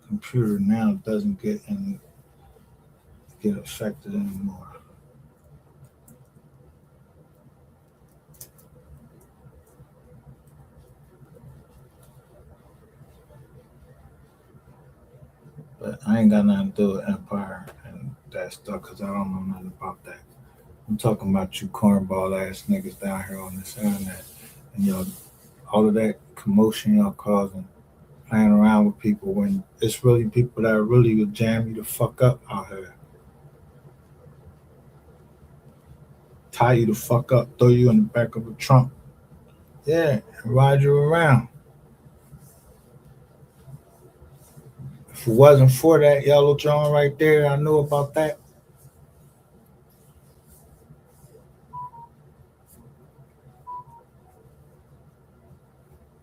computer now doesn't get affected anymore. But I ain't got nothing to do with Empire and that stuff because I don't know nothing about that. I'm talking about you cornball ass niggas down here on this internet and y'all, all of that commotion y'all causing, playing around with people when it's really people that really would jam you the fuck up out here. Tie you the fuck up, throw you in the back of a trunk. Yeah, and ride you around. If it wasn't for that yellow joint right there, I knew about that.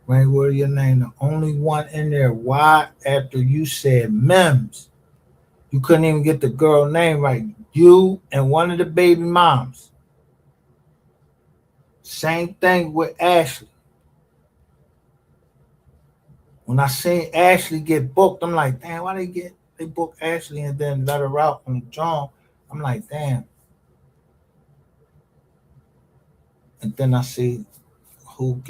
Right, what your name? The only one in there. Why after you said Mims, you couldn't even get the girl name right? You and one of the baby moms. Same thing with Ashley. When I seen Ashley get booked, I'm like, damn, why they book Ashley and then let her out on John? I'm like, damn. And then I see who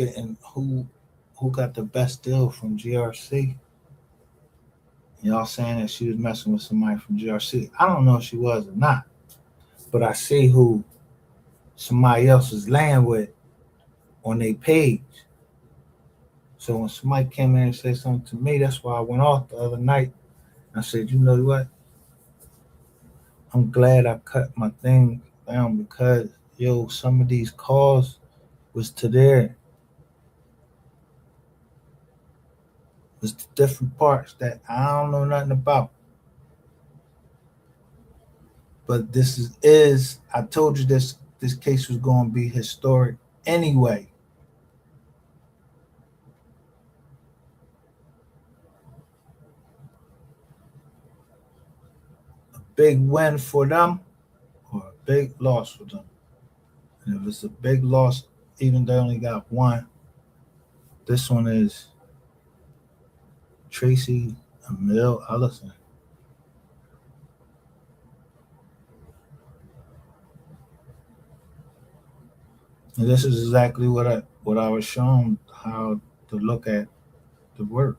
got the best deal from GRC. Y'all saying that she was messing with somebody from GRC. I don't know if she was or not, but I see who somebody else is laying with on their page. So when somebody came in and said something to me, that's why I went off the other night. I said, you know what? I'm glad I cut my thing down because, yo, some of these calls was to there. Was to different parts that I don't know nothing about. But this is I told you this case was going to be historic anyway. A big win for them or a big loss for them. And if it's a big loss, even they only got one, this one is Tracy Emil Ellison. And this is exactly what I was shown how to look at the work.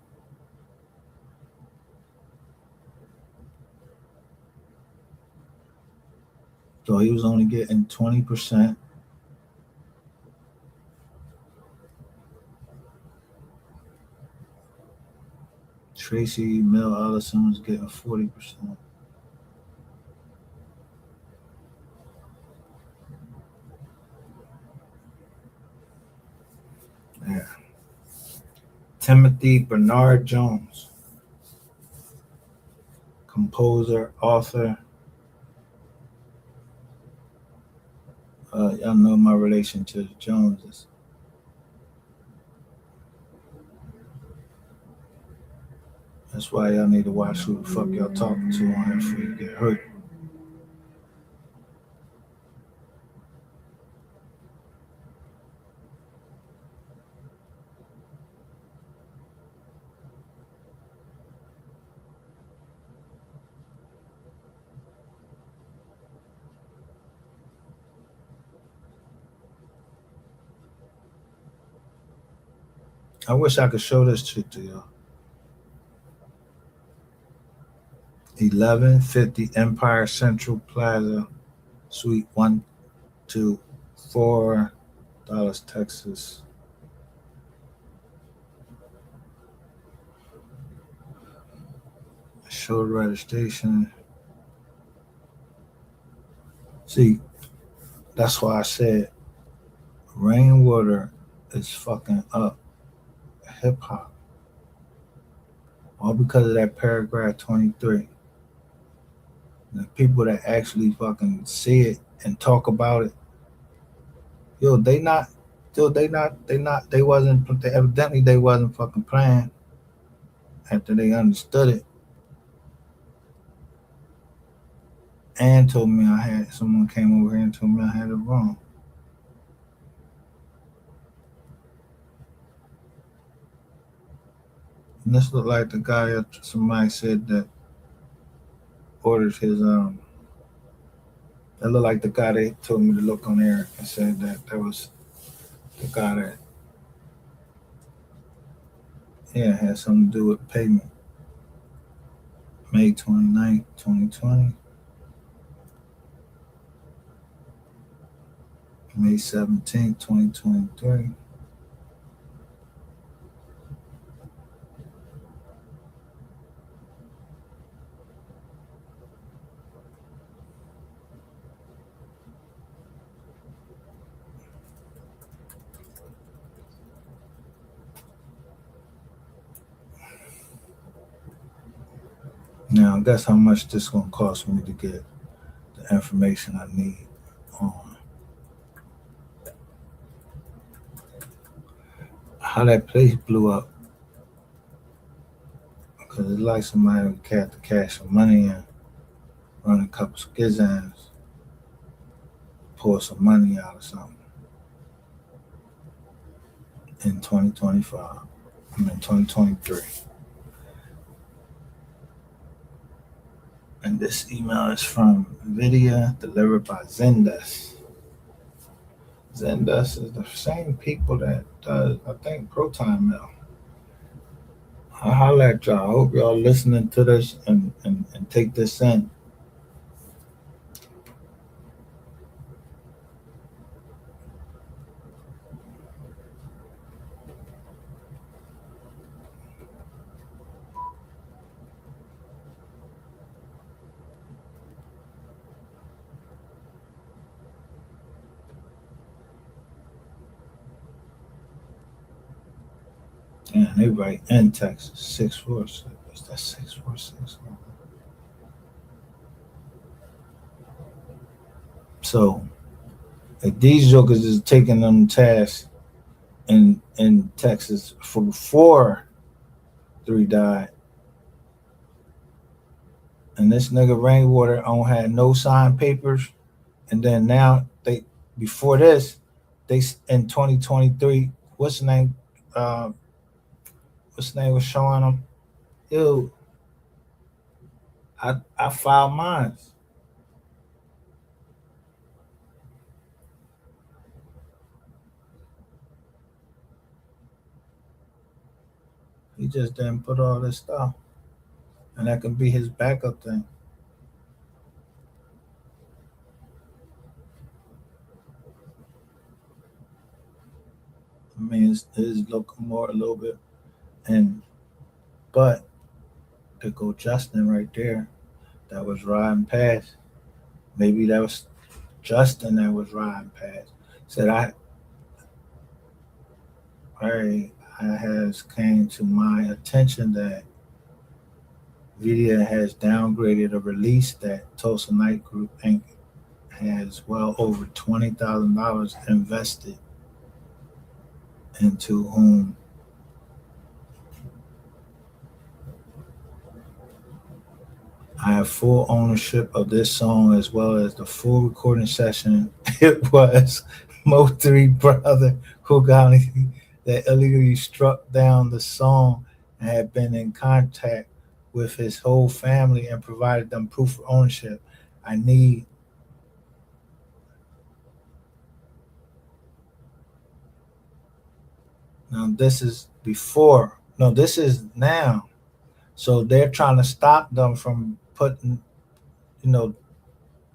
So he was only getting 20%. Tracy Mill Ellison was getting 40%. Yeah. Timothy Bernard Jones, composer, author. Y'all know my relation to the Joneses. That's why y'all need to watch who the fuck y'all talking to on here before you get hurt. I wish I could show this shit to y'all. 1150 Empire Central Plaza, Suite 124, Dallas, Texas. Show the registration. See, that's why I said rainwater is fucking up hip hop. All because of that paragraph 23. The people that actually fucking see it and talk about it, yo, they evidently they wasn't fucking playing after they understood it and told me someone came over here and told me I had it wrong. And this looked like the guy that somebody said that ordered his that looked like the guy they told me to look on there and said that was the guy that had something to do with payment. May 29th, 2020. May 17th, 2023. Now, guess how much this is going to cost me to get the information I need on how that place blew up. Because it's like somebody had to cash some money in, run a couple skizans, pour some money out or something in 2025. 2023. And this email is from Vidya, delivered by Zendesk. Zendesk is the same people that does, I think, Proton Mail. I'll holler at y'all. I hope y'all listening to this and take this in. Yeah, they write in Texas 646. Is that 646? So if these jokers is taking them tasks in Texas for before 3 died, and this nigga Rainwater on had no signed papers, and then now they before this they in 2023. What's the name? What's the name was showing them? Yo, I filed mine. He just didn't put all this stuff, and that can be his backup thing. I mean, his look more a little bit, and but to go Justin right there, that was riding past. Maybe that was Justin that was riding past. Said I has came to my attention that Vidya has downgraded a release that Tulsa Night Group Inc. has well over $20,000 invested into whom I have full ownership of this song as well as the full recording session. It was MO3 brother who got that illegally struck down the song and had been in contact with his whole family and provided them proof of ownership. I need now this is before. No, this is now. So they're trying to stop them from putting, you know,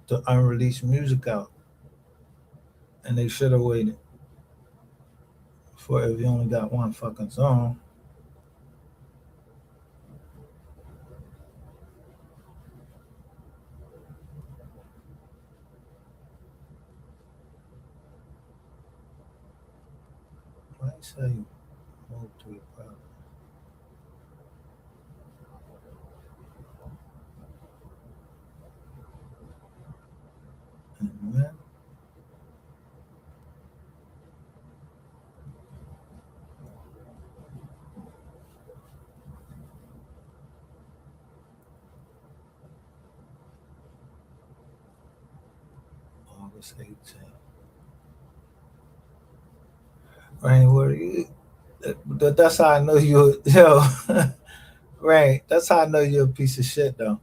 the unreleased music out. And they should have waited for if you only got one fucking song. Why say move to it, bro? And when? August 18th. Rain, what are you? That's how I know you. Yo, Rain. That's how I know you're a piece of shit, though.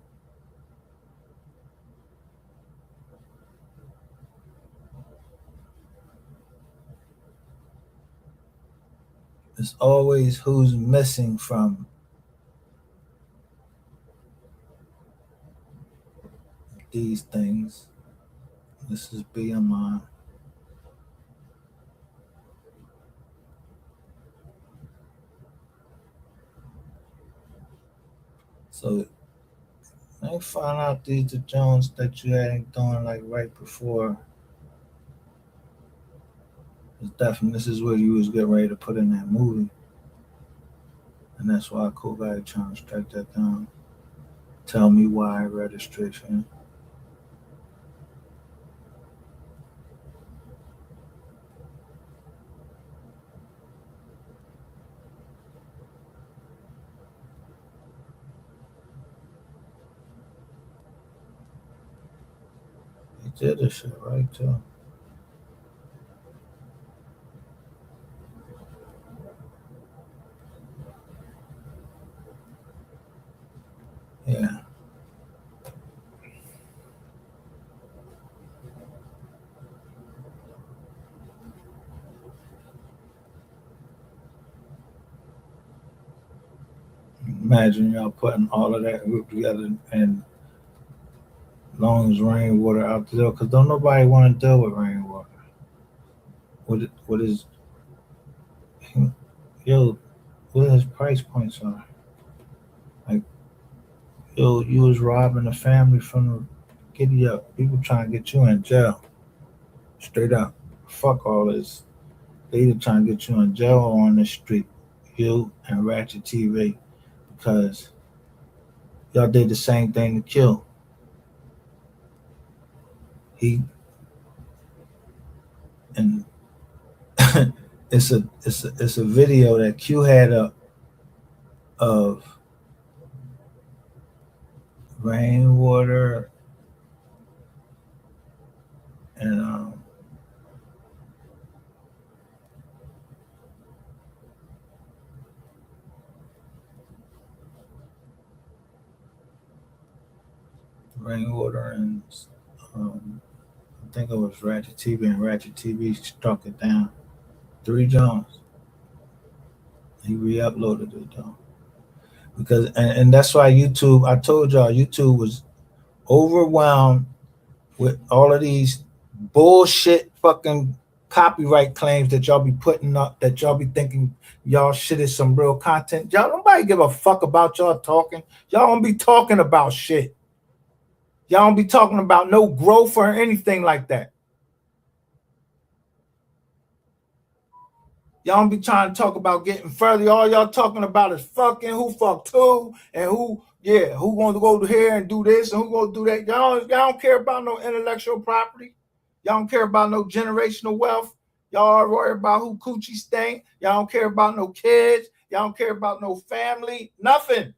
It's always who's missing from these things. This is BMI. So I find out these the Jones that you ain't doing like right before. It's definitely this is where you was getting ready to put in that movie, and that's why Cool Guy trying to strike that down. Tell me why registration. He did this shit right too. Yeah. Imagine y'all putting all of that group together and long as rainwater out the door, because don't nobody want to deal with rainwater. What is yo? What his price points are? Like yo, you was robbing a family from the giddy up. People trying to get you in jail. Straight up. Fuck all this. They either trying to get you in jail or on the street. You and Ratchet TV because y'all did the same thing to Kill. He and it's a video that Q had up of rainwater and rainwater and um, I think it was Ratchet TV and Ratchet TV struck it down. 3 Jones. He re-uploaded it though. because and that's why YouTube. I told y'all YouTube was overwhelmed with all of these bullshit fucking copyright claims that y'all be putting up, that y'all be thinking y'all shit is some real content. Y'all nobody give a fuck about y'all talking. Y'all don't be talking about shit. Y'all don't be talking about no growth or anything like that. Y'all don't be trying to talk about getting further. All y'all talking about is fucking who fucked who and who going to go here and do this and who going to do that. Y'all don't care about no intellectual property. Y'all don't care about no generational wealth. Y'all worry about who coochie stink. Y'all don't care about no kids. Y'all don't care about no family. Nothing.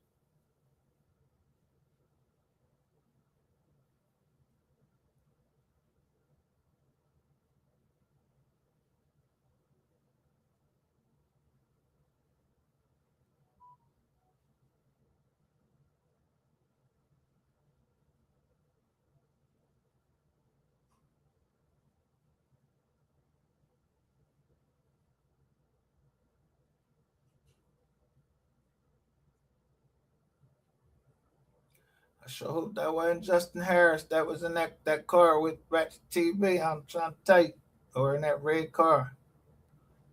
I sure hope that wasn't Justin Harris that was in that car with Ratchet TV. I'm trying to tell you, or in that red car.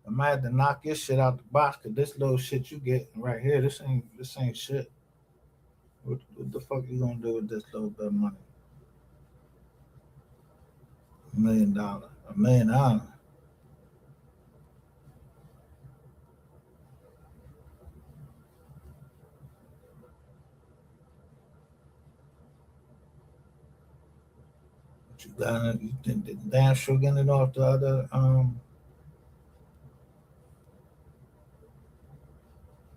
I might have to knock this shit out the box because this little shit you get right here, this ain't shit. What the fuck you gonna do with this little bit of money? $1 million, $1 million. But you got you damn sure getting it off the other.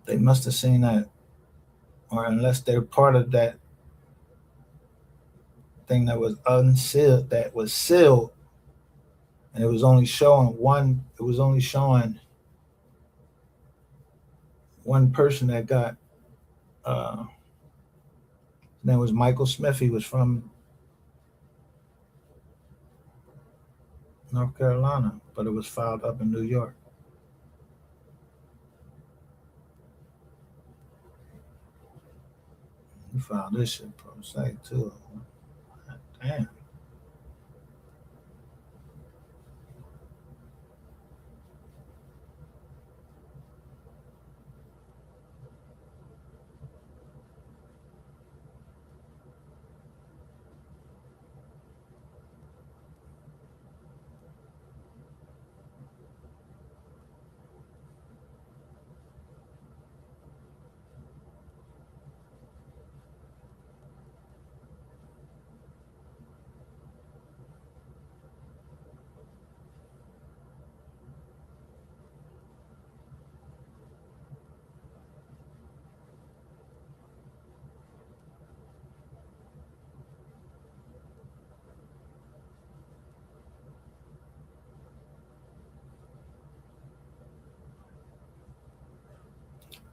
They must have seen that, or unless they're part of that thing that was unsealed, that was sealed, and it was only showing one. It was only showing one person that got. His name was Michael Smith. He was from North Carolina, but it was filed up in New York. You found this shit pro se too. Damn.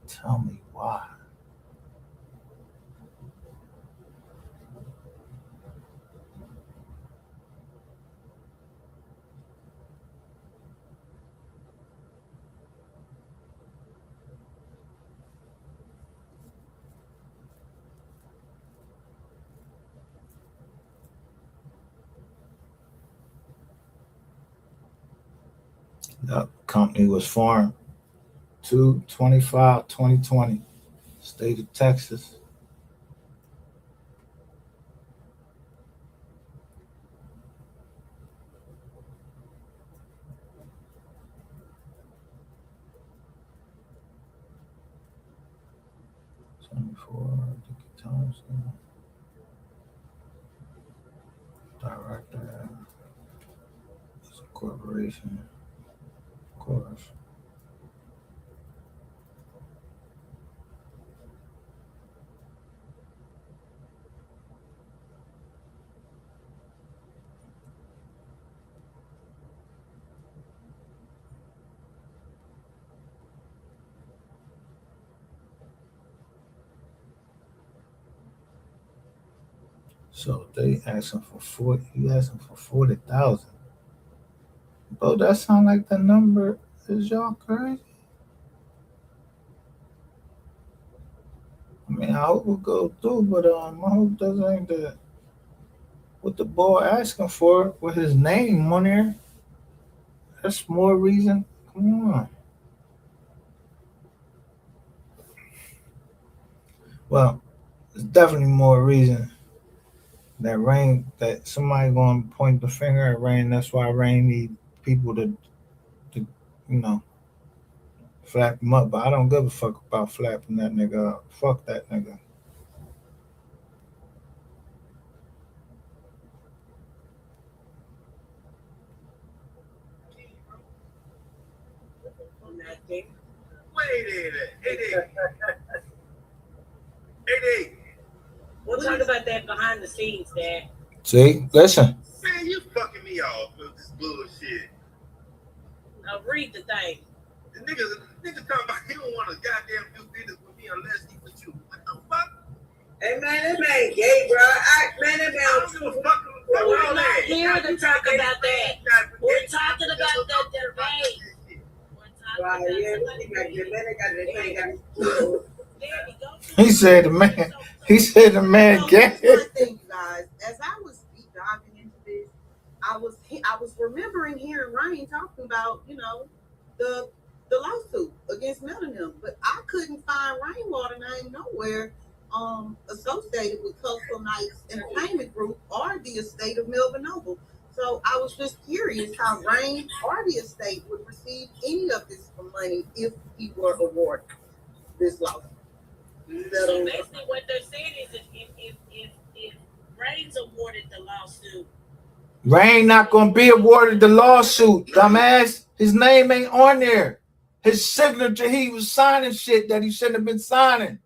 Tell me why. That company was formed 2/25/2020, state of Texas. Dickie Thompson, director, it's a corporation, of course. So they asking for 40. You asking for 40,000? Bro, that sound like the number. Is y'all crazy? I hope it go through, but I hope that ain't what the boy asking for with his name on there. That's more reason. Come on. Well, it's definitely more reason that Rain, that somebody gonna point the finger at Rain. That's why Rain need people to flap him up. But I don't give a fuck about flapping that nigga up. Fuck that nigga. Wait a minute. Hey, We'll talk about that behind the scenes, Dad. See, listen. man, you fucking me off with this bullshit. Now read the thing. The nigga talking about he don't want to goddamn do business with me unless he with you. What the fuck? Hey man, that man gay, bro. Man, that man. I don't give a fuck. We're not here to talk about that. We're talking about that debate. He said the man. He said the man gay. Here's my thing, you guys. As I was deep diving into this, I was remembering hearing Ryan talking about, the lawsuit against Melanie, but I couldn't find Rainwater name nowhere associated with Coastal Nights Entertainment Group or the estate of Melvin Noble. So I was just curious how Rain or the estate would receive any of this money if he were awarded this lawsuit. So basically what they're saying is if Rain's awarded the lawsuit, Rain not gonna be awarded the lawsuit, dumbass. His name ain't on there. His signature, he was signing shit that he shouldn't have been signing.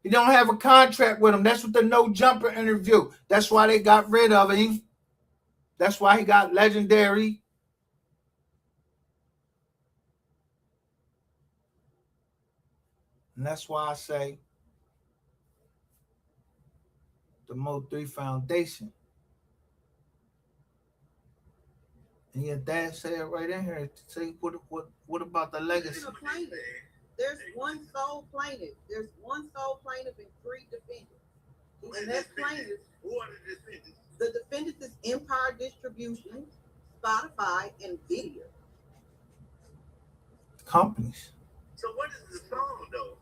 He don't have a contract with him. That's what the no jumper interview. That's why they got rid of him. That's why he got legendary. And that's why I say the MO3 Foundation. And your dad said it right in here. Say what about the legacy? There's one sole plaintiff. There's one sole plaintiff and 3 defendants. And that plaintiff, Who are the defendants? the defendants is Empire Distribution, Spotify, and Video. Companies. So what is the song though?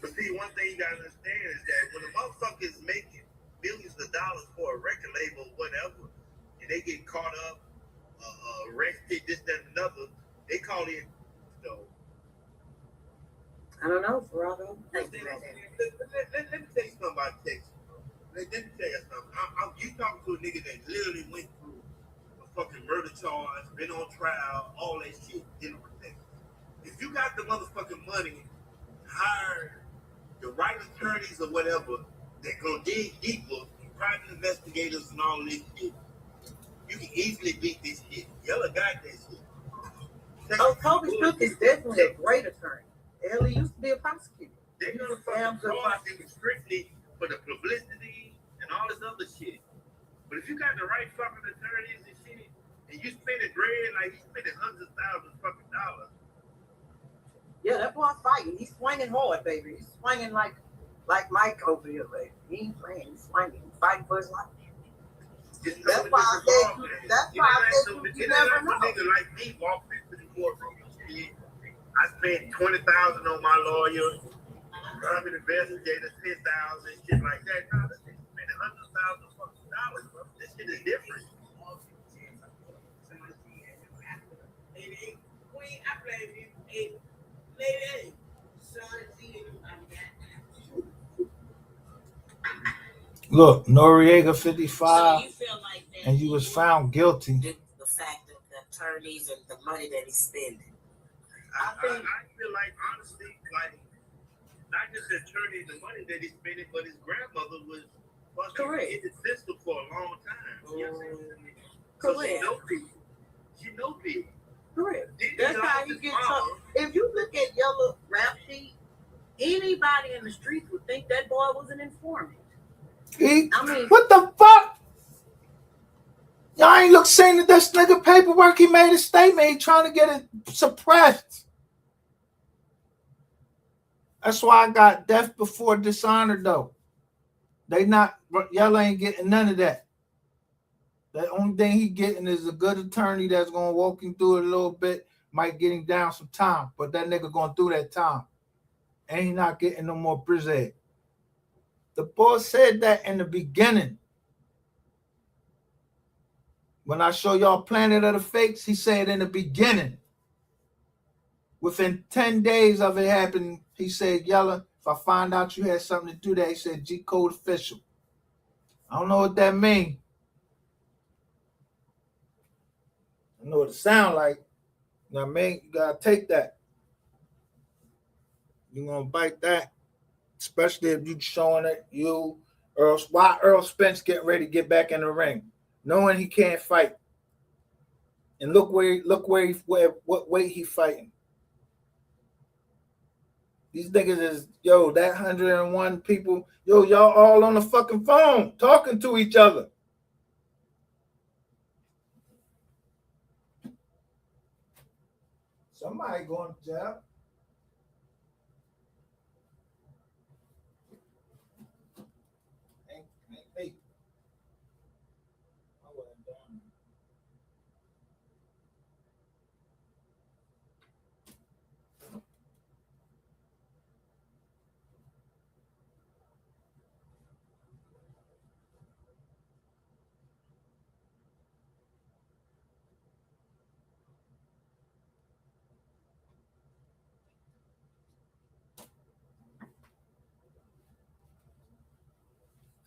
But see, one thing you gotta understand is that when a motherfucker is making billions of dollars for a record label, whatever, and they get caught up, arrested, this, that, and another, they call it, I don't know, Ferraro. Let me tell you something about Texas, bro. Let me tell you something. You talking to a nigga that literally went through a fucking murder charge, been on trial, all that shit, dealing with Texas. If you got the motherfucking money, hire the right attorneys or whatever that gonna dig deeper, private investigators and all this shit, you can easily beat this shit. Yella got that shit. Kobe Cook is definitely a great attorney. Hell, he used to be a prosecutor. They're gonna fucking charge him strictly for the publicity and all this other shit. But if you got the right fucking attorneys and shit, and you spending bread like he's spending hundreds of thousands of fucking dollars. Yeah, that boy fighting. He's swinging hard, baby. He's swinging like Mike over here, baby. He ain't playing. He's swinging. He's fighting for his life. That's why I said you never know. Nigga like me walk into the courtroom and shit. I spent $20,000 on my lawyer, private investigator, $10,000, shit like that. Nah, this nigga spending hundreds of thousands of dollars, bro. This shit is different. Look, Noriega 55, So you feel like that and you was found guilty. the fact of the attorneys and the money that he's spending. I feel like, honestly, like, not just the attorney, the money that he's spending, but his grandmother was fucking in the system for a long time. You know what I'm saying? So she knows people. She knows people. Correct. That's how you get tough. If you look at Yellow rap sheet, anybody in the streets would think that boy was an informant. What the fuck? Y'all ain't seen this nigga paperwork. He made a statement. He trying to get it suppressed. That's why I got death before dishonor, though. Y'all ain't getting none of that. The only thing he getting is a good attorney that's gonna walk him through it a little bit, might get him down some time, but that nigga going through that time. And he not getting no more prison. The boss said that in the beginning. When I show y'all Planet of the Fakes, he said in the beginning. Within 10 days of it happening, he said, Yella, if I find out you had something to do that, he said, G Code official. I don't know what that means. I know what it sound like. You know what I mean? You gotta take that. You're gonna bite that. Especially if you showing it, why Earl Spence getting ready to get back in the ring, knowing he can't fight. And look what weight he fighting. These niggas is, that 101 people, y'all all on the fucking phone talking to each other. Somebody going to jail. Ain't me. I wasn't down.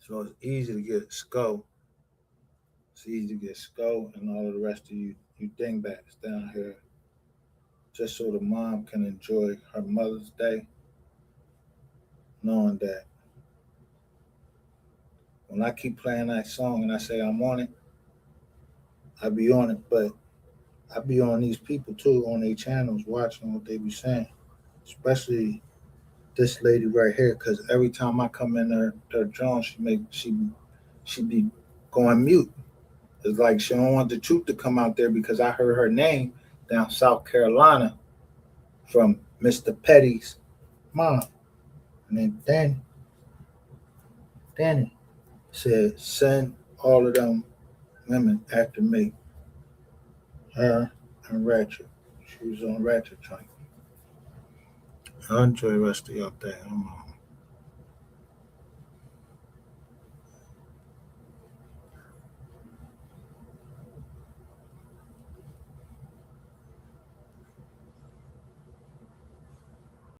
So it's easy to get skull. It's easy to get skull and all of the rest of you dingbats down here. Just so the mom can enjoy her Mother's Day, knowing that when I keep playing that song and I say I'm on it, I be on it, but I be on these people too, on their channels, watching what they be saying, especially this lady right here, because every time I come in her drawing, she be going mute. It's like she don't want the truth to come out there because I heard her name down South Carolina from Mr. Petty's mom. And then Danny said, send all of them women after me. Her and Ratchet. She was on Ratchet Train. I enjoy the rest of your day.